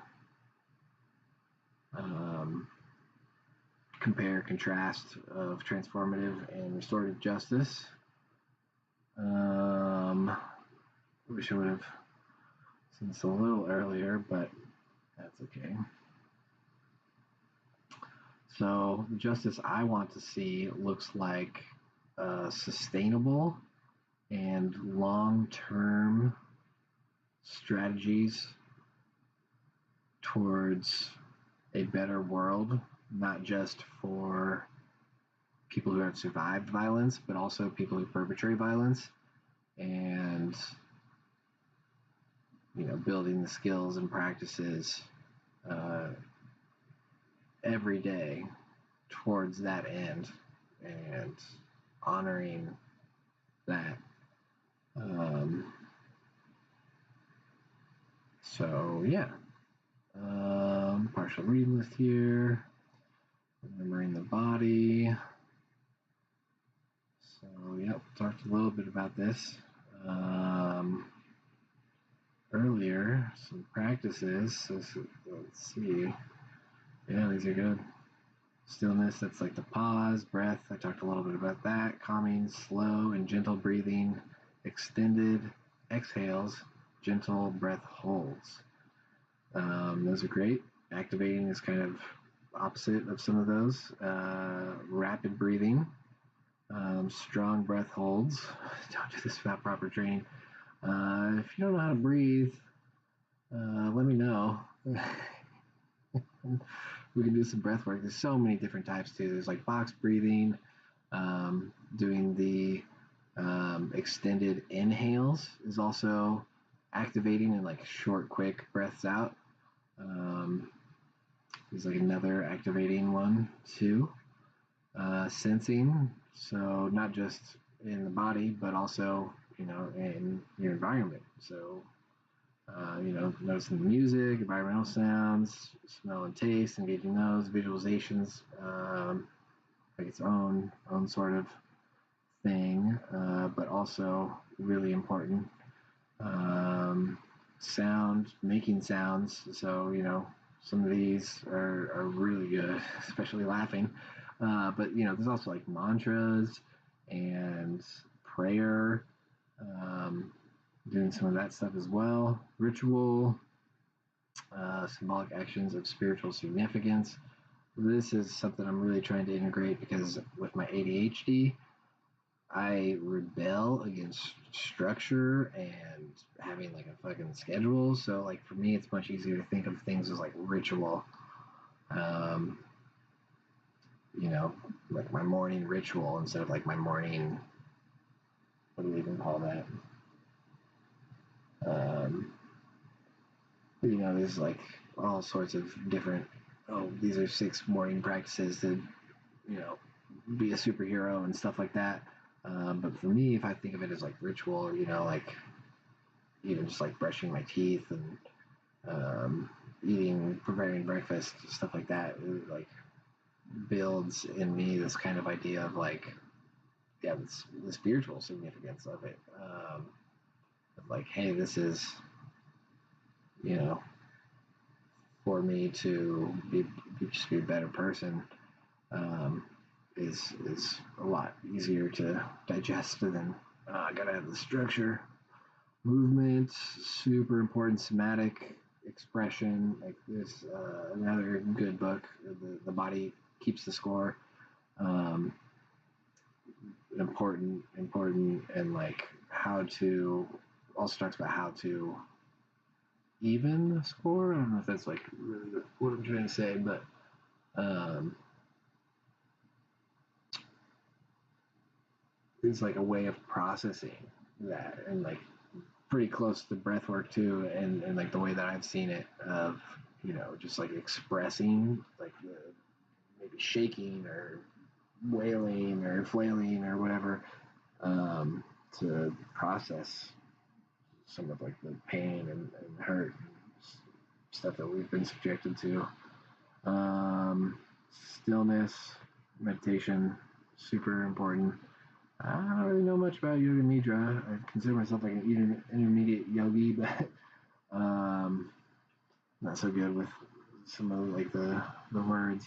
compare contrast of transformative and restorative justice. I wish I would have seen this a little earlier, but that's okay. So the justice I want to see looks like sustainable and long-term strategies towards a better world, not just for people who have survived violence, but also people who perpetrate violence, and building the skills and practices every day towards that end and honoring that. So yeah, partial reading list here. Remembering the body. So yep, talked a little bit about this earlier. Some practices. So, let's see. Yeah, these are good. Stillness, that's like the pause, breath. I talked a little bit about that. Calming, slow and gentle breathing, extended exhales, gentle breath holds. Those are great. Activating is kind of opposite of some of those. Rapid breathing, strong breath holds. Don't do this without proper training. If you don't know how to breathe, let me know. We can do some breath work. There's so many different types too. There's like box breathing, doing the extended inhales is also activating, and like short, quick breaths out. There's like another activating one too. Sensing, so not just in the body, but also in your environment. So noticing the music, environmental sounds, smell and taste, engaging those, visualizations, like its own sort of thing, but also really important. Sound, making sounds. So some of these are really good, especially laughing. But there's also like mantras and prayer. Doing some of that stuff as well. Ritual, symbolic actions of spiritual significance. This is something I'm really trying to integrate because with my ADHD, I rebel against structure and having like a fucking schedule. So like for me, it's much easier to think of things as like ritual. Um, like my morning ritual instead of like my morning. What do we even call that? There's like all sorts of different. Oh, these are 6 morning practices to, be a superhero and stuff like that. But for me, if I think of it as like ritual, like even just like brushing my teeth and eating, preparing breakfast, stuff like that, it, like builds in me this kind of idea of like, yeah, the spiritual significance of it. Of like, hey, this is, for me to just be a better person, is a lot easier to digest than Gotta have the structure. Movement, super important. Somatic expression, like this, another good book. The body keeps the score. Um, important, and like how to also talks about how to even the score. I don't know if that's like really what I'm trying to say, but um, it's like a way of processing that, and like pretty close to breath work too, and like the way that I've seen it of just like expressing like maybe shaking or wailing or flailing or whatever, to process some of like the pain and hurt and stuff that we've been subjected to. Um, Stillness, meditation, super important. I don't really know much about yoga nidra. I consider myself like an intermediate yogi, but not so good with some of like the words.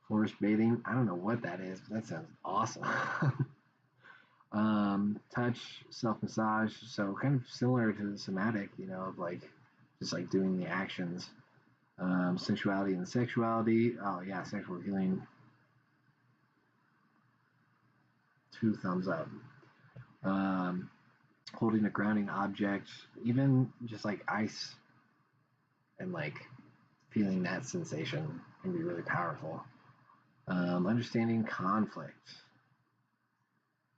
Forest bathing. I don't know what that is, but that sounds awesome. Touch, self massage. So kind of similar to the somatic, of like just like doing the actions. Sensuality and sexuality. Oh yeah, sexual healing. 2 thumbs up. Um, Holding a grounding object, even just like ice, and like feeling that sensation can be really powerful. Understanding conflict.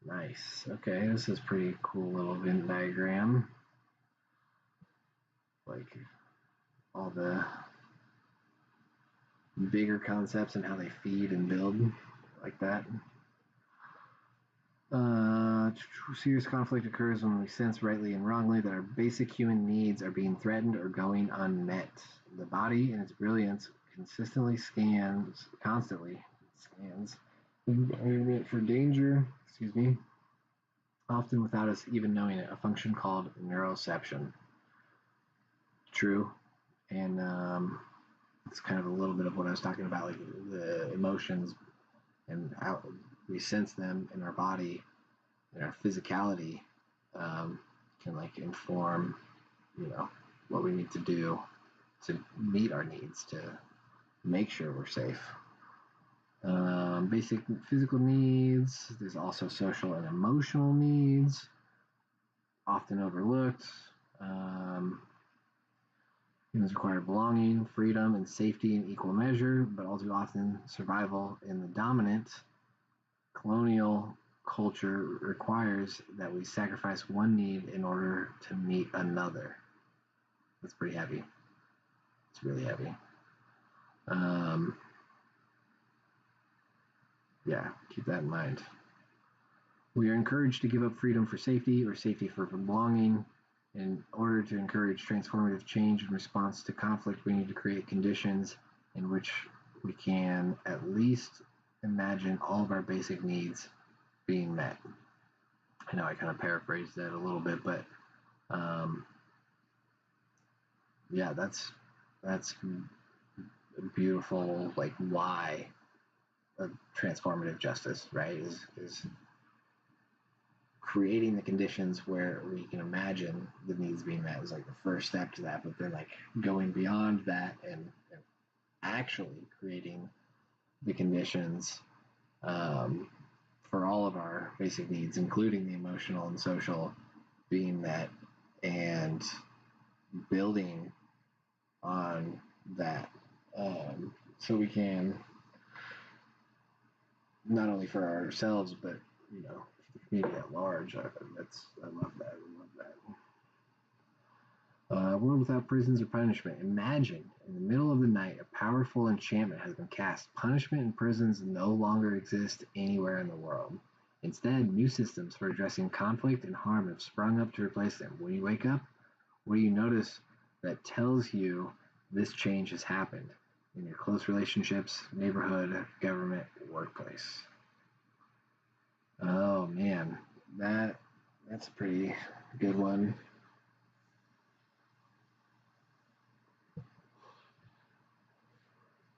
Nice. Okay, this is pretty cool little Venn diagram. Like all the bigger concepts and how they feed and build, like that. Serious conflict occurs when we sense rightly and wrongly that our basic human needs are being threatened or going unmet. The body, in its brilliance, constantly scans the environment for danger, often without us even knowing it, a function called neuroception. True. And it's kind of a little bit of what I was talking about, like the emotions and how we sense them in our body and our physicality, can like inform, what we need to do to meet our needs, to make sure we're safe. Basic physical needs. There's also social and emotional needs, often overlooked. Humans require belonging, freedom, and safety in equal measure, but all too often survival in the dominant colonial culture requires that we sacrifice one need in order to meet another. That's pretty heavy. It's really heavy. Yeah, keep that in mind. We are encouraged to give up freedom for safety or safety for belonging. In order to encourage transformative change in response to conflict, we need to create conditions in which we can at least imagine all of our basic needs being met. I know I kind of paraphrased that a little bit, but yeah, that's beautiful. Like why of transformative justice, right? Is creating the conditions where we can imagine the needs being met is like the first step to that, but then like going beyond that and actually creating the conditions, for all of our basic needs, including the emotional and social, being met, and building on that, so we can not only for ourselves but for the community at large. I love that. A world without prisons or punishment. Imagine, in the middle of the night, a powerful enchantment has been cast. Punishment and prisons no longer exist anywhere in the world. Instead, new systems for addressing conflict and harm have sprung up to replace them. When you wake up, what do you notice that tells you this change has happened in your close relationships, neighborhood, government, workplace? Oh man, that's a pretty good one.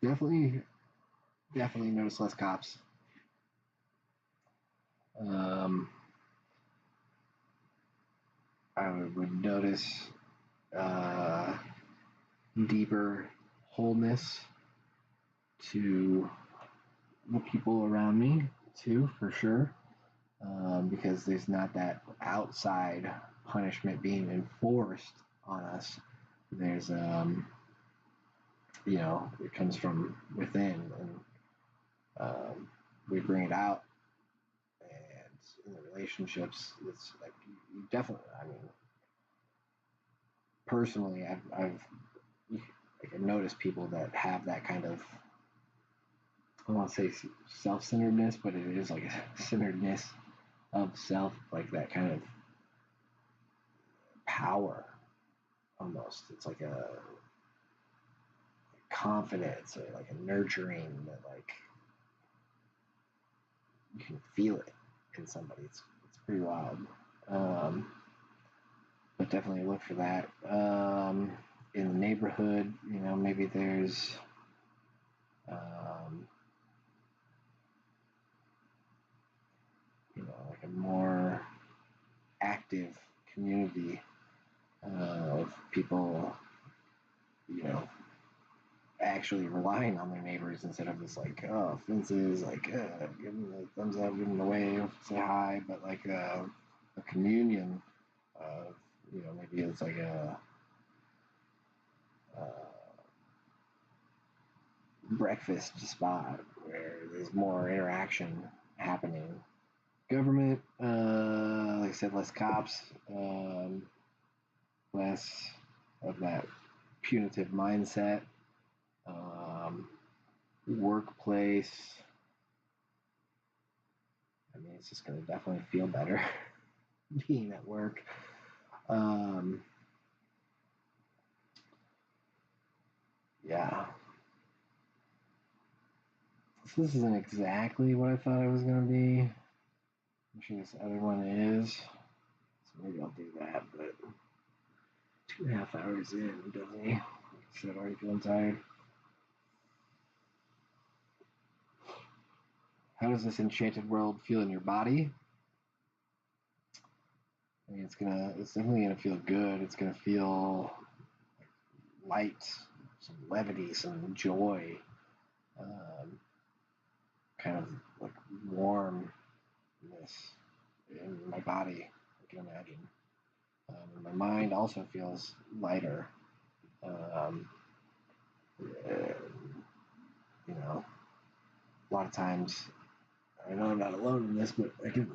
Definitely notice less cops. Um, I would notice uh, deeper wholeness to the people around me too, for sure, because there's not that outside punishment being enforced on us. There's, it comes from within, and we bring it out. And in the relationships, it's like you definitely. I mean, personally, I've noticed people that have that kind of, I don't want to say self-centeredness, but it is like a centeredness of self, like that kind of power almost. It's like a confidence or like a nurturing that like you can feel it in somebody. It's pretty wild. Um, but definitely look for that. In the neighborhood, maybe there's um, like a more active community of people, you know, actually relying on their neighbors instead of just like fences, like give them the thumbs up, give them the wave, say hi, but like a communion of maybe it's like a uh, breakfast spot where there's more interaction happening. Government, like I said, less cops, less of that punitive mindset. Um, Workplace, I mean, it's just going to definitely feel better being at work. Um, yeah. So this isn't exactly what I thought it was going to be. I'm sure this other one is. So maybe I'll do that, but 2.5 hours in, doesn't he? Like I said, already feeling tired. How does this enchanted world feel in your body? I mean, it's definitely gonna feel good. It's gonna feel light, some levity, some joy, um, kind of like warmness in my body. I can imagine. And my mind also feels lighter. Um, uh, a lot of times I know I'm not alone in this, but I can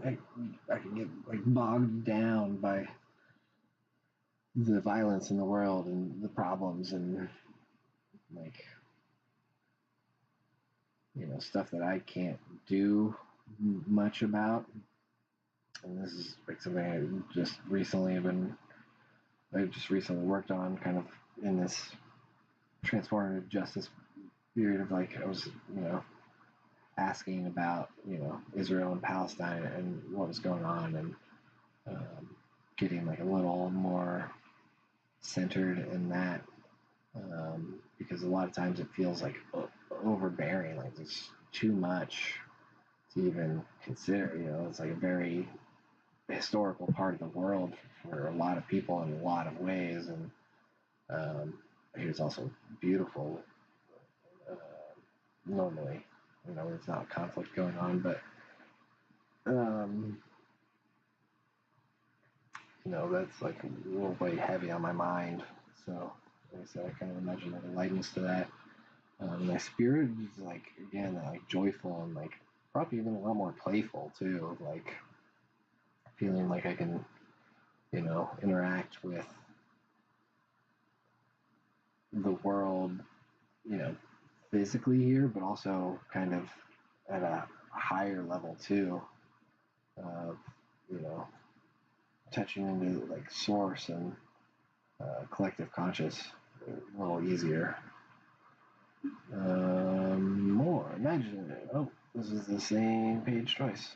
get like bogged down by the violence in the world and the problems and like stuff that I can't do much about. And this is like something I just recently worked on, kind of in this transformative justice period of like I was asking about Israel and Palestine and what was going on, and getting like a little more centered in that, because a lot of times it feels like overbearing, like it's too much to even consider. It's like a very historical part of the world for a lot of people in a lot of ways, and it's also beautiful uh, normally. There's not conflict going on, but um, that's like a little weight heavy on my mind. So, like I said, I kind of imagine like a lightness to that. My spirit is like again like joyful and like probably even a lot more playful too. Like feeling like I can interact with the world, you know, physically here, but also kind of at a higher level too. Of you know touching into like source and collective conscious a little easier. More. Imagine it. Oh, this is the same page twice.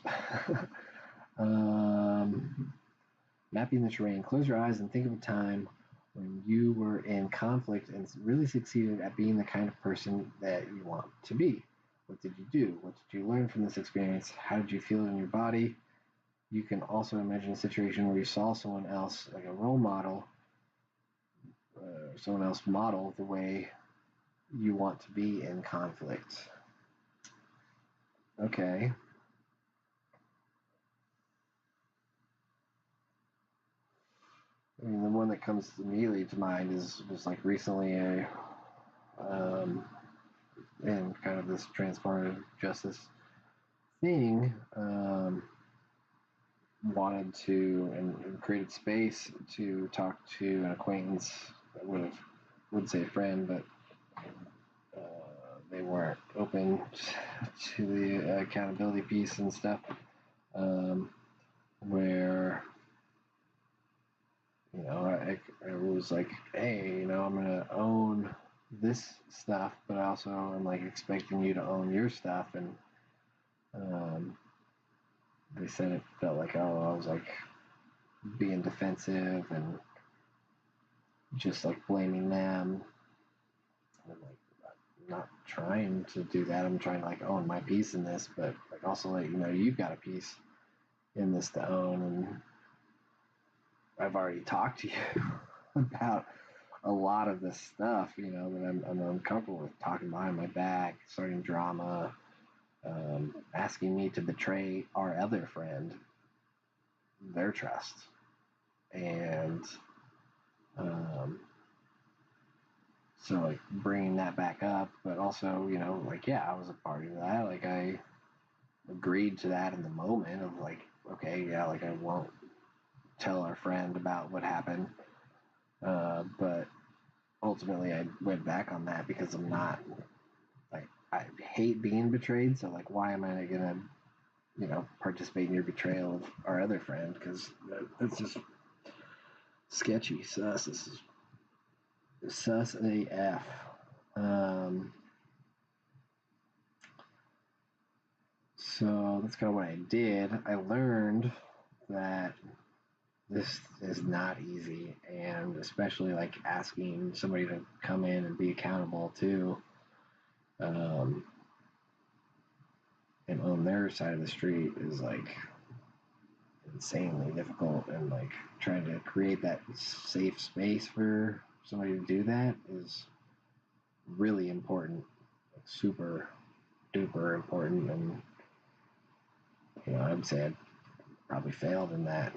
um, Mapping the terrain. Close your eyes and think of a time when you were in conflict and really succeeded at being the kind of person that you want to be. What did you do? What did you learn from this experience? How did you feel in your body? you can also imagine a situation where you saw someone else, like a role model, someone else model the way you want to be in conflict. Okay. I mean, the one that comes immediately to mind was like recently in kind of this transformative justice thing, wanted to and created space to talk to an acquaintance that would say friend, but they weren't open to the accountability piece and stuff, where I was like, hey, I'm gonna own this stuff, but also I'm like expecting you to own your stuff, and they said it felt like, oh, I was like being defensive and just like blaming them. And I'm like, I'm not trying to do that. I'm trying to like own my piece in this, but like also let you know you've got a piece in this to own. And I've already talked to you about a lot of this stuff, that I'm uncomfortable with, talking behind my back, starting drama, asking me to betray our other friend, their trust. And so like bringing that back up, but also, like, yeah, I was a part of that. Like I agreed to that in the moment of like, okay, yeah, like I won't tell our friend about what happened. But ultimately I went back on that because I'm not, like, I hate being betrayed. So like, why am I gonna, participate in your betrayal of our other friend? Because that's just sketchy, sus. This is sus AF. So that's kind of what I did. I learned that this is not easy, and especially like asking somebody to come in and be accountable too, and on their side of the street is like insanely difficult, and like trying to create that safe space for somebody to do that is really important, like super duper important. And I would say I probably failed in that.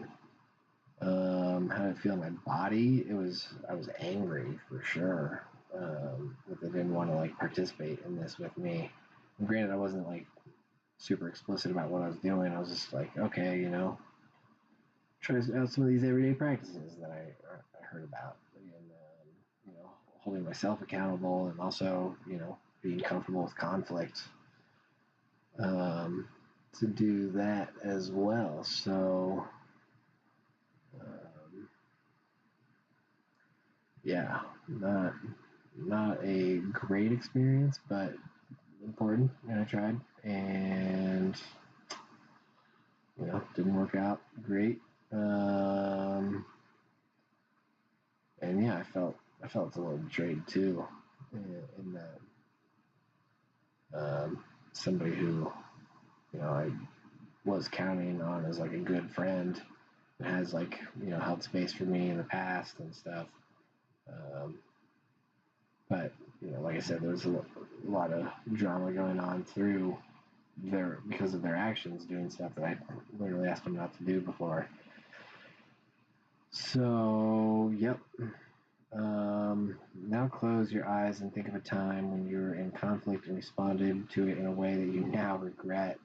How did it feel in my body? I was angry for sure, that they didn't want to like participate in this with me. And granted, I wasn't like super explicit about what I was doing. I was just like, okay, try out some of these everyday practices that I heard about, and holding myself accountable, and also being comfortable with conflict, to do that as well. So yeah, not a great experience, but important, and I tried, and didn't work out great. And yeah, I felt a little betrayed too, in that, somebody who I was counting on as like a good friend, and has like held space for me in the past and stuff. But like I said, there was a lot of drama going on through because of their actions, doing stuff that I literally asked them not to do before. So, yep. Now close your eyes and think of a time when you were in conflict and responded to it in a way that you now regret.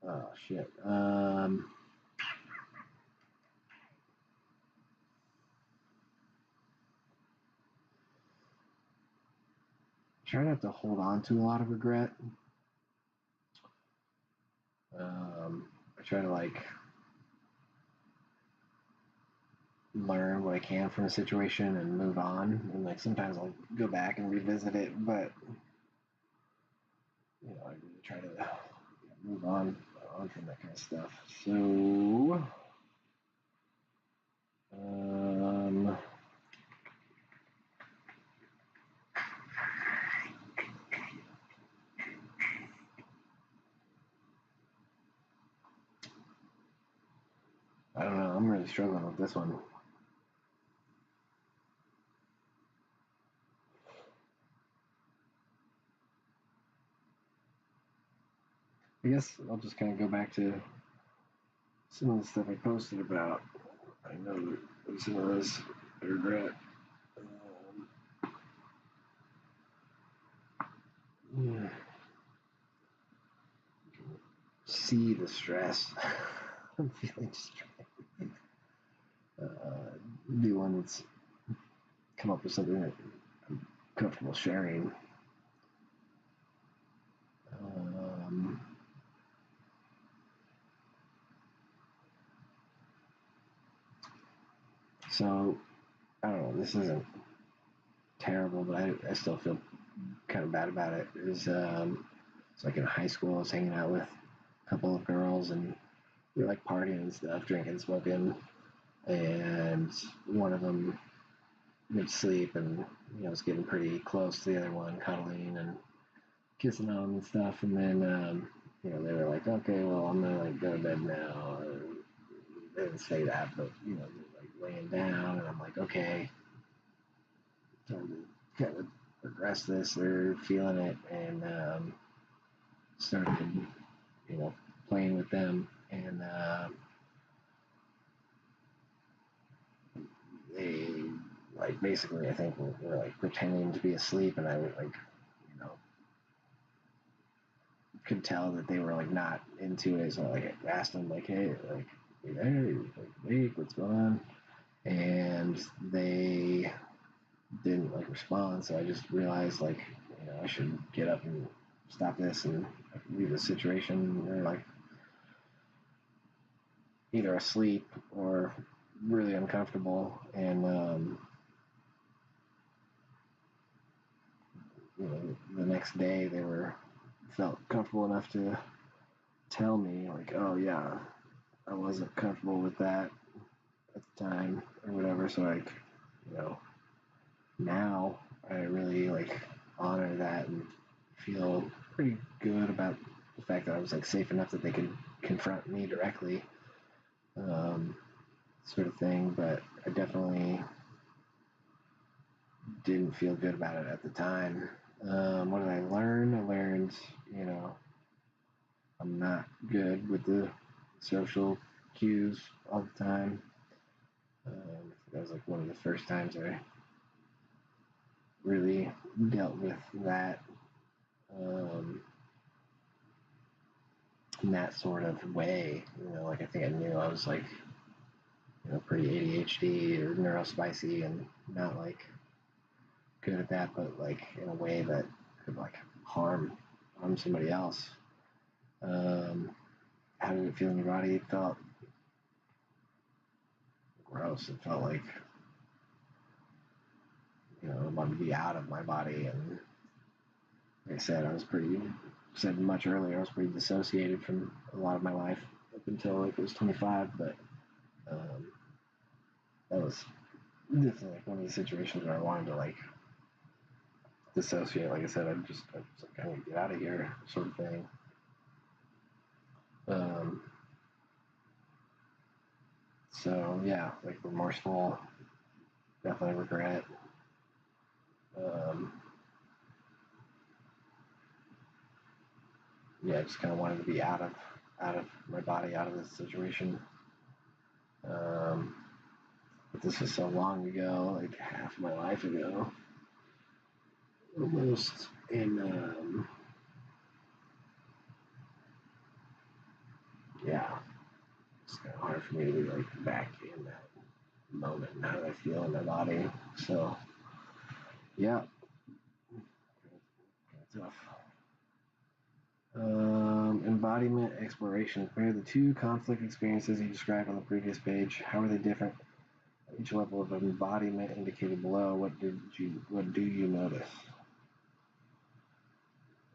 Oh, shit. Try not to hold on to a lot of regret. I try to like learn what I can from a situation and move on. And like sometimes I'll go back and revisit it, but I really try to move on from that kind of stuff. So, struggling with this one. I guess I'll just kind of go back to some of the stuff I posted about. I know that some of those I regret. Yeah. See the stress. I'm feeling stressed. New one that's come up with something that I'm comfortable sharing. So, I don't know, this isn't terrible, but I still feel kind of bad about it. It's like in high school, I was hanging out with a couple of girls and we were like partying and stuff, drinking, smoking, and one of them would sleep and was getting pretty close to the other one, cuddling and kissing on them and stuff. And then they were like, okay, well, I'm gonna like go to bed now. They didn't say that, but they're like laying down, and I'm like, okay, time to kind of progress this. They're feeling it, and started playing with them, and they like basically I think were like pretending to be asleep, and I would like could tell that they were like not into it. So I asked them like, hey, like, you there? You like awake? What's going on? And they didn't like respond. So I just realized like, I should get up and stop this and leave the situation. They're like either asleep or really uncomfortable. And the next day they felt comfortable enough to tell me like, oh yeah, I wasn't comfortable with that at the time or whatever. So like, now I really like honor that and feel pretty good about the fact that I was like safe enough that they could confront me directly, sort of thing. But I definitely didn't feel good about it at the time. What did I learn? I learned, I'm not good with the social cues all the time. That was like one of the first times I really dealt with that in that sort of way. Like I think I knew I was like, pretty ADHD or neurospicy and not like good at that, but like in a way that could like harm somebody else. How did it feel in your body? It felt gross. It felt like I wanted to be out of my body. And like I said, said much earlier, I was pretty dissociated from a lot of my life up until like I was 25. But that was definitely like one of the situations where I wanted to like dissociate. Like I said, I was like, I need to get out of here, sort of thing. So yeah, like remorseful, definitely regret. Yeah, I just kind of wanted to be out of my body, out of this situation. But this was so long ago, like half my life ago, almost. And yeah, it's kind of hard for me to be like back in that moment and how I feel in my body. So yeah, tough. Embodiment, exploration. Compare the two conflict experiences you described on the previous page. How are they different? Each level of embodiment indicated below. What do you notice?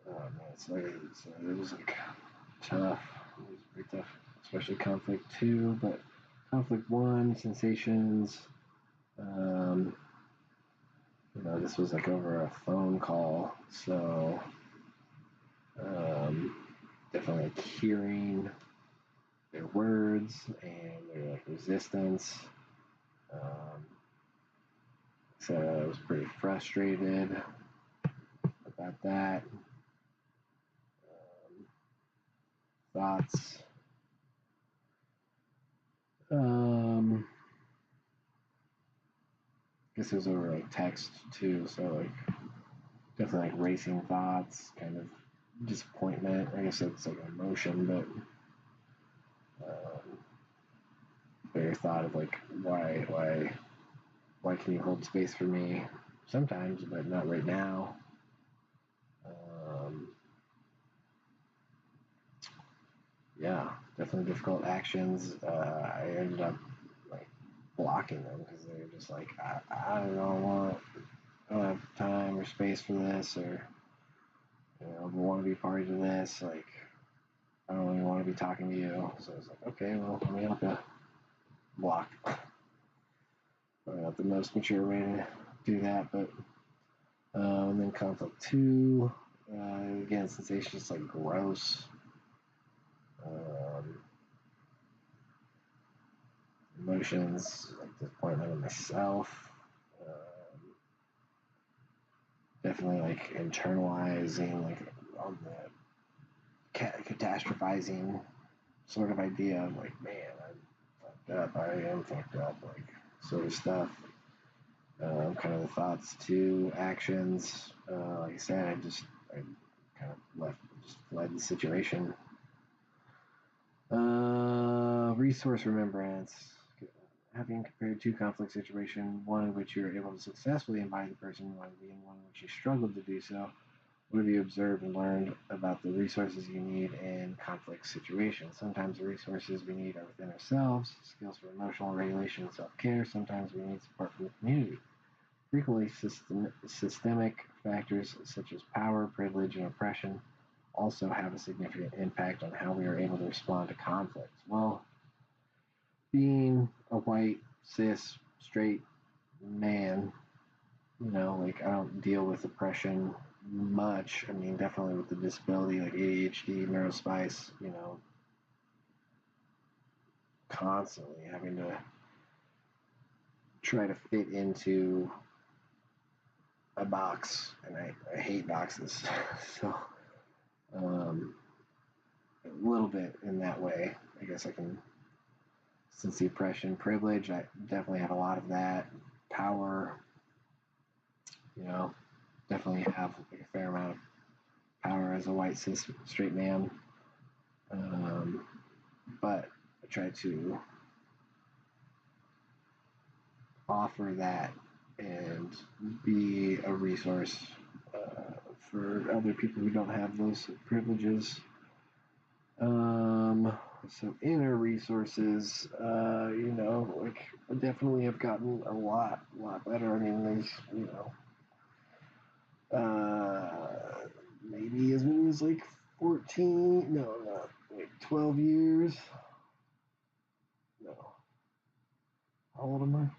Oh man, it was like tough. It was pretty tough, especially conflict 2. But conflict 1, sensations. This was like over a phone call, so definitely like hearing their words and their like resistance. So I was pretty frustrated about that. Thoughts. I guess it was over like text too, so like definitely like racing thoughts, kind of disappointment. I guess it's like emotion, but bigger thought of like why can you hold space for me sometimes, but not right now? Yeah, definitely difficult actions. I ended up like blocking them because they were just like, I don't have time or space for this, or want to be party to this. Like, I don't really want to be talking to you. So I was like, okay, well, I'm gonna have to block. Probably not the most mature way to do that, but and then conflict two, again, sensation is like gross. Um, Emotions like disappointment in myself. Definitely like internalizing, like on the catastrophizing sort of idea of like, man, I'm fucked up. I am fucked up, like sort of stuff. Kind of the thoughts to actions. Like I said, I kind of just fled the situation. Resource remembrance. Having compared two conflict situations, one in which you were able to successfully embody the person you want to be, and one in which you struggled to do so, what have you observed and learned about the resources you need in conflict situations? Sometimes the resources we need are within ourselves, skills for emotional regulation and self-care. Sometimes we need support from the community. Frequently, systemic factors such as power, privilege, and oppression also have a significant impact on how we are able to respond to conflicts. Well, being a white, cis, straight man, like I don't deal with oppression much. I mean, definitely with the disability like ADHD, neurospice, constantly having to try to fit into a box, and I hate boxes. So, a little bit in that way, I guess I can, since the oppression, privilege, I definitely have a lot of that. Power, definitely have like a fair amount of power as a white cis straight man. But I try to offer that and be a resource for other people who don't have those privileges. So inner resources, like I definitely have gotten a lot better. I mean, there's, maybe as many as like 14, no, not like 12 years. No. How old am I?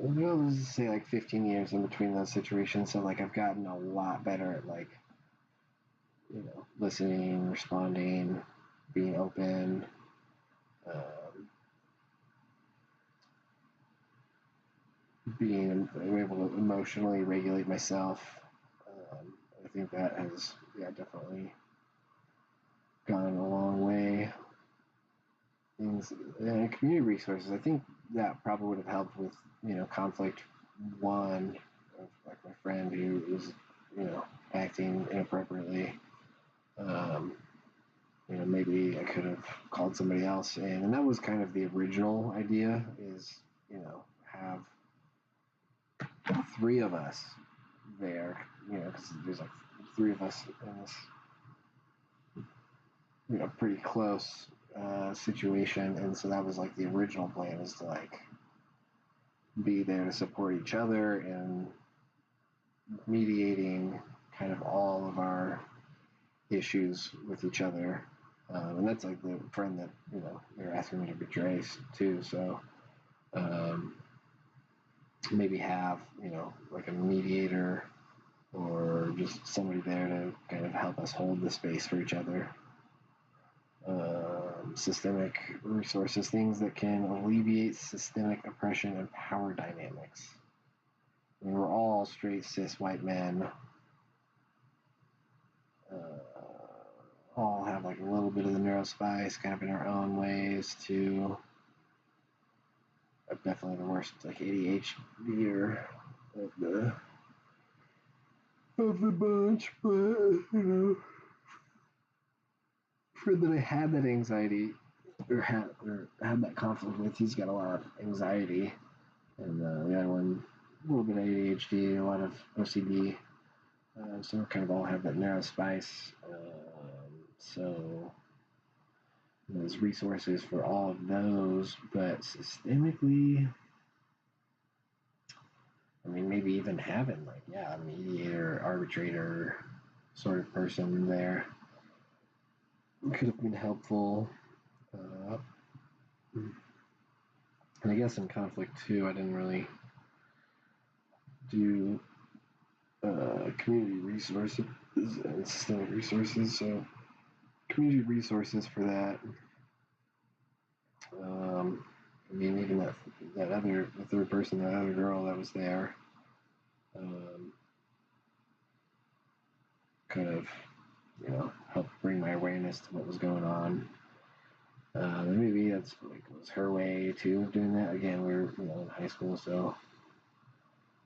Let's say like 15 years in between those situations. So like I've gotten a lot better at like, listening, responding, being open, being able to emotionally regulate myself. I think that has, definitely gone a long way. Things, community resources, I think that probably would have helped with, conflict one of like my friend who was, acting inappropriately. Maybe I could have called somebody else in, and that was kind of the original idea is, have three of us there, because there's like three of us in this, pretty close situation, and so that was like the original plan is to like be there to support each other and mediating kind of all of our issues with each other. And that's like the friend that, they're asking me to betray too. So maybe have, like a mediator or just somebody there to kind of help us hold the space for each other. Systemic resources, things that can alleviate systemic oppression and power dynamics. I mean, we're all straight cis white men. All have like a little bit of the neurospice, kind of in our own ways too. I'm definitely the worst like ADHD of the bunch, but you know, Fred that I had that anxiety or had that conflict with, he's got a lot of anxiety, and the other one a little bit of ADHD, a lot of OCD. So we kind of all have that narrow spice. So there's resources for all of those, but systemically, I mean, maybe even having like, yeah, a mediator, arbitrator sort of person there could have been helpful. And I guess in conflict too, I didn't really do community resources and systemic resources. So community resources for that. I mean, even the third person, that other girl that was there, kind of, you know, helped bring my awareness to what was going on. Maybe that's like was her way too of doing that. Again, we were in high school, so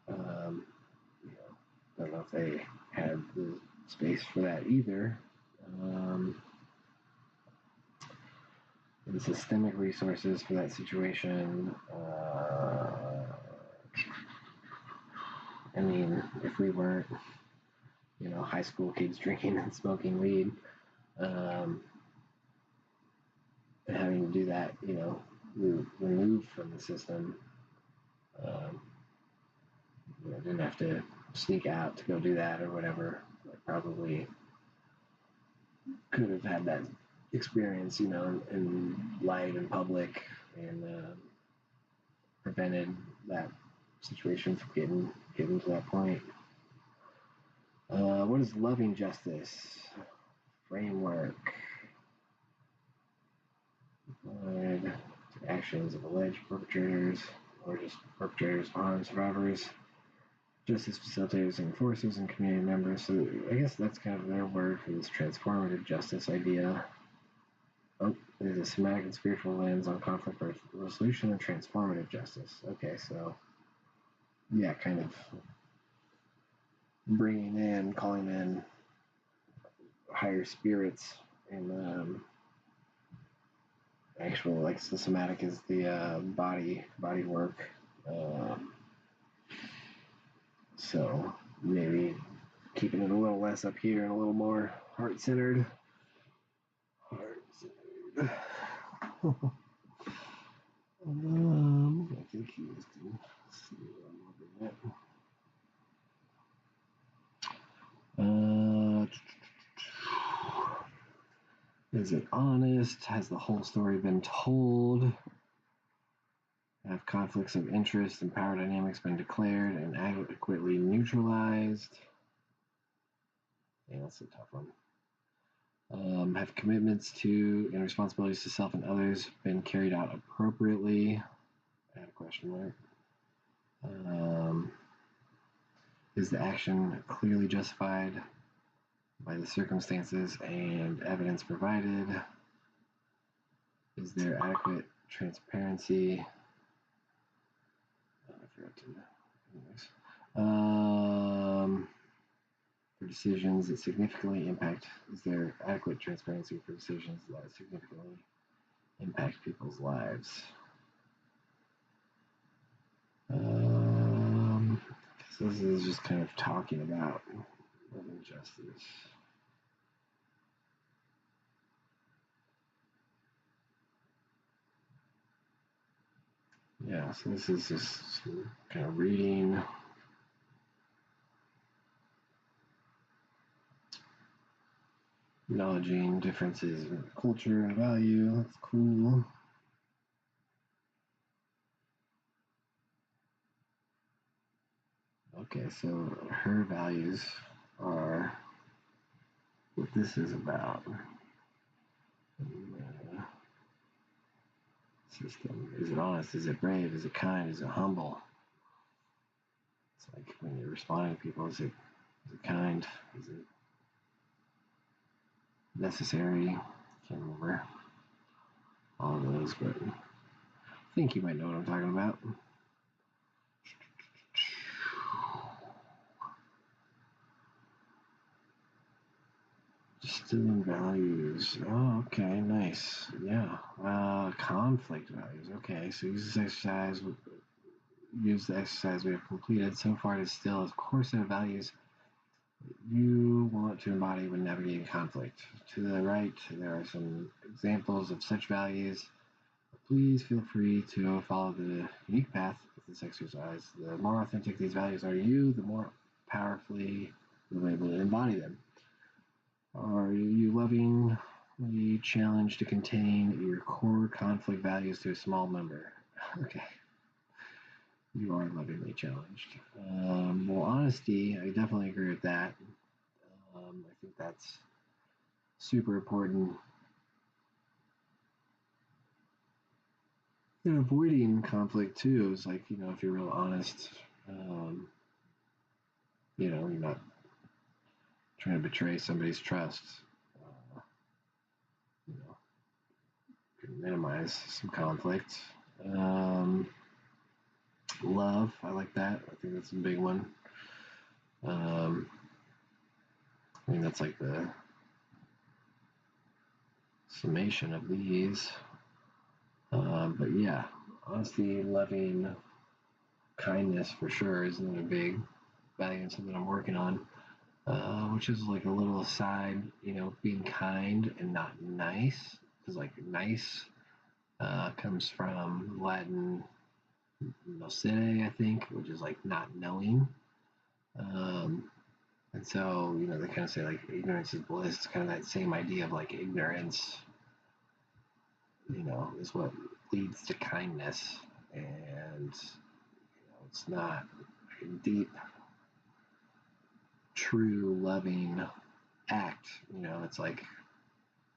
I don't know if they had the space for that either. And systemic resources for that situation. I mean, if we weren't, high school kids drinking and smoking weed, and having to do that, removed from the system, didn't have to sneak out to go do that or whatever. I probably could have had that experience, in light and public, and prevented that situation from getting to that point. What is loving justice framework? Actions of alleged perpetrators or just perpetrators of harm, survivors, justice facilitators and enforcers, and community members. So I guess that's kind of their word for this transformative justice idea. There's a somatic and spiritual lens on conflict resolution and transformative justice. Okay, so yeah, kind of calling in higher spirits, and actual, like, the somatic is the body work. So maybe keeping it a little less up here and a little more heart-centered. I think he was doing. Let's see what I'm looking at. Is it honest? Has the whole story been told? Have conflicts of interest and power dynamics been declared and adequately neutralized? Yeah, that's a tough one. Have commitments to and responsibilities to self and others been carried out appropriately? Add a question mark. Is the action clearly justified by the circumstances and evidence provided? Is there adequate transparency? I forgot to. Anyways. For decisions that significantly impact, is there adequate transparency for decisions that significantly impact people's lives? So this is just kind of talking about injustice. Yeah, so this is just kind of reading. Acknowledging differences in culture and value. That's cool. Okay, so her values are what this is about. System. Is it honest? Is it brave? Is it kind? Is it humble? It's like when you're responding to people, is it kind? Is it necessary? Can't remember all of those, but I think you might know what I'm talking about. Distilling values. Oh, okay, nice. Yeah. Conflict values. Okay, so use the exercise we have completed so far to distill a core set of values you want to embody when navigating conflict. To the right, there are some examples of such values. Please feel free to follow the unique path of this exercise. The more authentic these values are to you, the more powerfully you'll be able to embody them. Are you lovingly challenged to contain your core conflict values to a small number? Okay. You are lovingly challenged. Well, honesty, I definitely agree with that. I think that's super important in avoiding conflict too. Is like, if you're real honest, you're not trying to betray somebody's trust. You know, can minimize some conflict. Love, I like that. I think that's a big one. I mean, that's like the summation of these. But yeah, honesty, loving, kindness for sure is another big value and something I'm working on. Which is like a little aside, being kind and not nice. Because like nice comes from Latin nocere, I think, which is like not knowing. And so, they kind of say like ignorance is bliss. It's kind of that same idea of like ignorance, is what leads to kindness. And, it's not a deep, true, loving act. It's like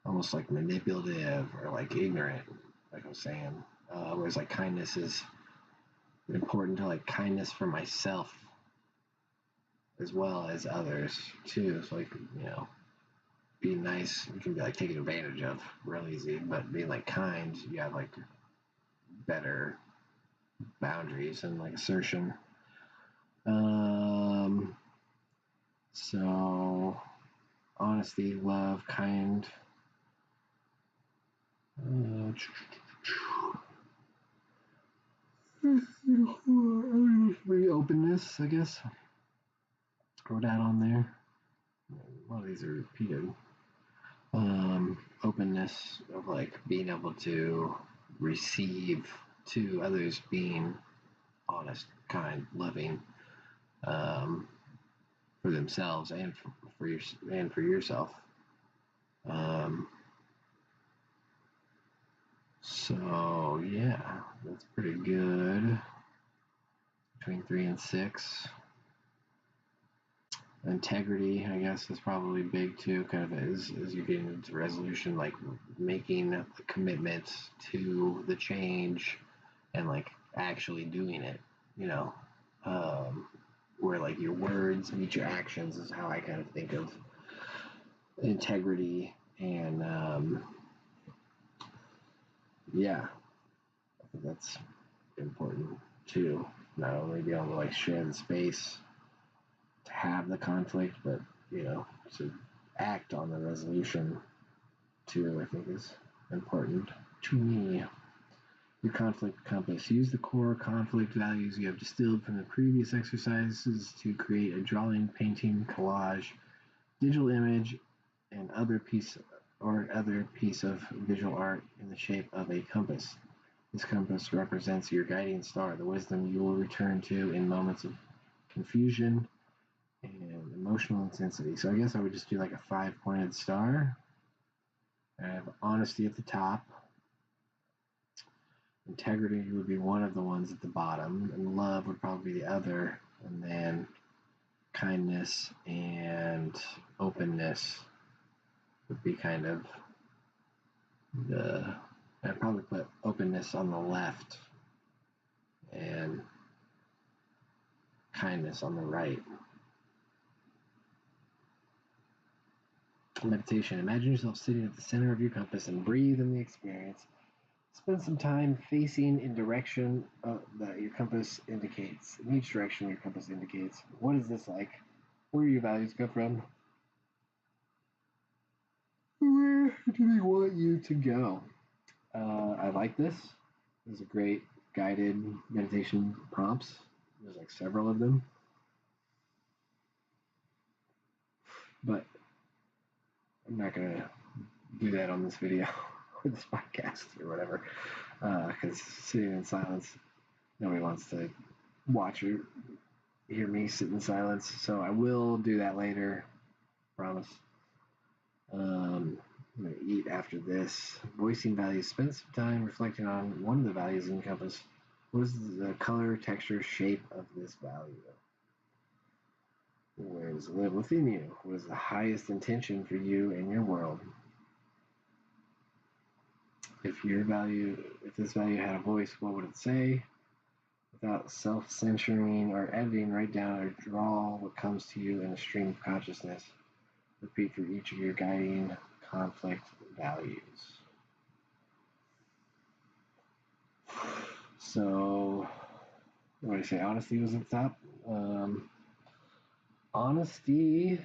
almost like manipulative or like ignorant, like I was saying. Whereas like kindness is important to like kindness for myself as well as others too. So like, being nice, you can be like taken advantage of real easy, but being like kind, you have like better boundaries and like assertion. So honesty, love, kind. Maybe openness, I guess. Wrote that on there. A lot of these are repeated. Openness of like being able to receive to others, being honest, kind, loving, for themselves and for yourself. So yeah, that's pretty good. Between 3 and 6. Integrity, I guess, is probably big too. Kind of as you get into resolution, like making a commitment to the change and like actually doing it. Where like your words meet your actions is how I kind of think of integrity. And yeah, I think that's important too. Not only be able to like share the space to have the conflict, but to act on the resolution too, I think is important to me. Your conflict compass. Use the core conflict values you have distilled from the previous exercises to create a drawing, painting, collage, digital image, and other piece of visual art in the shape of a compass. This compass represents your guiding star, the wisdom you will return to in moments of confusion and emotional intensity. So I guess I would just do like a 5-pointed star. I have honesty at the top. Integrity would be one of the ones at the bottom, and love would probably be the other. And then kindness and openness would be kind of I'd probably put openness on the left and kindness on the right. Meditation. Imagine yourself sitting at the center of your compass and breathe in the experience. Spend some time facing in direction that your compass indicates. In each direction your compass indicates. What is this like? Where do your values come from? Where do they want you to go? I like this. This is a great guided meditation prompts. There's like several of them. But I'm not going to do that on this video or this podcast or whatever, because sitting in silence, nobody wants to watch or hear me sit in silence. So I will do that later, promise. I'm going to eat after this. Voicing values. Spend some time reflecting on one of the values in compass. What is the color, texture, shape of this value? Where does it live within you? What is the highest intention for you and your world? If this value had a voice, what would it say? Without self-censoring or editing, write down or draw what comes to you in a stream of consciousness. Repeat for each of your guiding conflict values. So, what do I say? Honesty was at the top. Honesty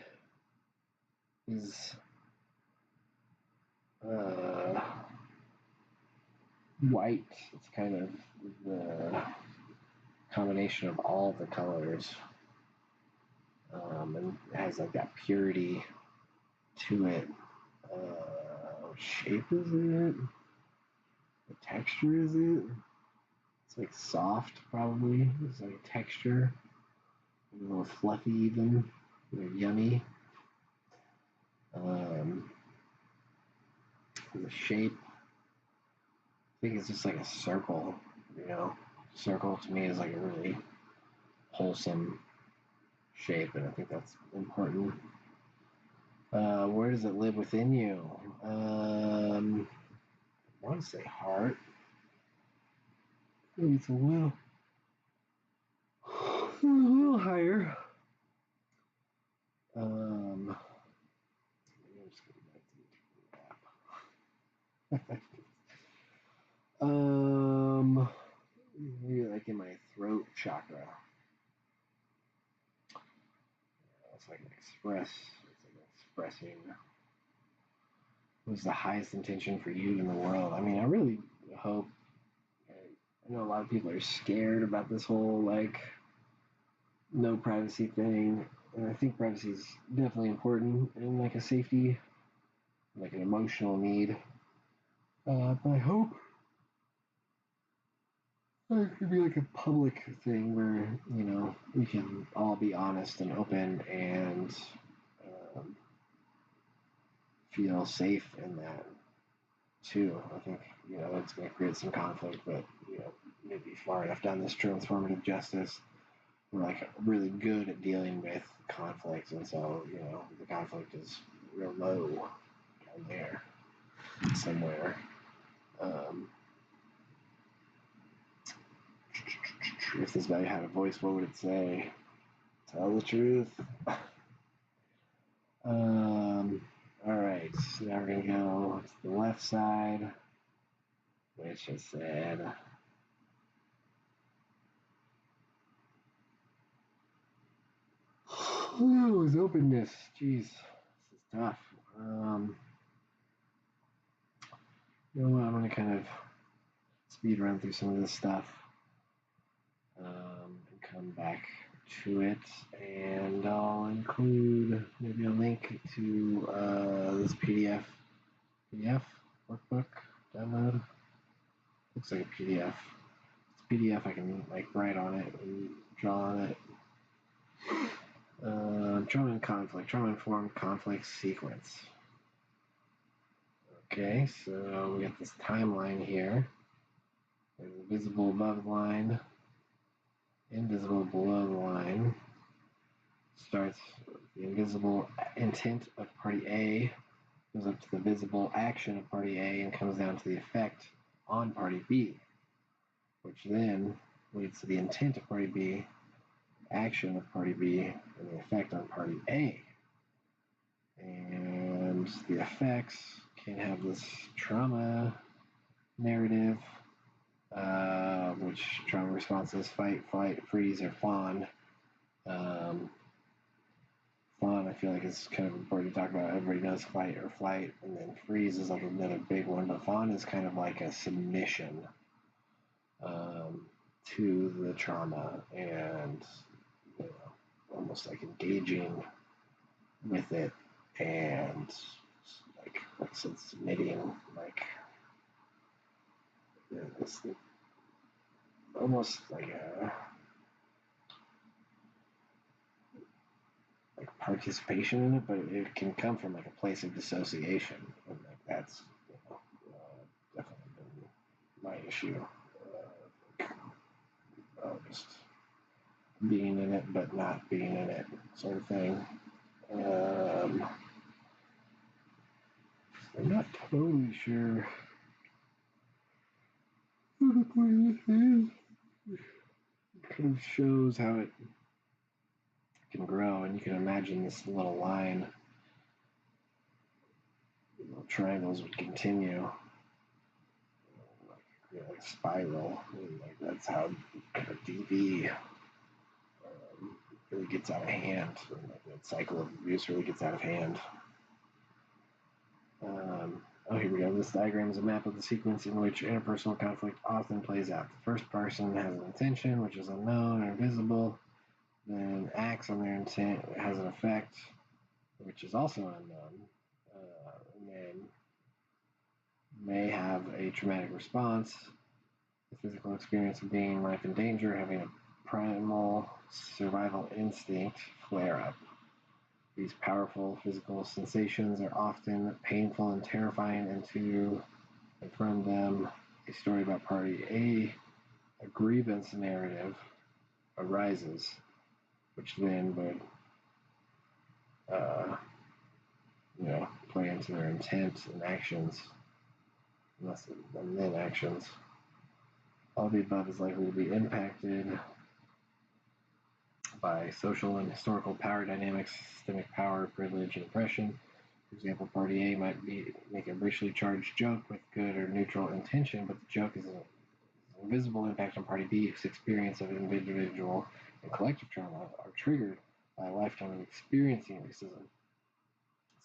is white. It's kind of the combination of all the colors, and it has like that purity to it. What shape is it? What texture is it? It's like soft, probably. It's like texture, a little fluffy, even, yummy. The shape, I think it's just like a circle. Circle to me is like a really wholesome shape, and I think that's important. Where does it live within you? I want to say heart. Maybe it's a little higher. I'm just going back to the app. Maybe like in my throat chakra. It's like expressing what's the highest intention for you in the world. I mean, I really hope. I know a lot of people are scared about this whole like no privacy thing, and I think privacy is definitely important in like a safety, like an emotional need. But I hope it could be like a public thing where we can all be honest and open and feel safe in that too. I think it's going to create some conflict, but maybe far enough down this transformative justice, we're like really good at dealing with conflict, and so the conflict is real low down there somewhere. If this value had a voice, what would it say? Tell the truth. All right, so now we're gonna go to the left side, which I said. Oh, it was openness. Jeez, this is tough. You know what? I'm gonna kind of speed run through some of this stuff and come back to it, and I'll include maybe a link to this PDF workbook download. Looks like a PDF. It's a PDF. I can like write on it and draw on it. Trauma-informed conflict sequence. Okay, so we got this timeline here. There's a visible above line. invisible below the line starts the invisible intent of party A, goes up to the visible action of party A, and comes down to the effect on party B, which then leads to the intent of party B, action of party B, and the effect on party A. And the effects can have this trauma narrative, which trauma responses fight, flight, freeze, or fawn. Fawn, I feel like is kind of important to talk about. Everybody knows fight or flight, and then freeze is like another big one. But fawn is kind of like a submission to the trauma and almost like engaging with it and like I said, submitting, like it's almost like a participation in it, but it can come from like a place of dissociation, and like that's definitely been my issue. Just being in it but not being in it, sort of thing. I'm not totally sure what the point of this is. It kind of shows how it can grow, and you can imagine this little line, triangles would continue, like a spiral, and like that's how DV really gets out of hand, and like that cycle of abuse really gets out of hand. Here we go. This diagram is a map of the sequence in which interpersonal conflict often plays out. The first person has an intention, which is unknown or invisible, then acts on their intent, has an effect, which is also unknown, and then may have a traumatic response, the physical experience of being life in danger, having a primal survival instinct flare up. These powerful physical sensations are often painful and terrifying, and from them, a story about party A grievance narrative arises, which then would, play into their intent and actions, and then actions. All the above is likely to be impacted by social and historical power dynamics, systemic power, privilege, and oppression. For example, party A might make a racially charged joke with good or neutral intention, but the joke is an invisible impact on party B, whose experience of individual and collective trauma are triggered by a lifetime of experiencing racism.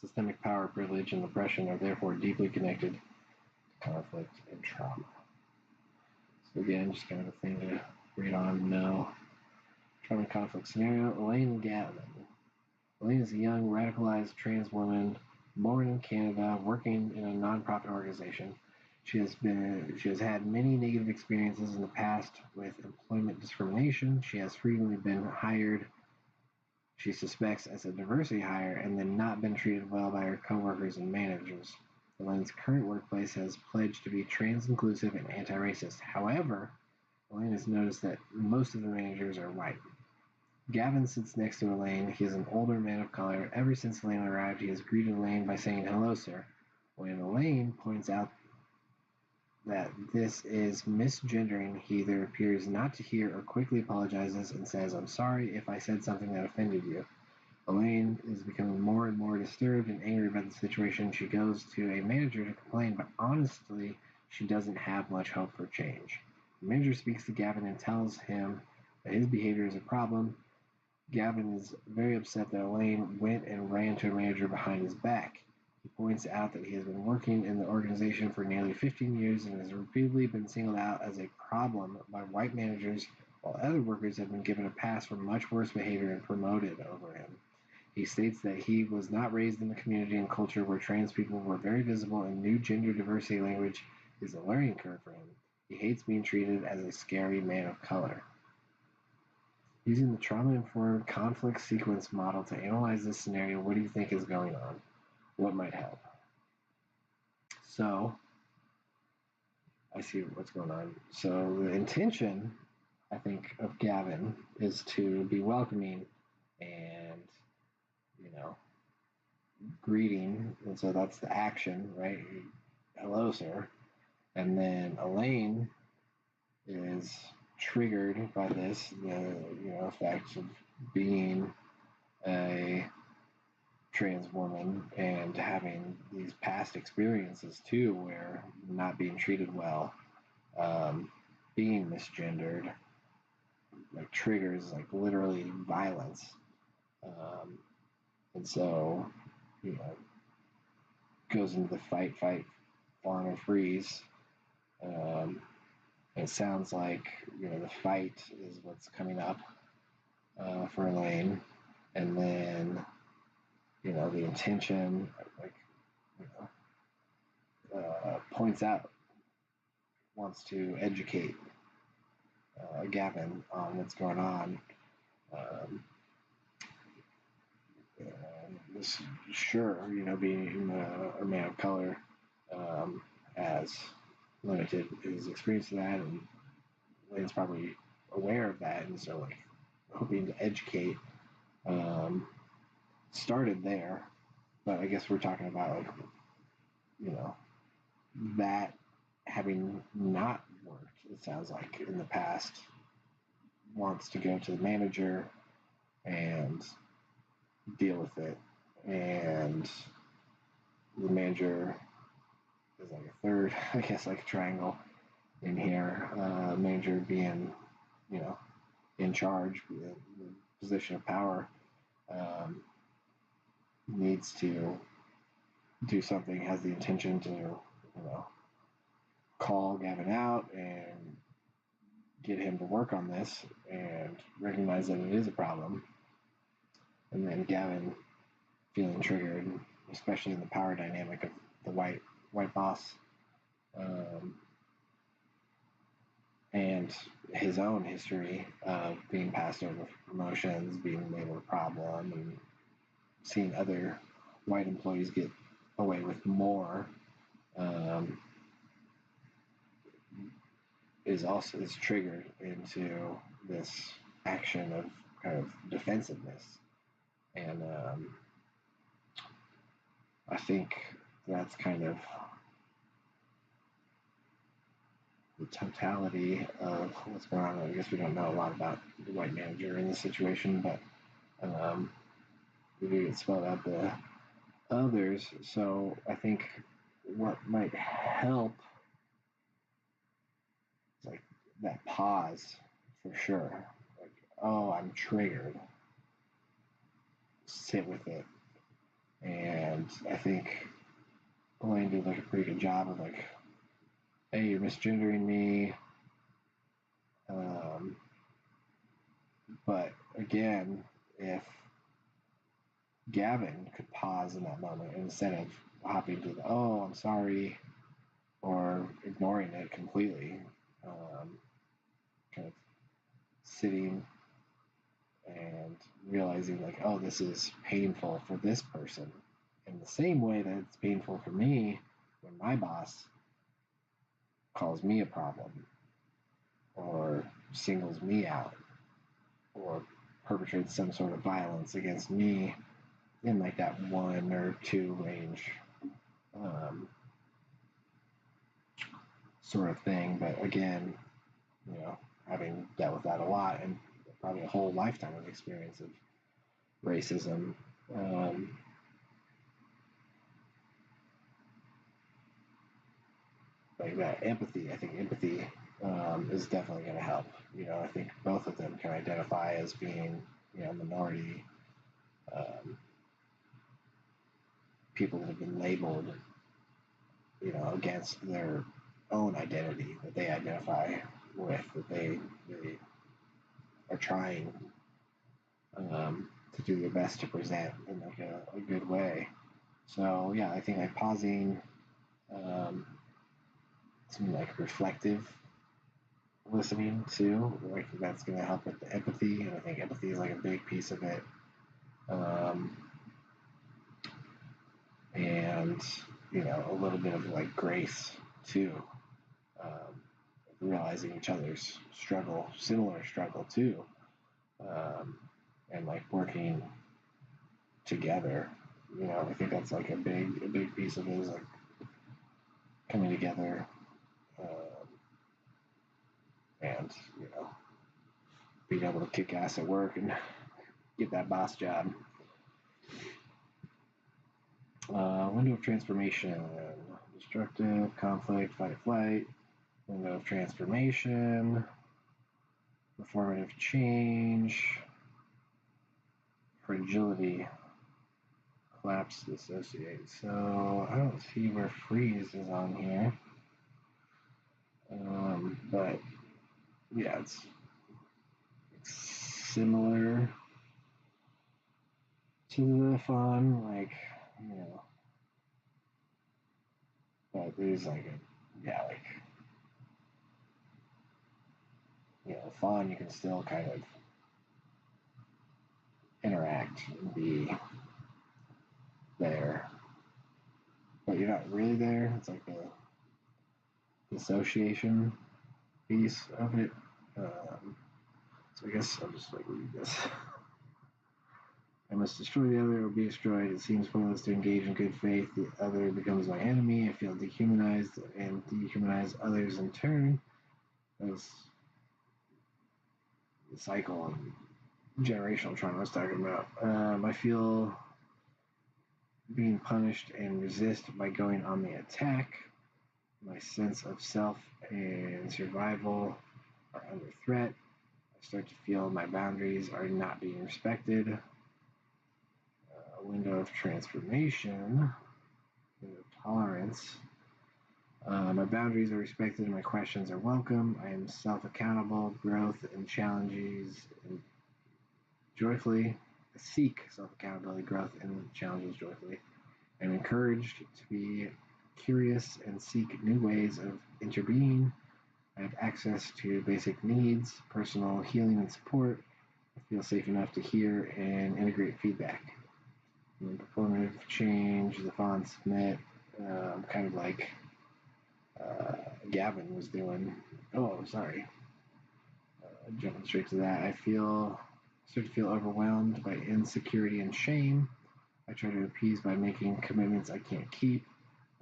Systemic power, privilege, and oppression are therefore deeply connected to conflict and trauma. So again, just kind of a thing to read on, know. Trauma conflict scenario, Elaine Gavin. Elaine is a young, radicalized trans woman born in Canada, working in a nonprofit organization. She has had many negative experiences in the past with employment discrimination. She has frequently been hired, she suspects, as a diversity hire and then not been treated well by her coworkers and managers. Elaine's current workplace has pledged to be trans-inclusive and anti-racist. However, Elaine has noticed that most of the managers are white. Gavin sits next to Elaine. He is an older man of color. Ever since Elaine arrived, he has greeted Elaine by saying, "Hello, sir." When Elaine points out that this is misgendering, he either appears not to hear or quickly apologizes and says, "I'm sorry if I said something that offended you." Elaine is becoming more and more disturbed and angry about the situation. She goes to a manager to complain, but honestly, she doesn't have much hope for change. The manager speaks to Gavin and tells him that his behavior is a problem. Gavin is very upset that Elaine went and ran to a manager behind his back. He points out that he has been working in the organization for nearly 15 years and has repeatedly been singled out as a problem by white managers, while other workers have been given a pass for much worse behavior and promoted over him. He states that he was not raised in a community and culture where trans people were very visible, and new gender diversity language is a learning curve for him. He hates being treated as a scary man of color. Using the trauma-informed conflict sequence model to analyze this scenario, what do you think is going on? What might help? So, I see what's going on. So the intention I think, of Gavin is to be welcoming and, you know, greeting. And so that's the action, right? Hello, sir. And then Elaine is triggered by this, the fact of being a trans woman and having these past experiences too, where not being treated well, being misgendered, like triggers like literally violence, and so goes into the fight, fawn or freeze. Um, it sounds like the fight is what's coming up for Elaine, and then the intention, like you points out, wants to educate Gavin on what's going on. Um, this, sure, being a man of color has limited his experience to that, and Lane's probably aware of that, and so like hoping to educate started there. But I guess we're talking about like that having not worked. It sounds like in the past, wants to go to the manager and deal with it, and the manager is like a third, I guess, like a triangle in here. Manager being, in charge, the position of power, um, needs to do something, has the intention to, call Gavin out and get him to work on this and recognize that it is a problem. And then Gavin feeling triggered, especially in the power dynamic of the white boss, and his own history of being passed over for promotions, being labeled a problem, and seeing other white employees get away with more, is triggered into this action of kind of defensiveness. And I think that's kind of the totality of what's going on. I guess we don't know a lot about the white manager in this situation, but we do get spelled out the others. So I think what might help is like that pause for sure. Like, oh, I'm triggered. Sit with it. And I think Elaine did like a pretty good job of like, hey, you're misgendering me. But again, if Gavin could pause in that moment instead of hopping to the, oh, I'm sorry, or ignoring it completely, kind of sitting and realizing like, oh, this is painful for this person in the same way that it's painful for me when my boss calls me a problem or singles me out or perpetrates some sort of violence against me in like that 1 or 2 range, sort of thing. But again, having dealt with that a lot and probably a whole lifetime of experience of racism, like that empathy, I think empathy is definitely going to help. I think both of them can identify as being, minority people that have been labeled, against their own identity that they identify with, that they are trying to do their best to present in like a good way. So yeah, I think like pausing, some like reflective listening too, like that's going to help with the empathy, and I think empathy is like a big piece of it. And a little bit of like grace too. realizing each other's similar struggle too, and like working together. I think that's like a big piece of it is like coming together, um, and being able to kick ass at work and get that boss job. Window of transformation, destructive, conflict, fight or flight. Window of transformation, performative change, fragility, collapse, dissociate. So I don't see where freeze is on here. But yeah, it's similar to the fawn, like, but there's like fawn, you can still kind of interact and be there, but you're not really there. It's like the dissociation piece of it. So I guess I'll just like read this. I must destroy the other or be destroyed. It seems pointless to engage in good faith. The other becomes my enemy. I feel dehumanized and dehumanize others in turn. That's the cycle and generational trauma I was talking about. I feel being punished and resist by going on the attack. My sense of self and survival are under threat. I start to feel my boundaries are not being respected. Window of transformation, window of tolerance. My boundaries are respected and my questions are welcome. I am self-accountable, growth and challenges and joyfully. I seek self-accountability, growth and challenges joyfully. I'm encouraged to be curious and seek new ways of interbeing. I have access to basic needs, personal healing and support. I feel safe enough to hear and integrate feedback. Performative change, the fawn submit, kind of like Gavin was doing. Oh, sorry. Jumping straight to that. I start to feel overwhelmed by insecurity and shame. I try to appease by making commitments I can't keep.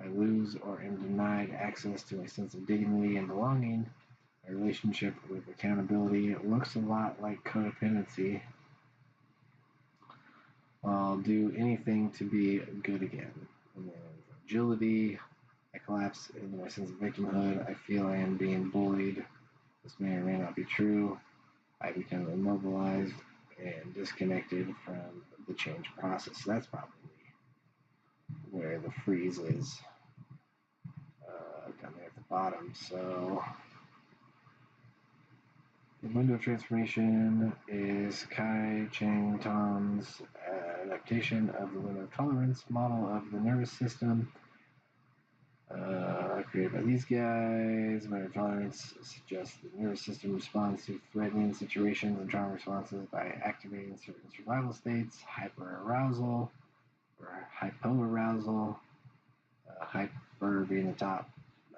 I lose or am denied access to my sense of dignity and belonging. My relationship with accountability looks a lot like codependency. I'll do anything to be good again. And then agility, I collapse into my sense of victimhood. I feel I am being bullied. This may or may not be true. I become immobilized and disconnected from the change process. So that's probably where the freeze is, down there at the bottom. So the window of transformation is Kai Cheng Tom's adaptation of the window of tolerance model of the nervous system, created by these guys. Window of tolerance suggests the nervous system responds to threatening situations and trauma responses by activating certain survival states, hyperarousal or hypoarousal, hyper being the top,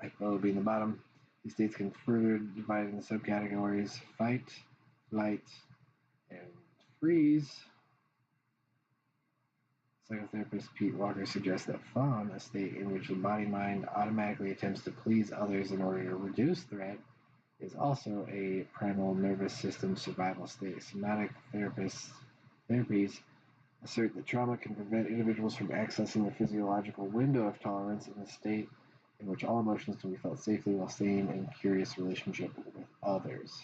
hypo being the bottom. These states can further divide into subcategories: fight, flight, and freeze. Psychotherapist Pete Walker suggests that fawn, a state in which the body-mind automatically attempts to please others in order to reduce threat, is also a primal nervous system survival state. Somatic therapies assert that trauma can prevent individuals from accessing the physiological window of tolerance in a state in which all emotions can be felt safely while staying in curious relationship with others.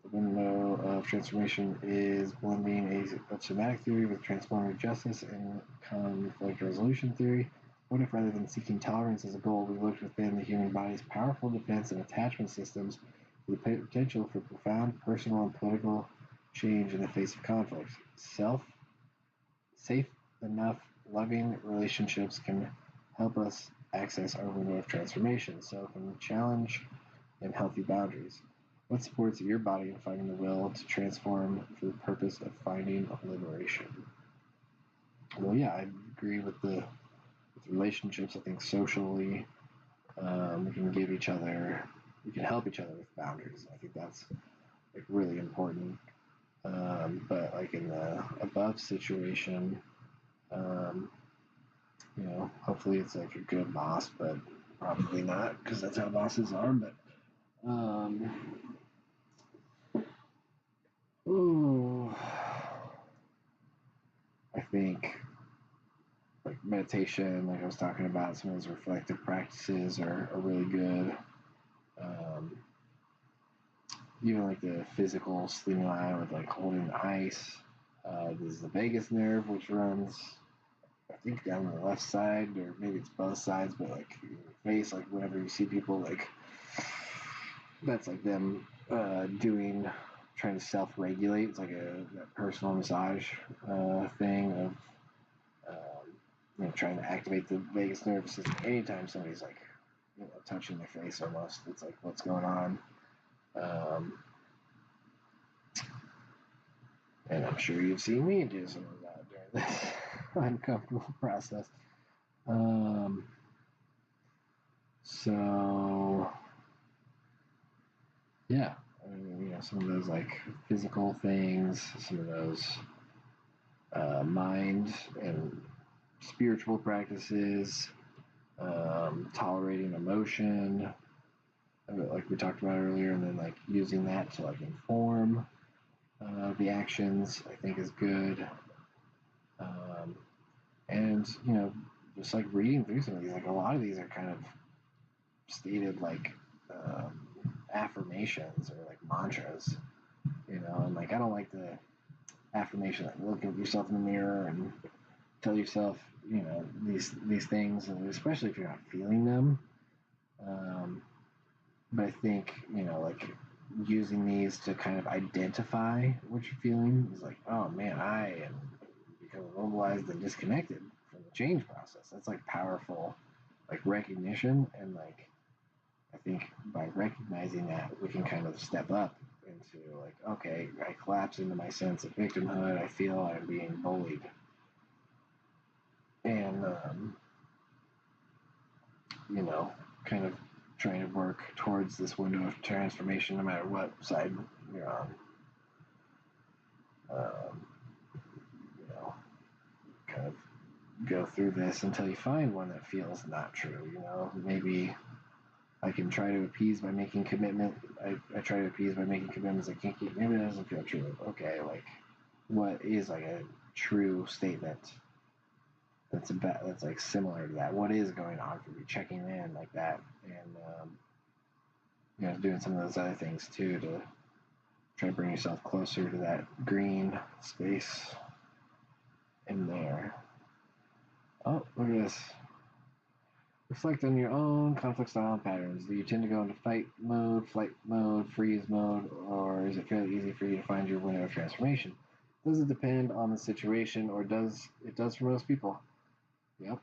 The window of transformation is blending of somatic theory with transformative justice and conflict resolution theory. What if, rather than seeking tolerance as a goal, we looked within the human body's powerful defense and attachment systems for the potential for profound personal and political change in the face of conflict? Safe enough, loving relationships can help us access our window of transformation, so can challenge and healthy boundaries. What supports your body in finding the will to transform for the purpose of finding liberation? Well, yeah, I agree with relationships. I think socially, We can help each other with boundaries. I think that's like really important. But like in the above situation, um, hopefully it's like a good boss, but probably not because that's how bosses are. But um, ooh, I think like meditation, like I was talking about, some of those reflective practices are really good. Um, Even like the physical stimuli with like holding the ice. This is the vagus nerve, which runs, I think, down the left side, or maybe it's both sides, but like your face, like whenever you see people, like that's like them trying to self-regulate. It's like a personal massage thing of trying to activate the vagus nervous system. Anytime somebody's like touching their face, almost, it's like what's going on. Um, and I'm sure you've seen me do some of that during this uncomfortable process. Um, so yeah, I mean, some of those like physical things, some of those mind and spiritual practices, tolerating emotion, like we talked about earlier, and then like using that to like inform the actions, I think is good. Um, and just like reading through some of these, like a lot of these are kind of stated like um, affirmations or like mantras, and like I don't like the affirmation, like look at yourself in the mirror and tell yourself, these things, and especially if you're not feeling them. But I think, like using these to kind of identify what you're feeling is like, oh man, I am becoming mobilized and disconnected from the change process. That's like powerful, like recognition. And like, I think by recognizing that, we can kind of step up into like, okay, I collapse into my sense of victimhood. I feel I'm being bullied. And, kind of trying to work towards this window of transformation no matter what side you're on. Um, you know, kind of go through this until you find one that feels not true. Maybe I can try to appease by making commitment. I try to appease by making commitments I can't keep. Maybe that doesn't feel true. Okay, like what is like a true statement that's like similar to that? What is going on for you? Checking in like that, and doing some of those other things too to try to bring yourself closer to that green space in there. Oh, look at this. Reflect on your own conflict style patterns. Do you tend to go into fight mode, flight mode, freeze mode, or is it fairly easy for you to find your window of transformation? Does it depend on the situation, or does it does for most people? Yep.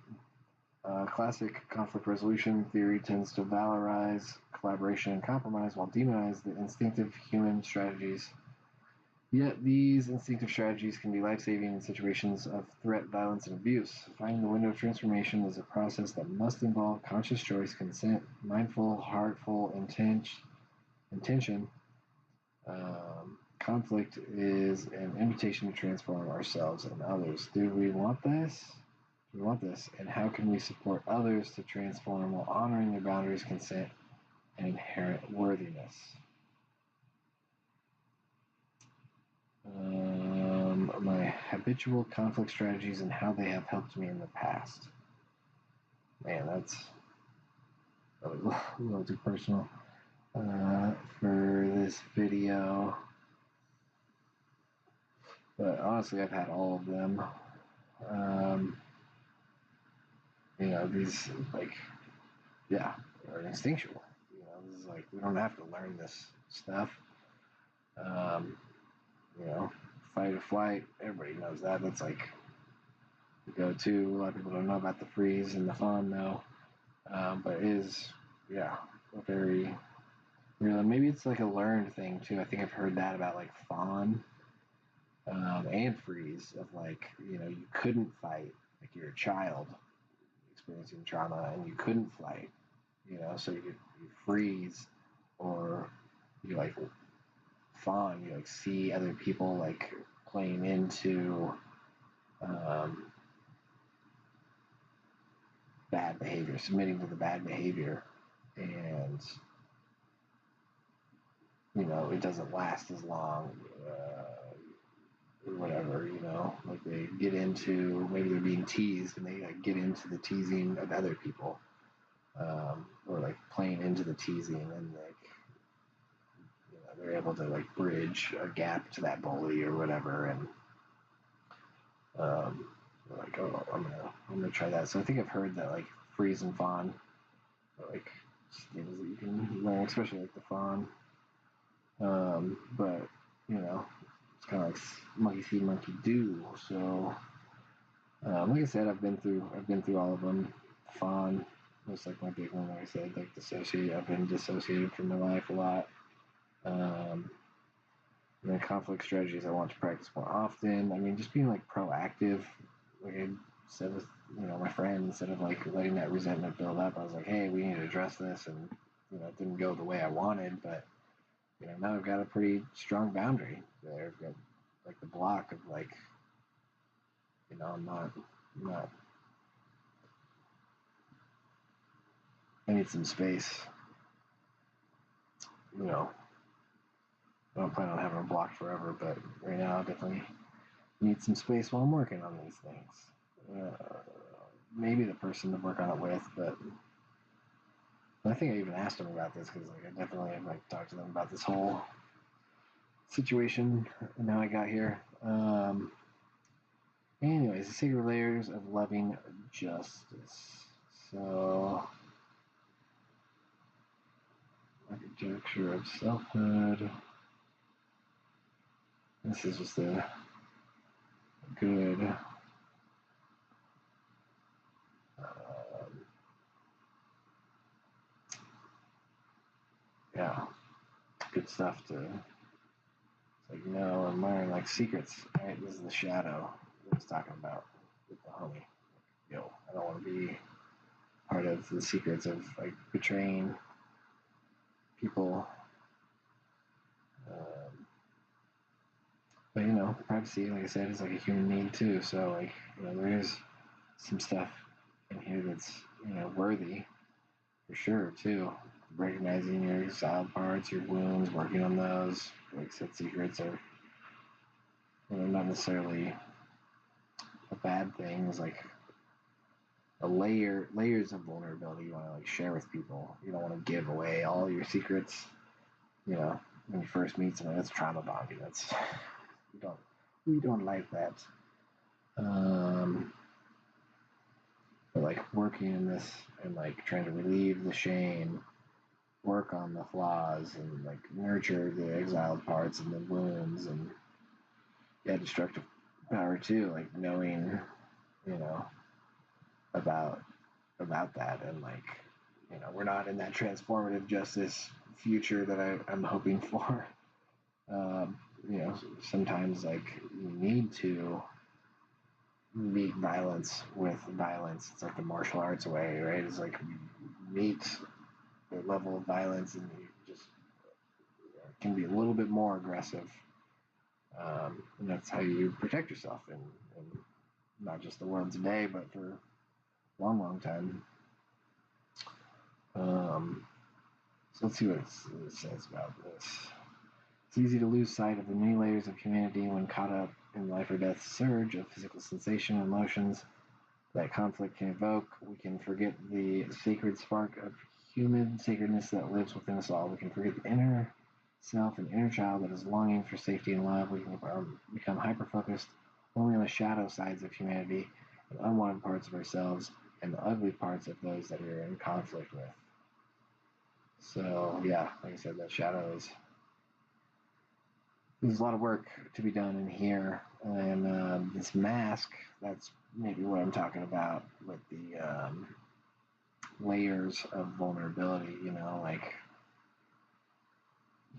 Classic conflict resolution theory tends to valorize collaboration and compromise while demonize the instinctive human strategies. Yet these instinctive strategies can be life-saving in situations of threat, violence, and abuse. Finding the window of transformation is a process that must involve conscious choice, consent, mindful, heartful intention. Conflict is an invitation to transform ourselves and others. Do we want this? Do we want this? And how can we support others to transform while honoring their boundaries, consent, and inherent worthiness? My habitual conflict strategies and how they have helped me in the past. Man, that's a little too personal for this video. But honestly, I've had all of them. These like, yeah, are instinctual. This is like we don't have to learn this stuff. Um, you know, fight or flight. Everybody knows that. That's like the go-to. A lot of people don't know about the freeze and the fawn though. But it is, yeah, a very real. And maybe it's like a learned thing too. I think I've heard that about like fawn and freeze of like, you couldn't fight. Like you're a child experiencing trauma and you couldn't fight. so you freeze, or you like fawn, you like see other people like playing into um, bad behavior, submitting to the bad behavior, and it doesn't last as long, or whatever, like they get into, maybe they're being teased and they like get into the teasing of other people, or like playing into the teasing, and like they're able to like bridge a gap to that bully or whatever, and they're like, oh, I'm gonna try that. So I think I've heard that like freeze and fawn are like skills that you can learn, especially like the fawn. But it's kind of like monkey see, monkey do. So like I said, I've been through all of them. Fawn was like my big one. Like I said, like dissociate. I've been dissociated from my life a lot. Um, and then conflict strategies I want to practice more often. I mean, just being like proactive. Like I said with my friend, instead of like letting that resentment build up, I was like, hey, we need to address this, and it didn't go the way I wanted, but now I've got a pretty strong boundary there. I've got like the block of like, I'm not. I need some space. I don't plan on having a block forever, but right now I definitely need some space while I'm working on these things. Maybe the person to work on it with, but I think I even asked them about this because like I definitely have like talked to them about this whole situation and how I got here. Anyways, the secret layers of loving justice. So, architecture of selfhood. This is just a good yeah, good stuff to like I'm learning like secrets. Right, this is the shadow that I was talking about with the homie. I don't want to be part of the secrets of like betraying people. Um, but privacy, like I said, is like a human need too. So like there is some stuff in here that's worthy for sure too. Recognizing your exiled parts, your wounds, working on those. Like I said, secrets are not necessarily a bad thing. It's like layers of vulnerability you want to like share with people. You don't want to give away all your secrets. When you first meet someone, that's trauma bonding. That's we don't like that. But like working in this and like trying to relieve the shame, work on the flaws, and like nurture the exiled parts and the wounds, and destructive power too. Like knowing, you know, about that, and like we're not in that transformative justice future that I'm hoping for. Um, sometimes like you need to meet violence with violence. It's like the martial arts way, right? It's like you meet the level of violence, and you just can be a little bit more aggressive. And that's how you protect yourself in not just the world today, but for a long, long time. So let's see what it says about this. It's easy to lose sight of the many layers of humanity when caught up in life or death surge of physical sensation and emotions that conflict can evoke. We can forget the sacred spark of human sacredness that lives within us all. We can forget the inner self and inner child that is longing for safety and love. We can become hyper-focused only on the shadow sides of humanity and unwanted parts of ourselves and the ugly parts of those that we are in conflict with. So yeah, like I said, that shadow is there's a lot of work to be done in here, and this mask, that's maybe what I'm talking about with the layers of vulnerability. Like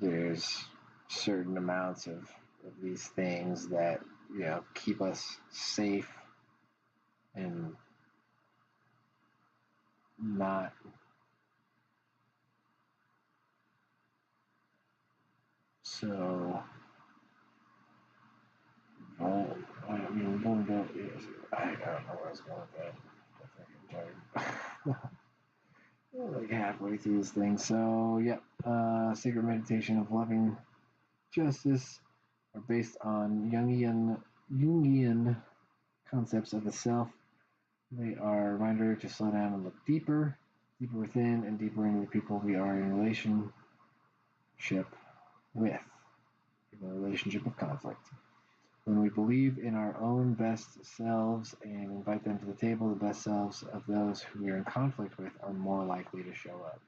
there's certain amounts of these things that keep us safe and not So, vulnerability is, I don't know where I was going with that. I think I'm tired. Like halfway through this thing. So, yep, sacred meditation of loving justice are based on Jungian concepts of the self. They are a reminder to slow down and look deeper, deeper within, and deeper into the people we are in relationship with, in a relationship of conflict. When we believe in our own best selves and invite them to the table, the best selves of those who we are in conflict with are more likely to show up.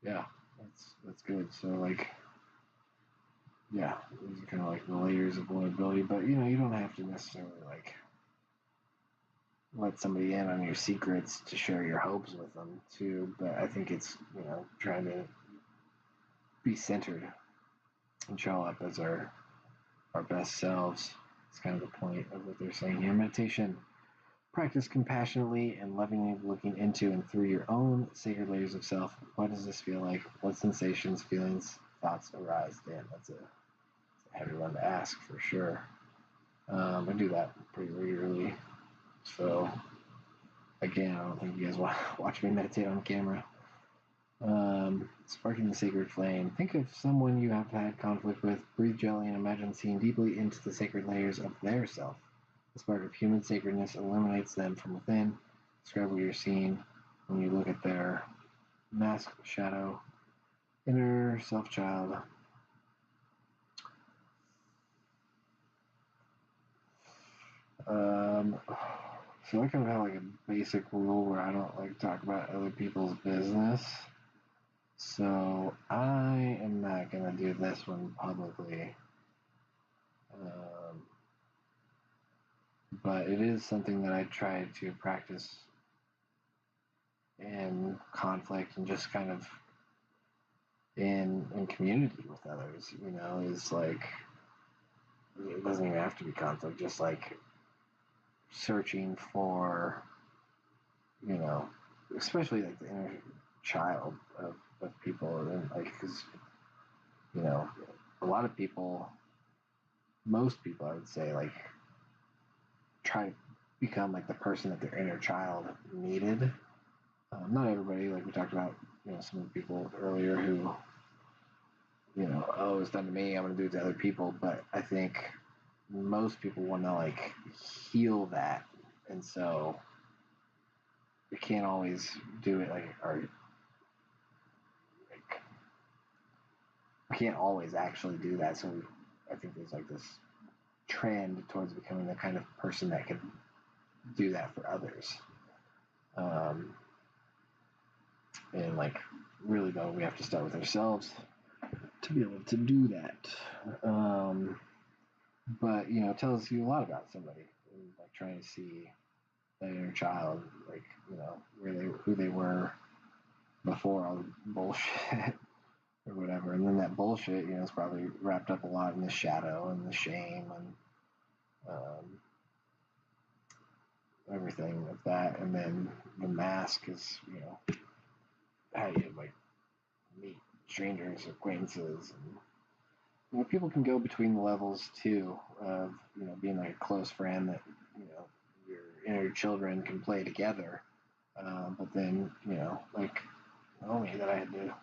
Yeah, that's good. So like, yeah, these are kind of like the layers of vulnerability, but you don't have to necessarily like let somebody in on your secrets to share your hopes with them too. But I think it's trying to be centered and show up as our best selves. It's kind of the point of what they're saying here. Meditation. Practice compassionately and lovingly looking into and through your own sacred layers of self. What does this feel like? What sensations, feelings, thoughts arise? Damn, that's a heavy one to ask for sure. I do that pretty regularly. So, again, I don't think you guys want to watch me meditate on camera. Sparking the sacred flame. Think of someone you have had conflict with. Breathe gently and imagine seeing deeply into the sacred layers of their self. The spark of human sacredness illuminates them from within. Describe what you're seeing when you look at their mask, shadow, inner self-child. So I kind of have like a basic rule where I don't like talk about other people's business. So I am not going to do this one publicly. But it is something that I try to practice in conflict and just kind of in community with others, is like, it doesn't even have to be conflict, just like searching for, especially like the inner child of people. And like, because, a lot of people, most people, I would say, like, try to become like the person that their inner child needed. Not everybody, like we talked about, some of the people earlier who, oh, it's done to me, I'm going to do it to other people. But I think most people want to like heal that. And so you can't always do it like, or like, we can't always actually do that. So I think there's like this trend towards becoming the kind of person that can do that for others. And like, really though, we have to start with ourselves to be able to do that. But it tells you a lot about somebody, and like trying to see that inner child, like who they were before all the bullshit or whatever. And then that bullshit, is probably wrapped up a lot in the shadow and the shame and everything of that. And then the mask is, how you like meet strangers, acquaintances, and people can go between the levels too of being like a close friend that your inner children can play together. But then like Naomi that I had to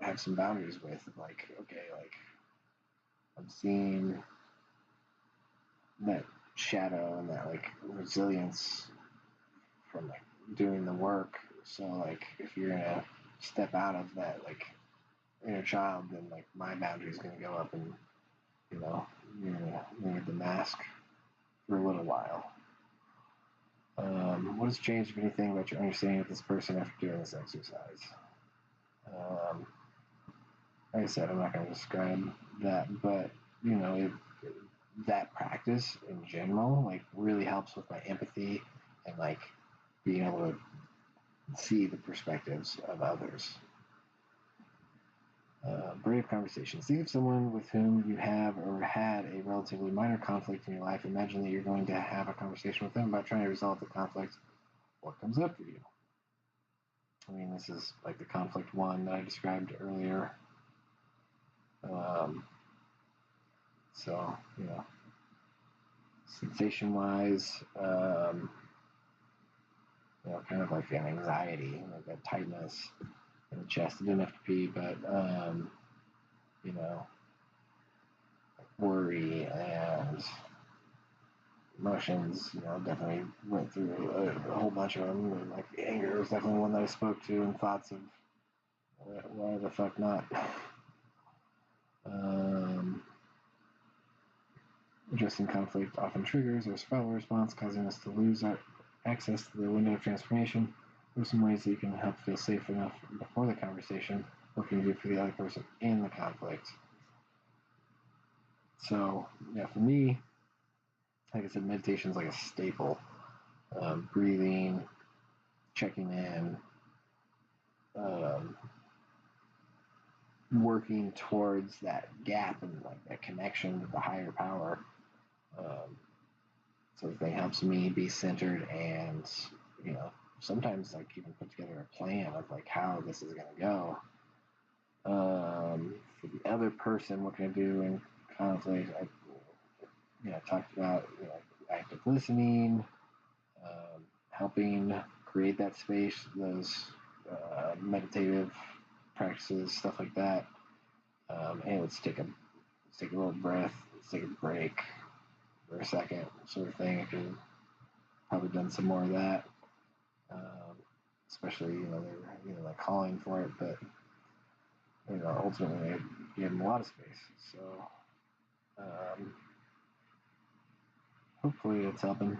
have some boundaries with, like, okay, like I'm seeing that shadow and that like resilience from like doing the work. So like if you're gonna step out of that like inner child, then like my boundary is gonna go up, and you're gonna get the mask for a little while. What has changed, if anything, about your understanding of this person after doing this exercise? Like I said, I'm not going to describe that, but that practice in general like really helps with my empathy and like being able to see the perspectives of others. Brave conversations. Think of someone with whom you have or had a relatively minor conflict in your life. Imagine that you're going to have a conversation with them about trying to resolve the conflict. What comes up for you? I mean, this is like the conflict one that I described earlier. So, sensation-wise, kind of like an anxiety, like a tightness in the chest. I didn't have to pee, but, worry and emotions, definitely went through a whole bunch of them. And, like, anger was definitely one that I spoke to, and thoughts of why the fuck not. Addressing conflict often triggers our survival response, causing us to lose our access to the window of transformation. There are some ways that you can help feel safe enough before the conversation. What can you do for the other person in the conflict? So, yeah, for me, like I said, meditation is like a staple. Breathing, checking in, working towards that gap and like that connection with the higher power. So the thing helps me be centered and, sometimes like even put together a plan of like how this is going to go. For the other person, what can I do in conflict? I talked about active listening, helping create that space, those meditative practices, stuff like that. And let's take a little breath, let's take a break for a second, sort of thing. I could have probably done some more of that. Especially, they're like calling for it, but ultimately I gave them a lot of space. So hopefully it's helping.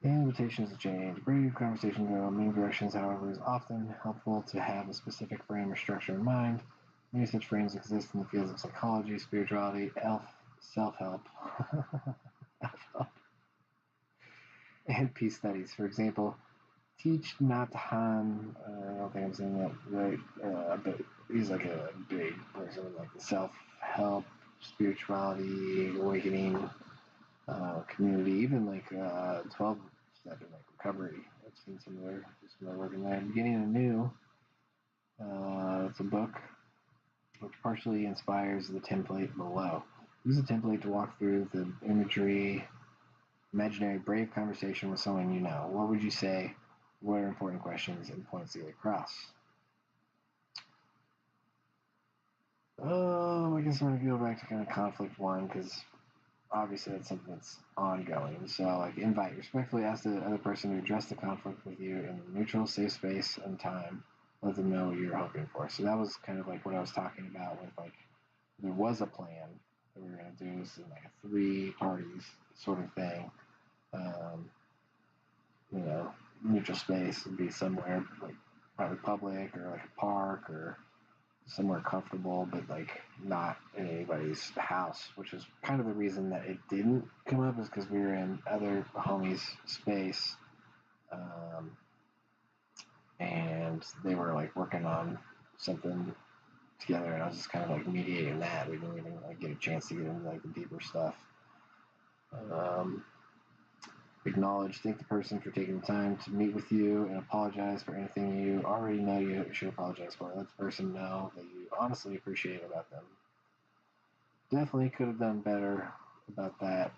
The invitations to change. Brave conversation go in many directions, however, is often helpful to have a specific frame or structure in mind. Many such frames exist in the fields of psychology, spirituality, self-help, and peace studies. For example, teach not Han, I don't think I'm saying that right, but he's like a big person in like the self-help, spirituality, awakening community, even like 12-step in like recovery. I've seen some of their work in there. Beginning anew, it's a book which partially inspires the template below. Use the template to walk through the imagery, imaginary brave conversation with someone you know. What would you say? What are important questions and points to get across? I guess I'm going to go back to kind of conflict one because obviously that's something that's ongoing. So, like, invite, respectfully ask the other person to address the conflict with you in a neutral, safe space and time. Let them know what you're hoping for. So that was kind of like what I was talking about with, like, there was a plan that we were going to do this in like a 3 parties sort of thing. Neutral space would be somewhere like probably public or like a park or somewhere comfortable, but like not in anybody's house, which is kind of the reason that it didn't come up is because we were in other homies' space, and they were like working on something together, and I was just kind of like mediating that. We didn't even like get a chance to get into like the deeper stuff. Acknowledge, thank the person for taking the time to meet with you and apologize for anything you already know you should apologize for. Let the person know that you honestly appreciate about them. Definitely could have done better about that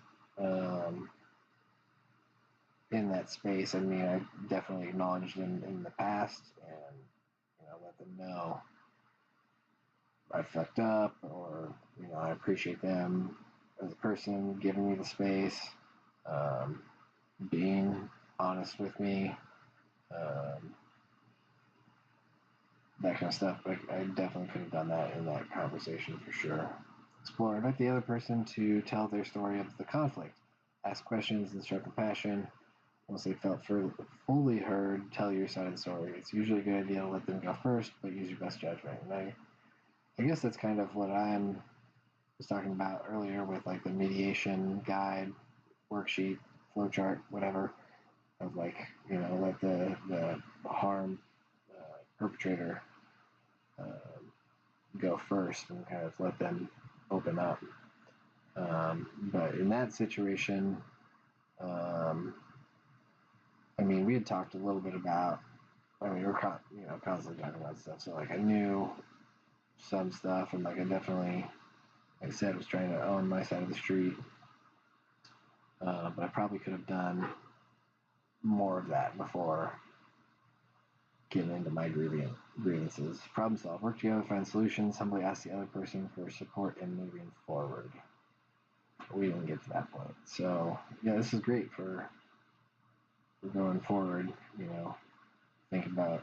in that space. I mean, I definitely acknowledged them in the past and, let them know I fucked up or, I appreciate them as a person giving me the space, being honest with me, that kind of stuff. But I definitely could have done that in that conversation for sure. Explore. Invite the other person to tell their story of the conflict. Ask questions and show compassion. Once they felt fully heard, tell your side of the story. It's usually a good idea to let them go first, but use your best judgment. And I guess that's kind of what I was talking about earlier with like the mediation guide, worksheet, flowchart, whatever. Of like, let the harm perpetrator go first and kind of let them open up. But in that situation, we had talked a little bit about. We were constantly talking about stuff. So like I knew some stuff, and like I definitely, like I said, was trying to own my side of the street, but I probably could have done more of that before getting into my grievances. Problem solve, work together, find solutions, humbly ask the other person for support in moving forward. We didn't get to that point. So yeah, this is great for going forward. Think about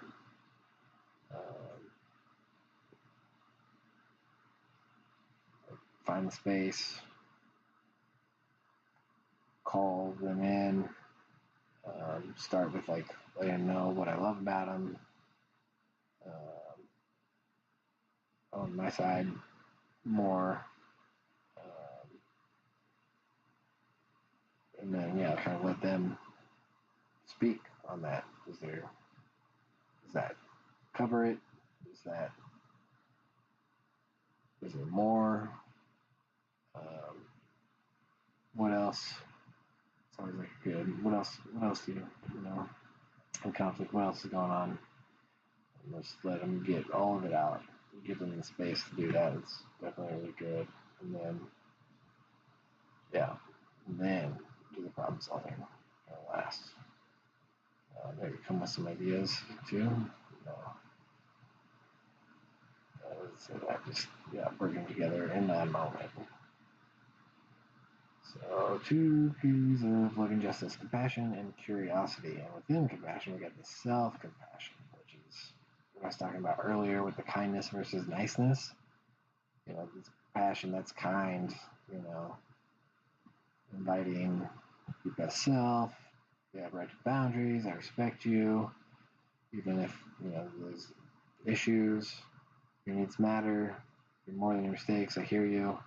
find the space, call them in, start with like letting them know what I love about them, on my side more, and then kind of let them speak on that. Does that cover it? Is there more? What else? It's always like good. What else? Do you know in conflict? What else is going on? And just let them get all of it out. Give them the space to do that. It's definitely really good. And then do the problem solving last. Maybe come with some ideas too. So that just working together in that moment. So 2 P's of loving justice: compassion and curiosity. And within compassion, we got the self-compassion, which is what I was talking about earlier with the kindness versus niceness. This compassion that's kind, inviting your best self. You have right to boundaries. I respect you, even if there's issues. Your needs matter. You're more than your mistakes. I hear you.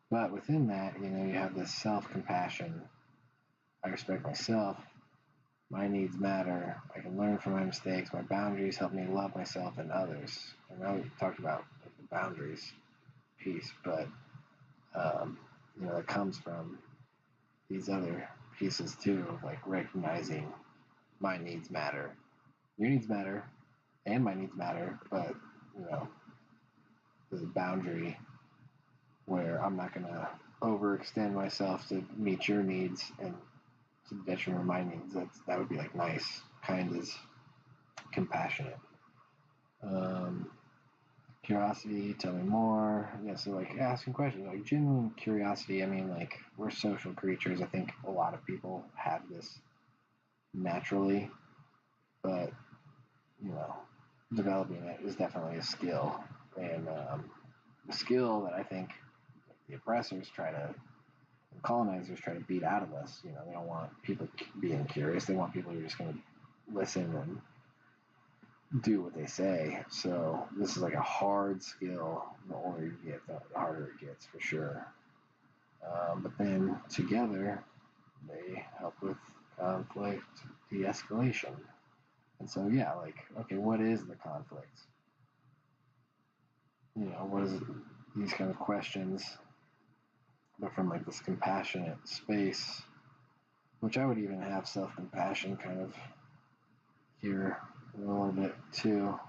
But within that, you have this self-compassion. I respect myself. My needs matter. I can learn from my mistakes. My boundaries help me love myself and others. I know we talked about the boundaries piece, but that comes from these other pieces too, of like recognizing my needs matter, your needs matter, and my needs matter, but there's a boundary where I'm not going to overextend myself to meet your needs and to the detriment of my needs. That would be like nice, kind is compassionate. Curiosity, tell me more. So like asking questions, like genuine curiosity. I mean, like we're social creatures. I think a lot of people have this naturally, but developing it is definitely a skill, and a skill that I think the oppressors and colonizers try to beat out of us. They don't want people being curious. They want people who are just going to listen and do what they say. So this is like a hard skill. The older you get, the harder it gets for sure. But then together, they help with conflict de-escalation. And so okay, what is the conflict? What is it? These kind of questions, but from like this compassionate space, which I would even have self-compassion kind of here a little bit too.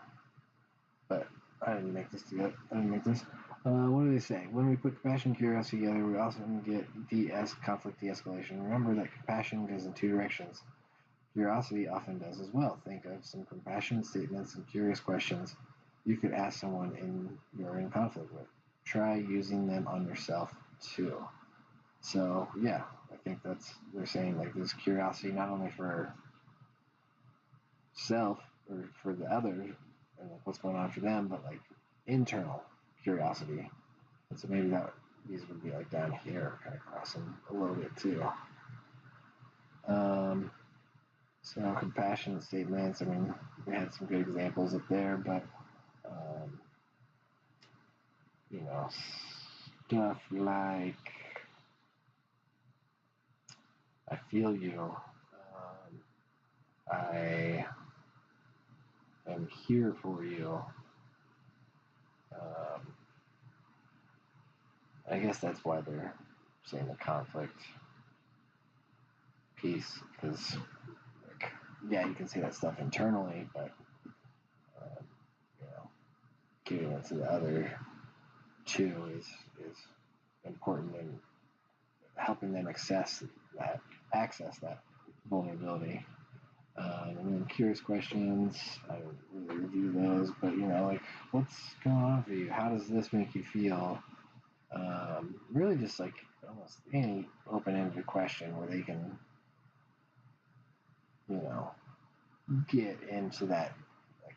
But I didn't make this together. What do they say? When we put compassion and curiosity together, we also get conflict de-escalation. Remember that compassion goes in two directions. Curiosity often does as well. Think of some compassionate statements and curious questions you could ask someone you're in conflict with. Try using them on yourself too. So I think they're saying like this curiosity not only for self or for the other and like what's going on for them, but like internal curiosity. And so maybe these would be like down here, kind of crossing a little bit too. So compassionate statements. I mean, we had some good examples up there, but stuff like I feel you. I am here for you. I guess that's why they're saying the conflict piece, because you can say that stuff internally, but getting into the other two is important in helping them access that vulnerability. And then curious questions, I don't really review those, but like, what's going on for you? How does this make you feel? Really just like almost any open-ended question where they can, get into that like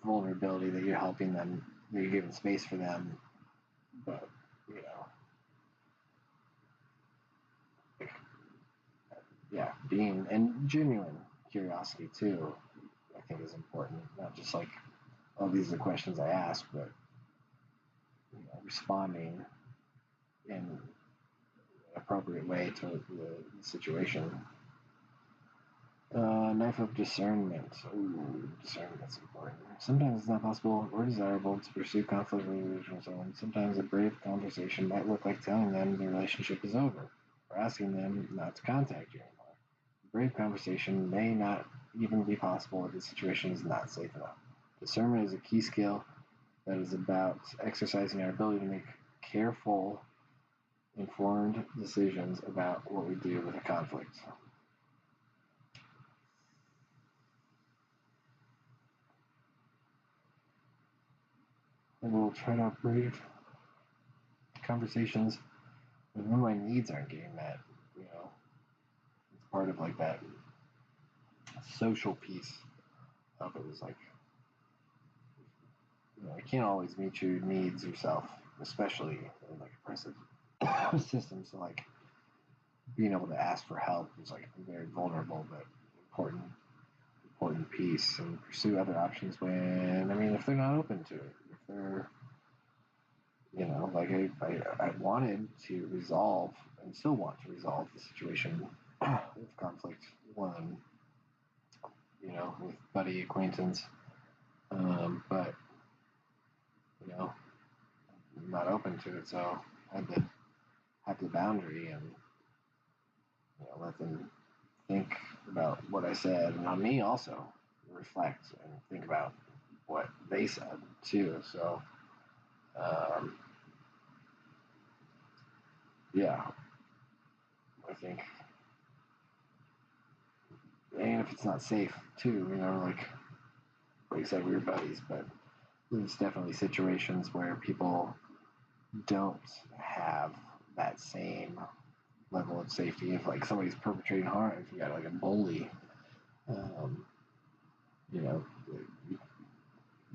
vulnerability that you're helping them, that you're giving space for them, but yeah, being and genuine curiosity too, I think is important. Not just like, oh, these are the questions I ask, but responding in an appropriate way to the situation. Knife of discernment. Ooh, discernment's important. Sometimes it's not possible or desirable to pursue conflict resolution with someone. Sometimes a brave conversation might look like telling them the relationship is over or asking them not to contact you anymore. A brave conversation may not even be possible if the situation is not safe enough. Discernment is a key skill that is about exercising our ability to make careful, informed decisions about what we do with a conflict. And we'll try to have brave conversations when my needs aren't getting met. It's part of like that social piece of it is like, you can't always meet your needs yourself, especially in like oppressive systems. So like being able to ask for help is like a very vulnerable but important piece, and pursue other options if they're not open to it. If they're, like I wanted to resolve and still want to resolve the situation with conflict one, with buddy acquaintance, but I'm not open to it, so I had to have the boundary and let them think about what I said, and on me also reflect and think about what they said too. So, yeah, I think, and if it's not safe too, like you said, we were buddies, but there's definitely situations where people don't have that same level of safety. If like somebody's perpetrating harm, if you got like a bully, um, you know,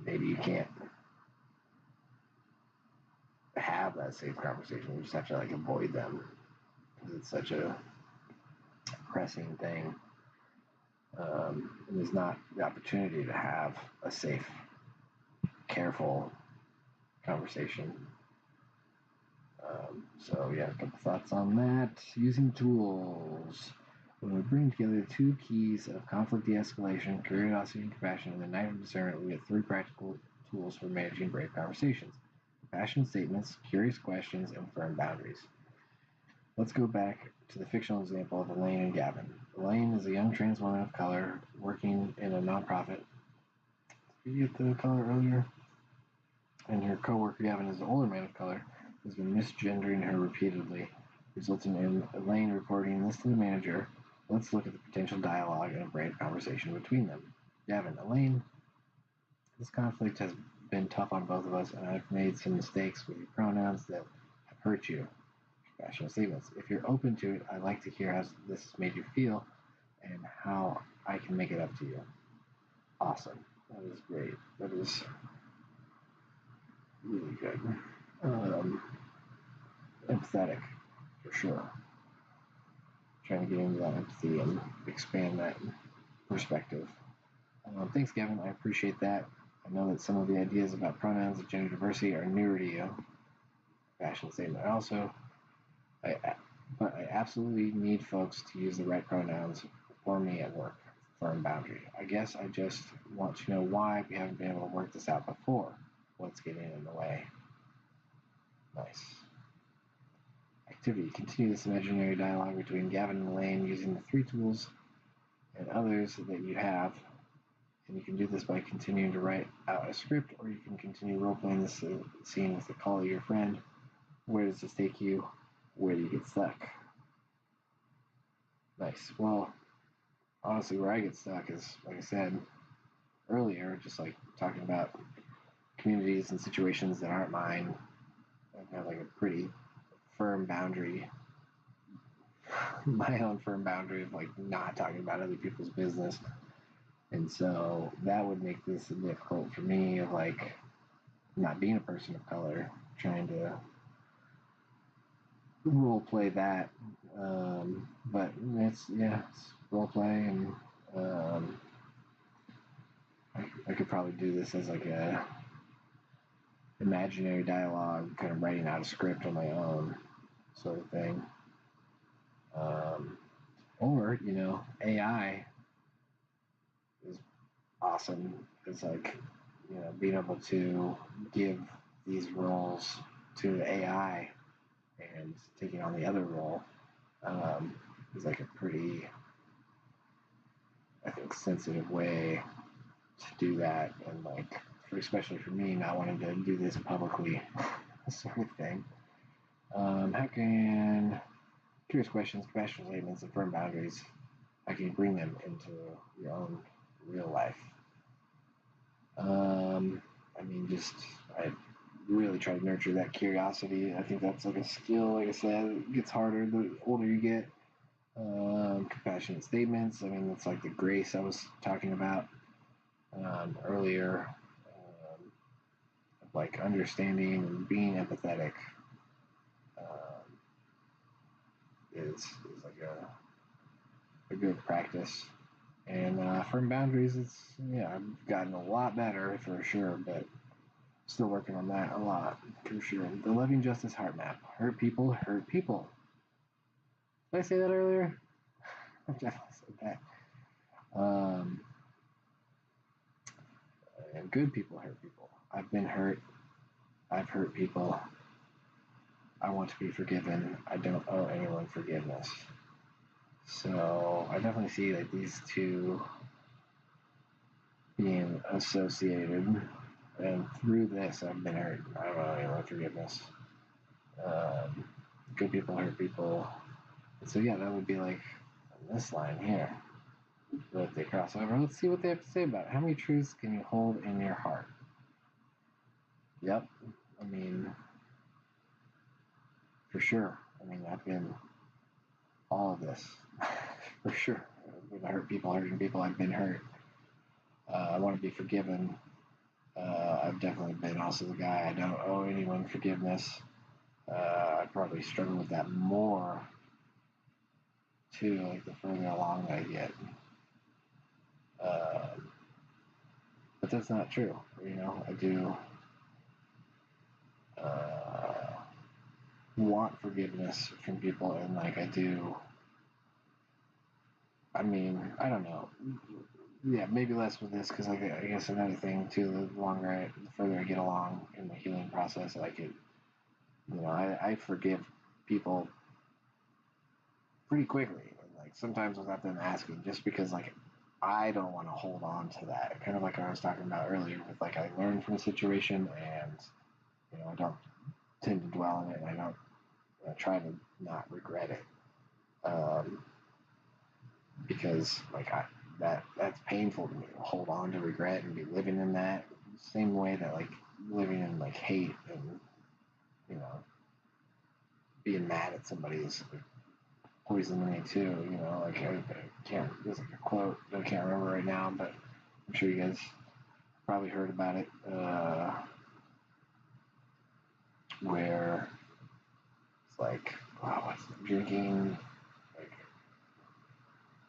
maybe you can't have that safe conversation. You just have to like avoid them because it's such a pressing thing. And there's not the opportunity to have a safe, careful conversation. So yeah, a couple thoughts on that. Using tools. When we bring together the two keys of conflict de-escalation, curiosity and compassion, and the knife of discernment, we get 3 practical tools for managing brave conversations: compassion statements, curious questions, and firm boundaries. Let's go back to the fictional example of Elaine and Gavin. Elaine is a young trans woman of color working in a nonprofit. Did you get the color earlier? And her coworker Gavin is an older man of color who has been misgendering her repeatedly, resulting in Elaine reporting this to the manager. Let's look at the potential dialogue and a brave conversation between them. Gavin, Elaine, this conflict has been tough on both of us, and I've made some mistakes with your pronouns that have hurt you. Compassionate statements. If you're open to it, I'd like to hear how this has made you feel and how I can make it up to you. Awesome. That is great. That is really good. Empathetic, for sure. Trying to get into that empathy and expand that perspective. Thanks, Gavin. I appreciate that. I know that some of the ideas about pronouns and gender diversity are newer to you. Fashion statement. But I absolutely need folks to use the right pronouns for me at work. Firm boundary. I guess I just want to know why we haven't been able to work this out before. What's getting in the way? Nice. Activity. Continue this imaginary dialogue between Gavin and Elaine using the 3 tools and others that you have And you can do this by continuing to write out a script, or you can continue role playing this scene with the call of your friend. Where does this take you? Where do you get stuck? Nice. Well, honestly, where I get stuck is, like I said earlier, just like talking about communities and situations that aren't mine. I've got like a pretty firm boundary, my own firm boundary of like not talking about other people's business. And so that would make this difficult for me of like not being a person of color, trying to role play that. But it's role play, and um, I could probably do this as like a imaginary dialogue, kind of writing out a script on my own, sort of thing. Or AI is awesome. It's like being able to give these roles to the AI and taking on the other role is like a pretty, I think, sensitive way to do that, and like especially for me not wanting to do this publicly, sort of thing. How can curious questions, compassionate statements, and firm boundaries, how can you bring them into your own real life? I mean, just I really try to nurture that curiosity. I think that's like a skill. Like I said, it gets harder the older you get. Compassionate statements. I mean, it's like the grace I was talking about earlier, of like understanding and being empathetic is like a good practice. And firm boundaries, I've gotten a lot better for sure, but still working on that a lot for sure. The Loving Justice Heart Map. Hurt people, hurt people. Did I say that earlier? I definitely said that. And good people hurt people. I've been hurt. I've hurt people. I want to be forgiven. I don't owe anyone forgiveness. So I definitely see like these two being associated. And through this, I've been hurt. I don't owe anyone forgiveness. Good people hurt people. And so yeah, that would be like on this line here. But if they cross over, let's see what they have to say about it. How many truths can you hold in your heart? Yep. I mean, for sure. I mean, I've been all of this. For sure. I've been hurt people, hurting people. I've been hurt. I want to be forgiven. I've definitely been also the guy, I don't owe anyone forgiveness. I probably struggle with that more too, like the further along I get. But that's not true. I do want forgiveness from people, and like I do. I mean, I don't know. Yeah, maybe less with this because, like, I guess another thing too. The further I get along in the healing process, like I forgive people pretty quickly, and like sometimes without them asking, just because like I don't want to hold on to that. Kind of like I was talking about earlier, with like I learn from a situation, and I don't tend to dwell on it, and I don't try to not regret it, because like that's painful to me to hold on to regret and be living in that same way that like living in like hate and you know being mad at somebody is like, poison me too. Like I can't. There's like a quote that I can't remember right now, but I'm sure you guys probably heard about it, where it's like, what's drinking, like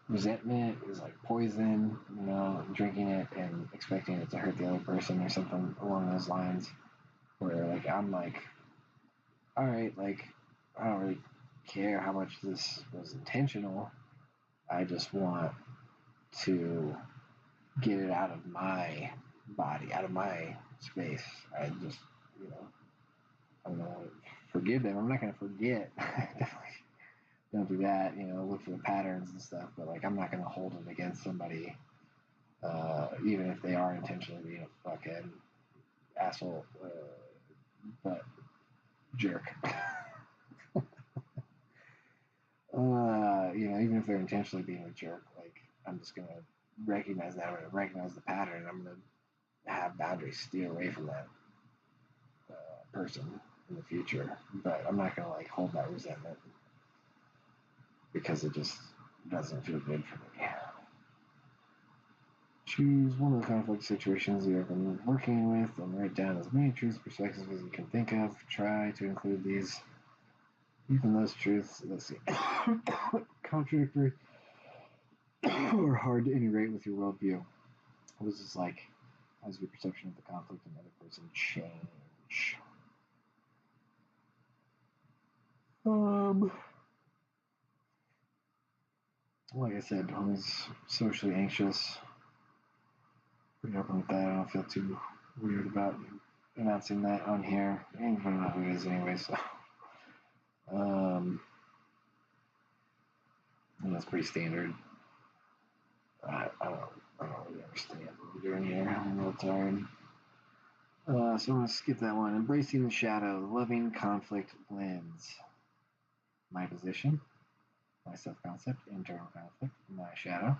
resentment is like poison, drinking it and expecting it to hurt the other person or something along those lines. Where like I'm like, all right, like I don't really care how much this was intentional. I just want to get it out of my body, out of my space. I just, I'm gonna forgive them. I'm not gonna forget. Definitely don't do that. Look for the patterns and stuff. But like, I'm not gonna hold it against somebody even if they are intentionally being a fuckhead, asshole, but jerk. Even if they're intentionally being a jerk, like, I'm just gonna recognize that. I'm gonna recognize the pattern. I'm gonna have boundaries, steer away from that person in the future. But I'm not gonna like hold that resentment because it just doesn't feel good for me. Choose one of the conflict situations you have been working with and write down as many truths, perspectives as you can think of. Try to include these, even those truths that seem contradictory or hard to integrate with your worldview. What is this like? How does your perception of the conflict and the other person change? Like I said, I'm socially anxious. Pretty open with that. I don't feel too weird about announcing that on here. I don't even know who it is anyway, so that's pretty standard. I don't really understand what we're doing here. I'm a little tired. So I'm gonna skip that one. Embracing the shadow, loving conflict lens. My position, my self-concept, internal conflict, my shadow,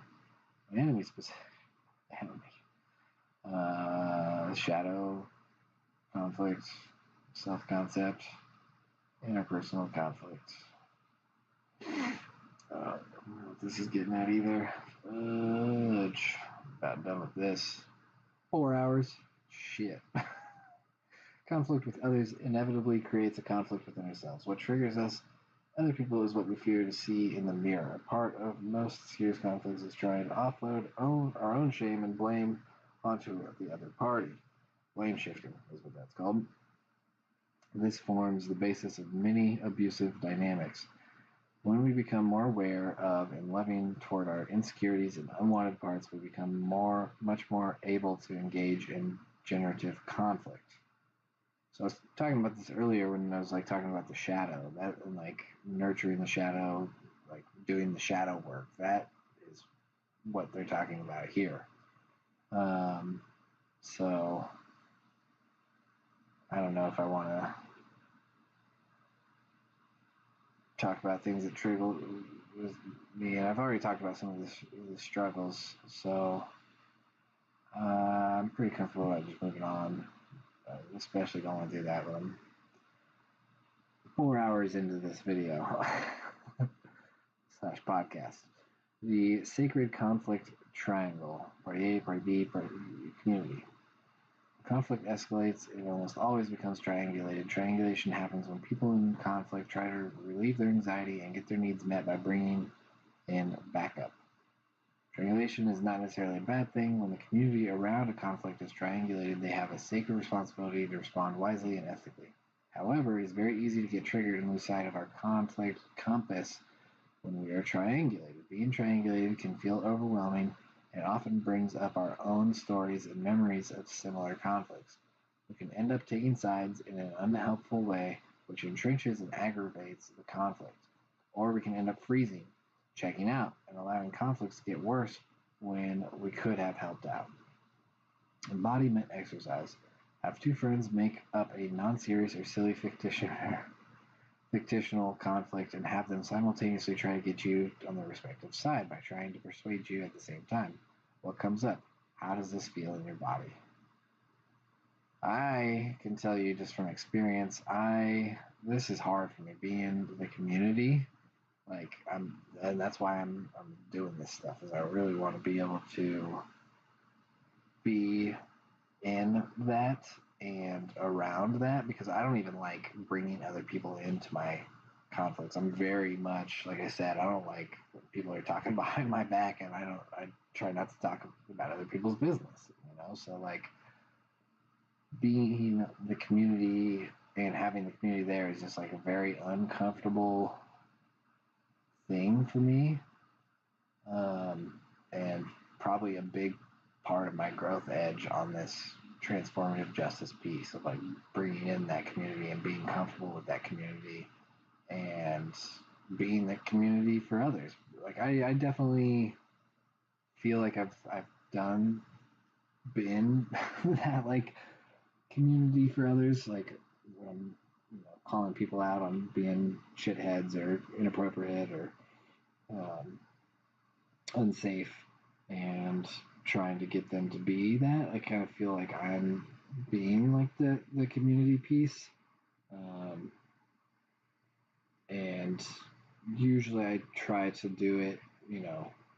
enemy specific, enemy. Shadow, conflict, self-concept, interpersonal conflict. I don't know what this is getting at either. About done with this. 4 hours. Shit. Conflict with others inevitably creates a conflict within ourselves. What triggers us, other people, is what we fear to see in the mirror. Part of most serious conflicts is trying to offload our own shame and blame onto the other party. Blame shifting is what that's called. This forms the basis of many abusive dynamics. When we become more aware of and loving toward our insecurities and unwanted parts, we become much more able to engage in generative conflict. So I was talking about this earlier when I was like talking about the shadow, that and like nurturing the shadow, like doing the shadow work. That is what they're talking about here. So I don't know if I want to talk about things that trigger with me, and I've already talked about some of the struggles. So I'm pretty comfortable about just moving on. Especially don't want to do that when I'm 4 hours into this video / podcast. The sacred conflict triangle, part A, part B, part community. Conflict escalates, it almost always becomes triangulated. Triangulation happens when people in conflict try to relieve their anxiety and get their needs met by bringing in backup. Triangulation is not necessarily a bad thing. When the community around a conflict is triangulated, they have a sacred responsibility to respond wisely and ethically. However, it is very easy to get triggered and lose sight of our conflict compass when we are triangulated. Being triangulated can feel overwhelming and often brings up our own stories and memories of similar conflicts. We can end up taking sides in an unhelpful way, which entrenches and aggravates the conflict. Or we can end up freezing, checking out, and allowing conflicts to get worse when we could have helped out. Embodiment exercise. Have two friends make up a non-serious or silly fictional conflict and have them simultaneously try to get you on their respective side by trying to persuade you at the same time. What comes up? How does this feel in your body? I can tell you just from experience, this is hard for me being the community. And that's why I'm doing this stuff, is I really want to be able to be in that and around that, because I don't even like bringing other people into my conflicts. I'm very much, like I said, I don't like when people are talking behind my back, and I try not to talk about other people's business, so like being the community and having the community there is just like a very uncomfortable thing for me, and probably a big part of my growth edge on this transformative justice piece of like bringing in that community and being comfortable with that community and being the community for others. Like I definitely feel like I've been that like community for others, like when I'm calling people out on being shitheads or inappropriate or unsafe and trying to get them to be that. I kind of feel like I'm being like the community piece. And usually I try to do it,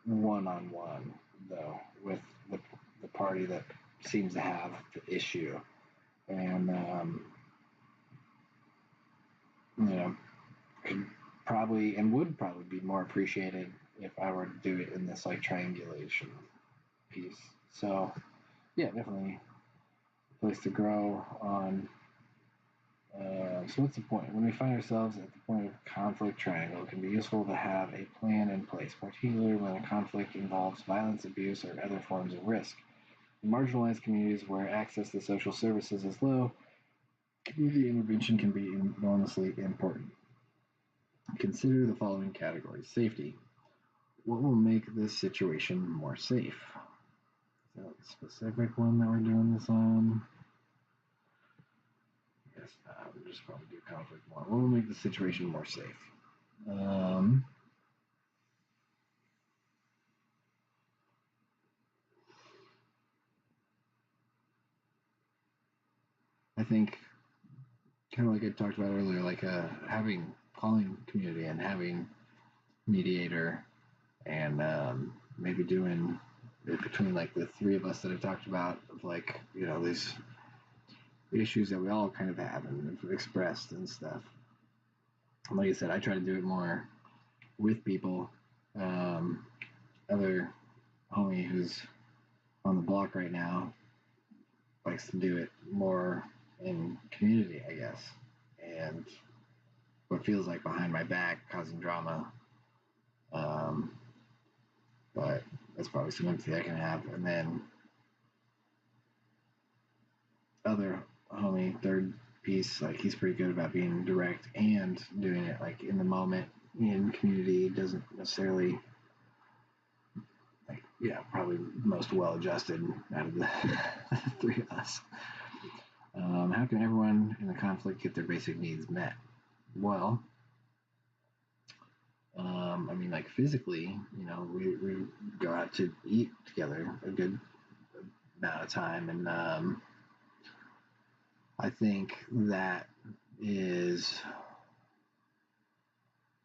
one-on-one, though, with the party that seems to have the issue. And, could probably and would probably be more appreciated if I were to do it in this like triangulation piece. So, yeah, definitely a place to grow on. So what's the point? When we find ourselves at the point of conflict triangle, it can be useful to have a plan in place, particularly when a conflict involves violence, abuse, or other forms of risk. In marginalized communities where access to social services is low, community intervention can be enormously important. Consider the following categories. Safety. What will make this situation more safe? Is that a specific one that we're doing this on? Yes, we'll just probably do conflict more. What will make the situation more safe? I think, kind of like I talked about earlier, like calling community and having mediator and maybe doing it between like the three of us that I talked about of like, these issues that we all kind of have and have expressed and stuff. And like I said, I try to do it more with people. Other homie who's on the block right now likes to do it more in community, I guess, and what feels like behind my back, causing drama. But that's probably some empathy I can have. And then other homie, third piece, like he's pretty good about being direct and doing it like in the moment in community. Doesn't necessarily probably most well adjusted out of the three of us. How can everyone in the conflict get their basic needs met? Well, like physically, we go out to eat together a good amount of time, and I think that is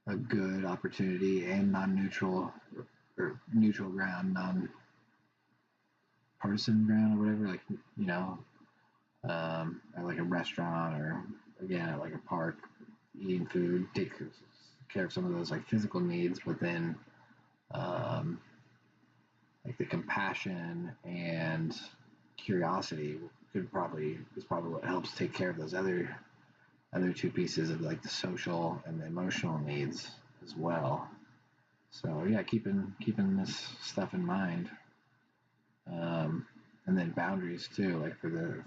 a good opportunity and non-neutral or neutral ground, non-partisan ground or whatever. Like at like a restaurant or again at like a park, eating food, take care of some of those like physical needs, but then like the compassion and curiosity is probably what helps take care of those other two pieces of like the social and the emotional needs as well. So yeah, keeping this stuff in mind, and then boundaries too, like for the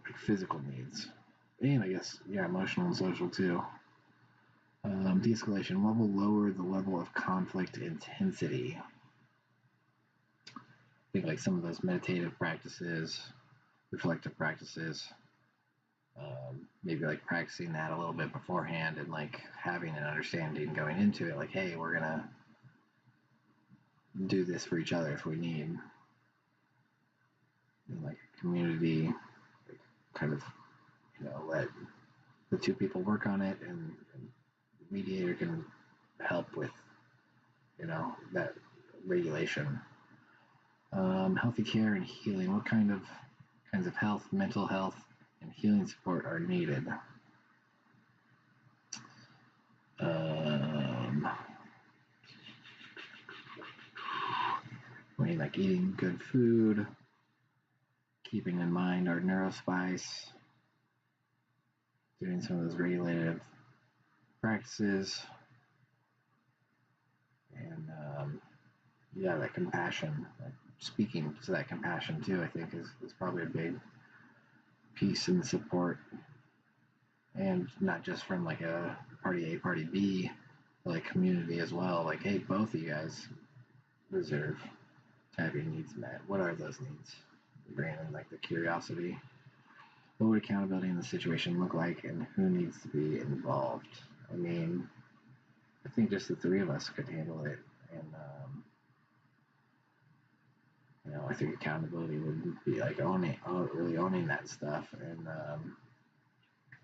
like physical needs, and I guess emotional and social too. De-escalation. What will lower the level of conflict intensity? I think like some of those meditative practices, reflective practices, maybe like practicing that a little bit beforehand and like having an understanding going into it, like, hey, we're gonna do this for each other if we need. And like community, like, kind of, let the two people work on it, and the mediator can help with, that regulation. Healthy care and healing. What kinds of health, mental health, and healing support are needed? Like eating good food, keeping in mind our neurospice, doing some of those regulative practices, and that compassion, like speaking to that compassion too, I think is probably a big piece in the support, and not just from like a party A, party B, but like community as well. Like, hey, both of you guys deserve to have your needs met. What are those needs? Bringing in like the curiosity. What would accountability in the situation look like, and who needs to be involved? I mean, I think just the three of us could handle it, and I think accountability would be like really owning that stuff, and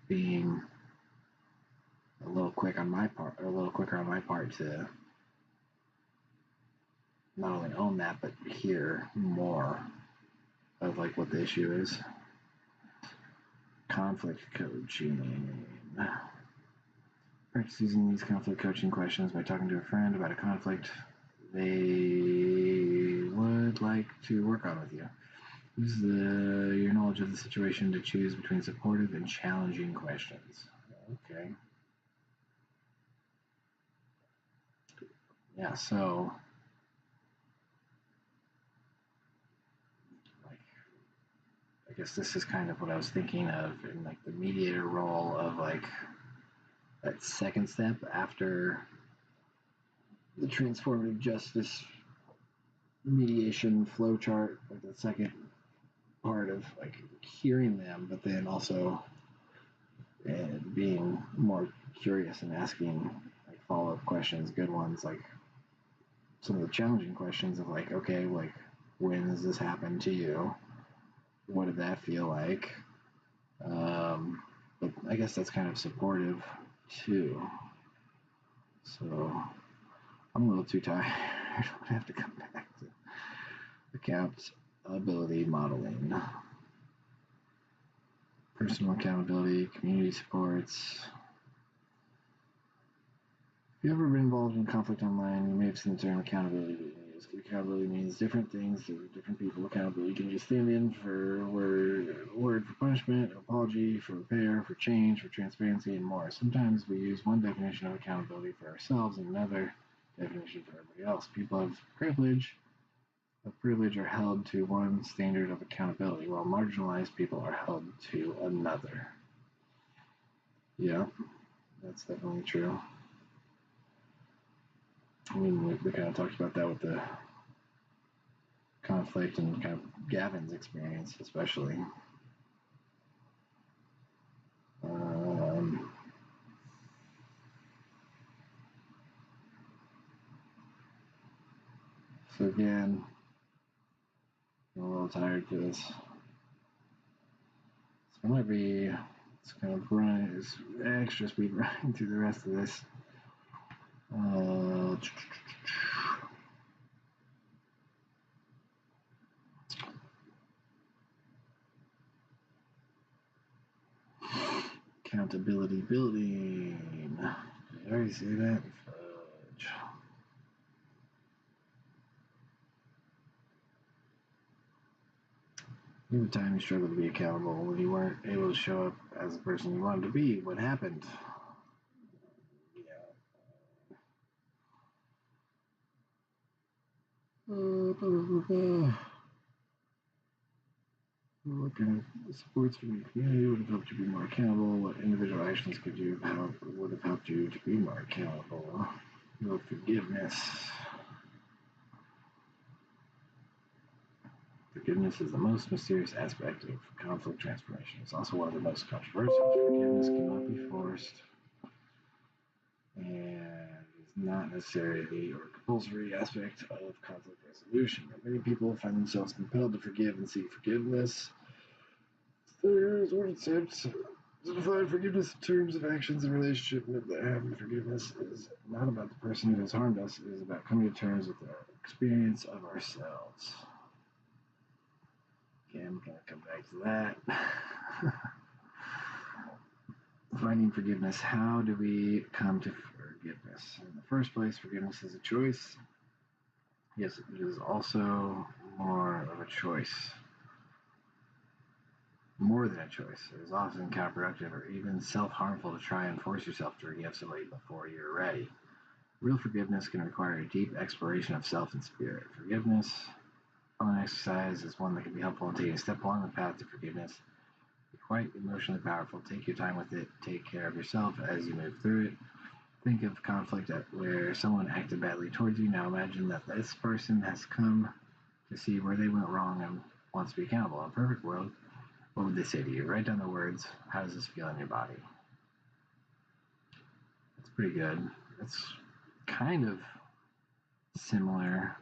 being a little quicker on my part to not only own that but hear more of like what the issue is. Conflict coaching. Practice using these conflict coaching questions by talking to a friend about a conflict they would like to work on with you. Use your knowledge of the situation to choose between supportive and challenging questions. Okay. Yeah, so like I guess this is kind of what I was thinking of in like the mediator role of like that second step after the transformative justice mediation flow chart, like the second part of like hearing them, but then also being more curious and asking like follow-up questions, good ones, like some of the challenging questions of like, okay, like when has this happened to you? What did that feel like? But I guess that's kind of supportive too. So I'm a little too tired. I have to come back to accountability modeling. Personal accountability, community supports. If you've ever been involved in conflict online, you may have seen the term accountability being used. Accountability means different things to different people. Accountability can just stand in for word for punishment, apology, for repair, for change, for transparency, and more. Sometimes we use one definition of accountability for ourselves and another definition for everybody else. People of privilege are held to one standard of accountability, while marginalized people are held to another. Yeah, that's definitely true. I mean, we kind of talked about that with the conflict and kind of Gavin's experience, especially. So again, I'm a little tired for this. So I might be just kind of running, extra speed running through the rest of this. Accountability building. Did I already say that? Fudge. Every time you struggled to be accountable, when you weren't able to show up as the person you wanted to be, what happened? What kind of supports from your community would have helped you be more accountable? What individual actions would have helped you to be more accountable? No forgiveness. Forgiveness is the most mysterious aspect of conflict transformation. It's also one of the most controversial. Forgiveness cannot be forced and is not necessarily or compulsory aspect of conflict resolution. Many people find themselves compelled to forgive and seek forgiveness. There is one attempt to define forgiveness in terms of actions and relationship, and that having forgiveness is not about the person who has harmed us. It is about coming to terms with our experience of ourselves. Okay, I'm going to come back to that. Finding forgiveness. How do we come to forgiveness? In the first place, forgiveness is a choice. Yes, it is also more of a choice. More than a choice. It is often counterproductive or even self-harmful to try and force yourself to forgive somebody before you're ready. Real forgiveness can require a deep exploration of self and spirit. Forgiveness, an exercise, is one that can be helpful in taking a step along the path to forgiveness. Be quite emotionally powerful. Take your time with it. Take care of yourself as you move through it. think of conflict where someone acted badly towards you. Now imagine that this person has come to see where they went wrong and wants to be accountable. In a perfect world, what would they say to you? Write down the words. How does this feel in your body? It's pretty good. It's kind of similar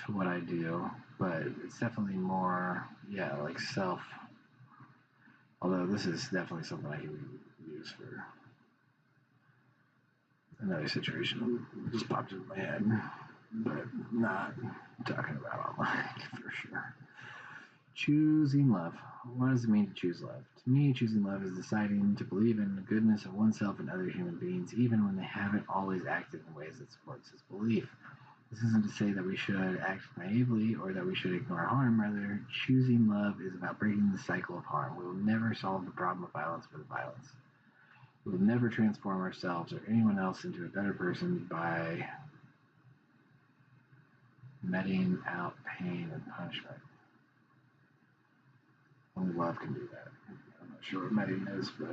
to what I do, but it's definitely more, like self. Although this is definitely something I can use for another situation that just popped into my head, but not talking about online for sure. Choosing love. What does it mean to choose love? To me, choosing love is deciding to believe in the goodness of oneself and other human beings, even when they haven't always acted in ways that supports this belief. This isn't to say that we should act naively or that we should ignore harm. Rather, choosing love is about breaking the cycle of harm. We will never solve the problem of violence with violence. We will never transform ourselves or anyone else into a better person by meting out pain and punishment. Only love can do that. I'm not sure what meting is, but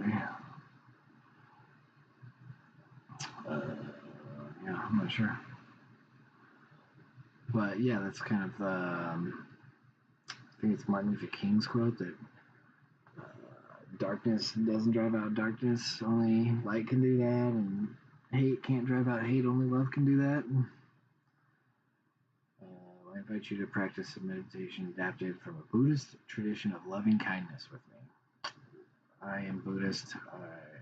I'm not sure. But yeah, that's kind of I think it's Martin Luther King's quote that darkness doesn't drive out darkness, only light can do that, and hate can't drive out hate, only love can do that. I invite you to practice a meditation adapted from a Buddhist tradition of loving kindness with me. I am Buddhist. I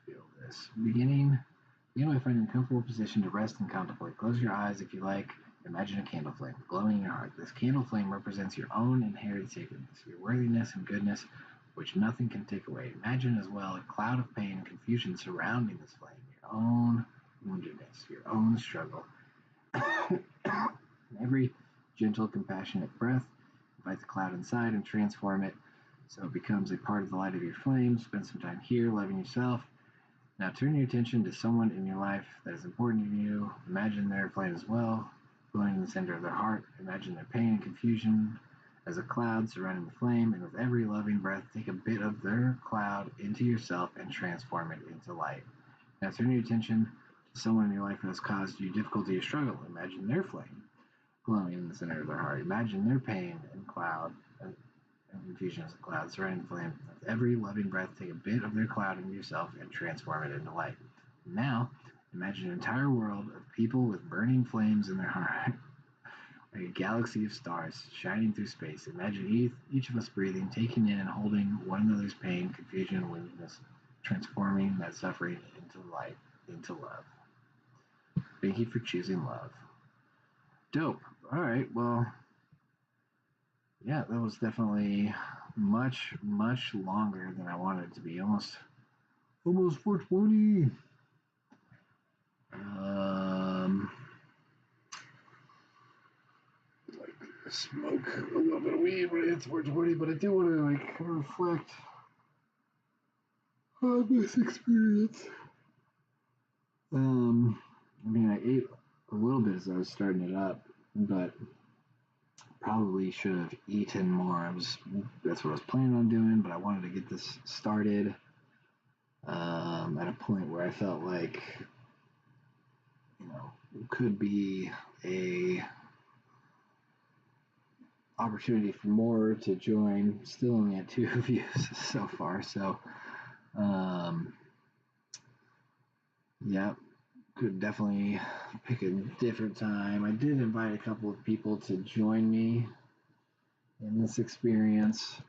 feel this. Begin by finding a comfortable position to rest and contemplate. Close your eyes if you like. Imagine a candle flame glowing in your heart. This candle flame represents your own inherent sacredness, your worthiness and goodness, which nothing can take away. Imagine as well a cloud of pain and confusion surrounding this flame, your own woundedness, your own struggle. Every gentle, compassionate breath, invite the cloud inside and transform it so it becomes a part of the light of your flame. Spend some time here, loving yourself. Now turn your attention to someone in your life that is important to you. Imagine their flame as well, glowing in the center of their heart. Imagine their pain and confusion as a cloud surrounding the flame, and with every loving breath, take a bit of their cloud into yourself and transform it into light. Now turn your attention to someone in your life who has caused you difficulty or struggle. Imagine their flame glowing in the center of their heart. Imagine their pain and cloud and confusion as a cloud surrounding the flame. With every loving breath, take a bit of their cloud into yourself and transform it into light. Now, imagine an entire world of people with burning flames in their heart, like a galaxy of stars shining through space. Imagine each of us breathing, taking in and holding one another's pain, confusion, and weakness, transforming that suffering into light, into love. Thank you for choosing love. Dope. All right, well, yeah, that was definitely much, much longer than I wanted it to be. Almost 420. Like smoke a little bit of weed when it hits 420, but I do want to reflect on this experience. I ate a little bit as I was starting it up, but probably should have eaten more. That's what I was planning on doing, but I wanted to get this started at a point where I felt like, it could be a opportunity for more to join. Still only had 2 views so far, so could definitely pick a different time. I did invite a couple of people to join me in this experience,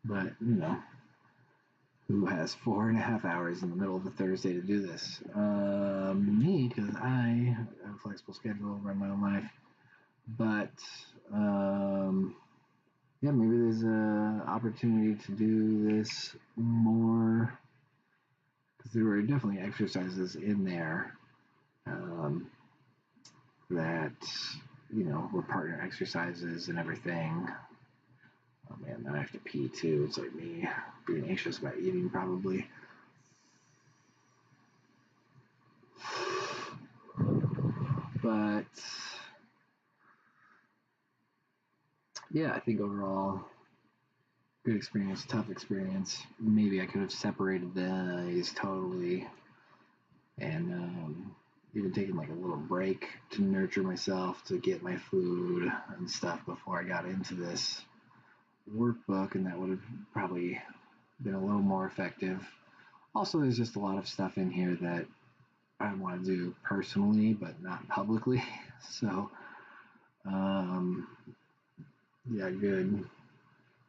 but who has 4.5 hours in the middle of a Thursday to do this? Me, because I have a flexible schedule, run my own life. But maybe there's an opportunity to do this more, because there were definitely exercises in there that were partner exercises and everything. Oh man, now I have to pee too. It's like me being anxious about eating, probably. But yeah, I think overall good experience, tough experience. Maybe I could have separated these totally and even taken like a little break to nurture myself, to get my food and stuff before I got into this workbook, and that would have probably been a little more effective. Also, there's just a lot of stuff in here that I want to do personally, but not publicly. So, yeah, good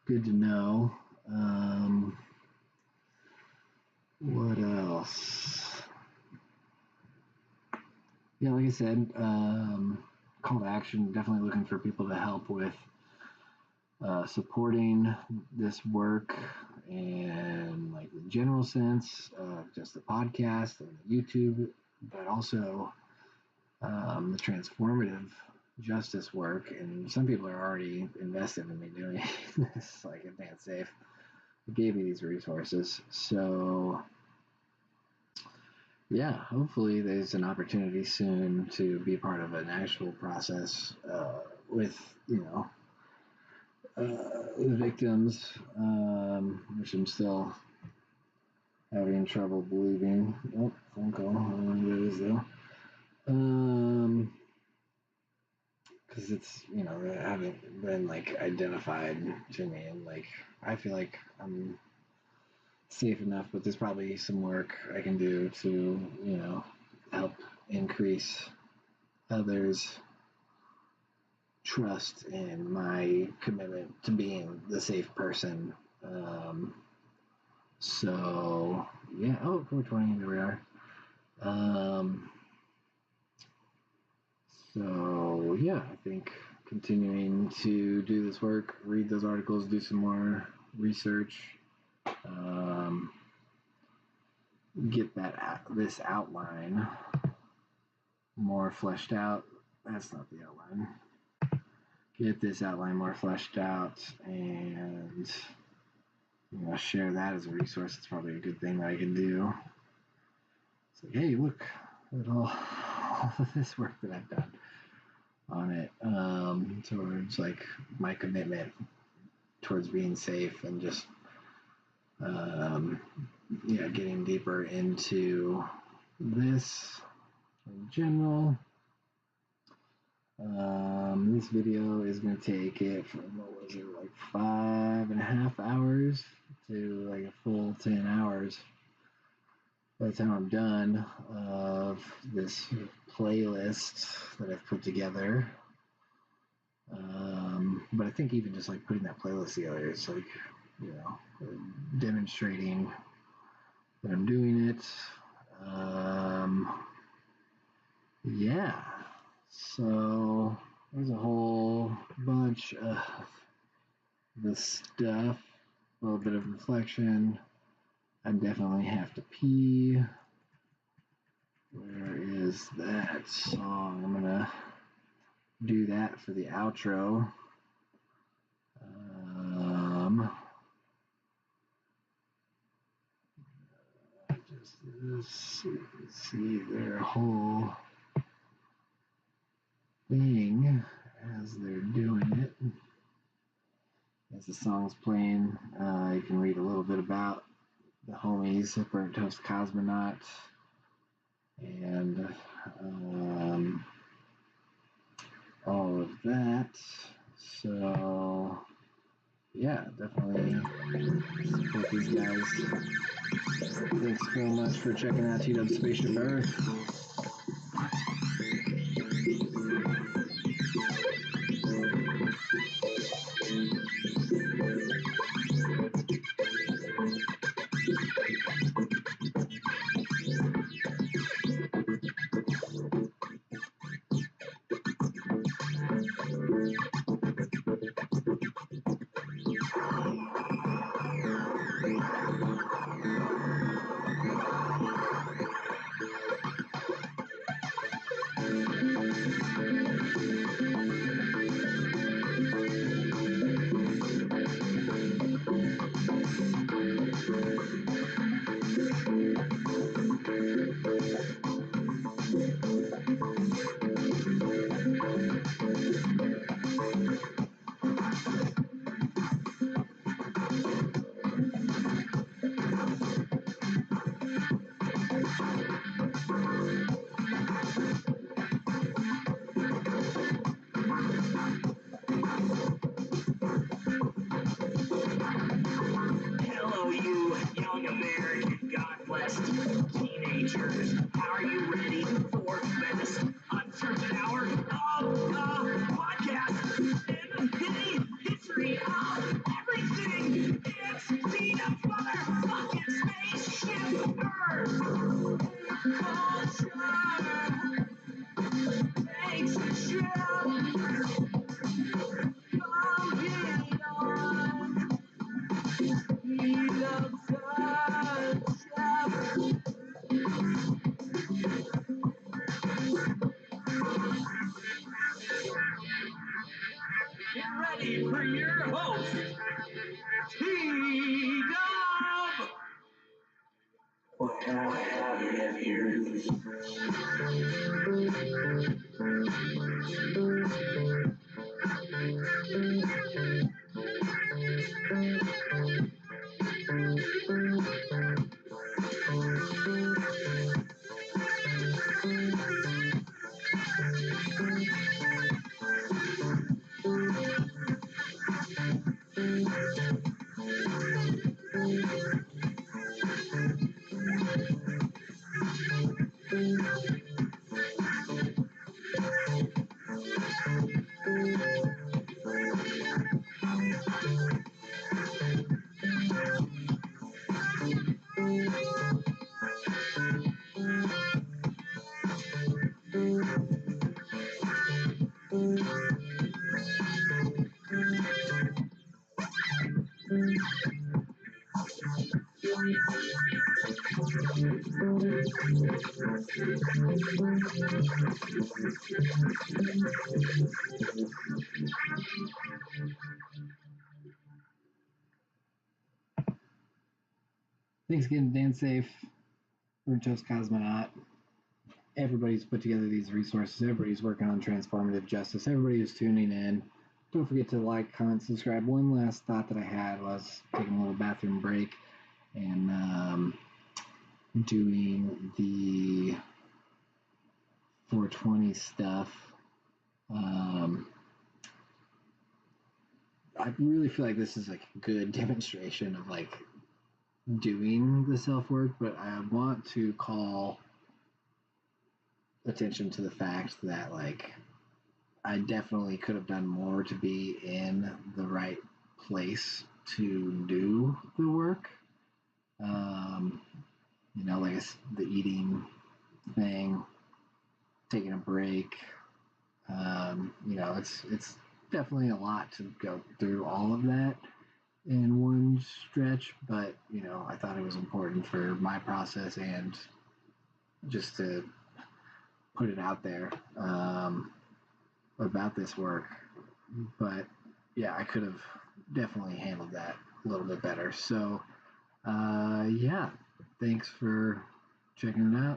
to know. What else? Yeah, like I said, call to action. Definitely looking for people to help with supporting this work in like the general sense of just the podcast and the YouTube, but also the transformative justice work. And some people are already invested in me doing this, like Advanced Safe. It gave me these resources, so yeah, hopefully there's an opportunity soon to be part of an actual process with the victims, which I'm still having trouble believing. Oh, phone call. I don't know who it is though. Because it's they haven't been like identified to me, and like I feel like I'm safe enough, but there's probably some work I can do to help increase others' trust in my commitment to being the safe person. So yeah. Oh, 420. There we are. So yeah, I think continuing to do this work, read those articles, do some more research, get this outline more fleshed out. That's not the outline. Get this outline more fleshed out and share that as a resource. It's probably a good thing that I can do. It's like, hey, look at all of this work that I've done on it, towards like my commitment towards being safe and just getting deeper into this in general. This video is going to take it from, what was it, like 5.5 hours to like a full 10 hours by the time I'm done of this playlist that I've put together. But I think even just like putting that playlist together, it's like, demonstrating that I'm doing it. Yeah. So there's a whole bunch of the stuff, a little bit of reflection. I definitely have to pee. Where is that song? I'm gonna do that for the outro. Just see their whole thing as they're doing it. As the song's playing, you can read a little bit about the homies, Burnt Toast Cosmonaut, and all of that. So yeah, definitely support these guys. Thanks so much for checking out TeeDuhb's Spaceship Earth. teenagers. How are you ready for this uncertain hour of podcast in the history of everything? It's TeeDuhb's motherfucking Spaceship Earth. Culture takes a ship from beyond. TeeDuhb's Get ready for your host, TeeDuhb! What have you here? Thanks again, Dan Safe, Toast Cosmonaut. Everybody's put together these resources. Everybody's working on transformative justice. Everybody is tuning in. Don't forget to like, comment, subscribe. One last thought that I had was taking a little bathroom break and doing the 420 stuff. I really feel like this is like a good demonstration of like doing the self-work, but I want to call attention to the fact that like I definitely could have done more to be in the right place to do the work. Like the eating thing, taking a break. It's definitely a lot to go through all of that in one stretch, but I thought it was important for my process and just to put it out there about this work. But yeah, I could have definitely handled that a little bit better. So yeah, thanks for checking it out.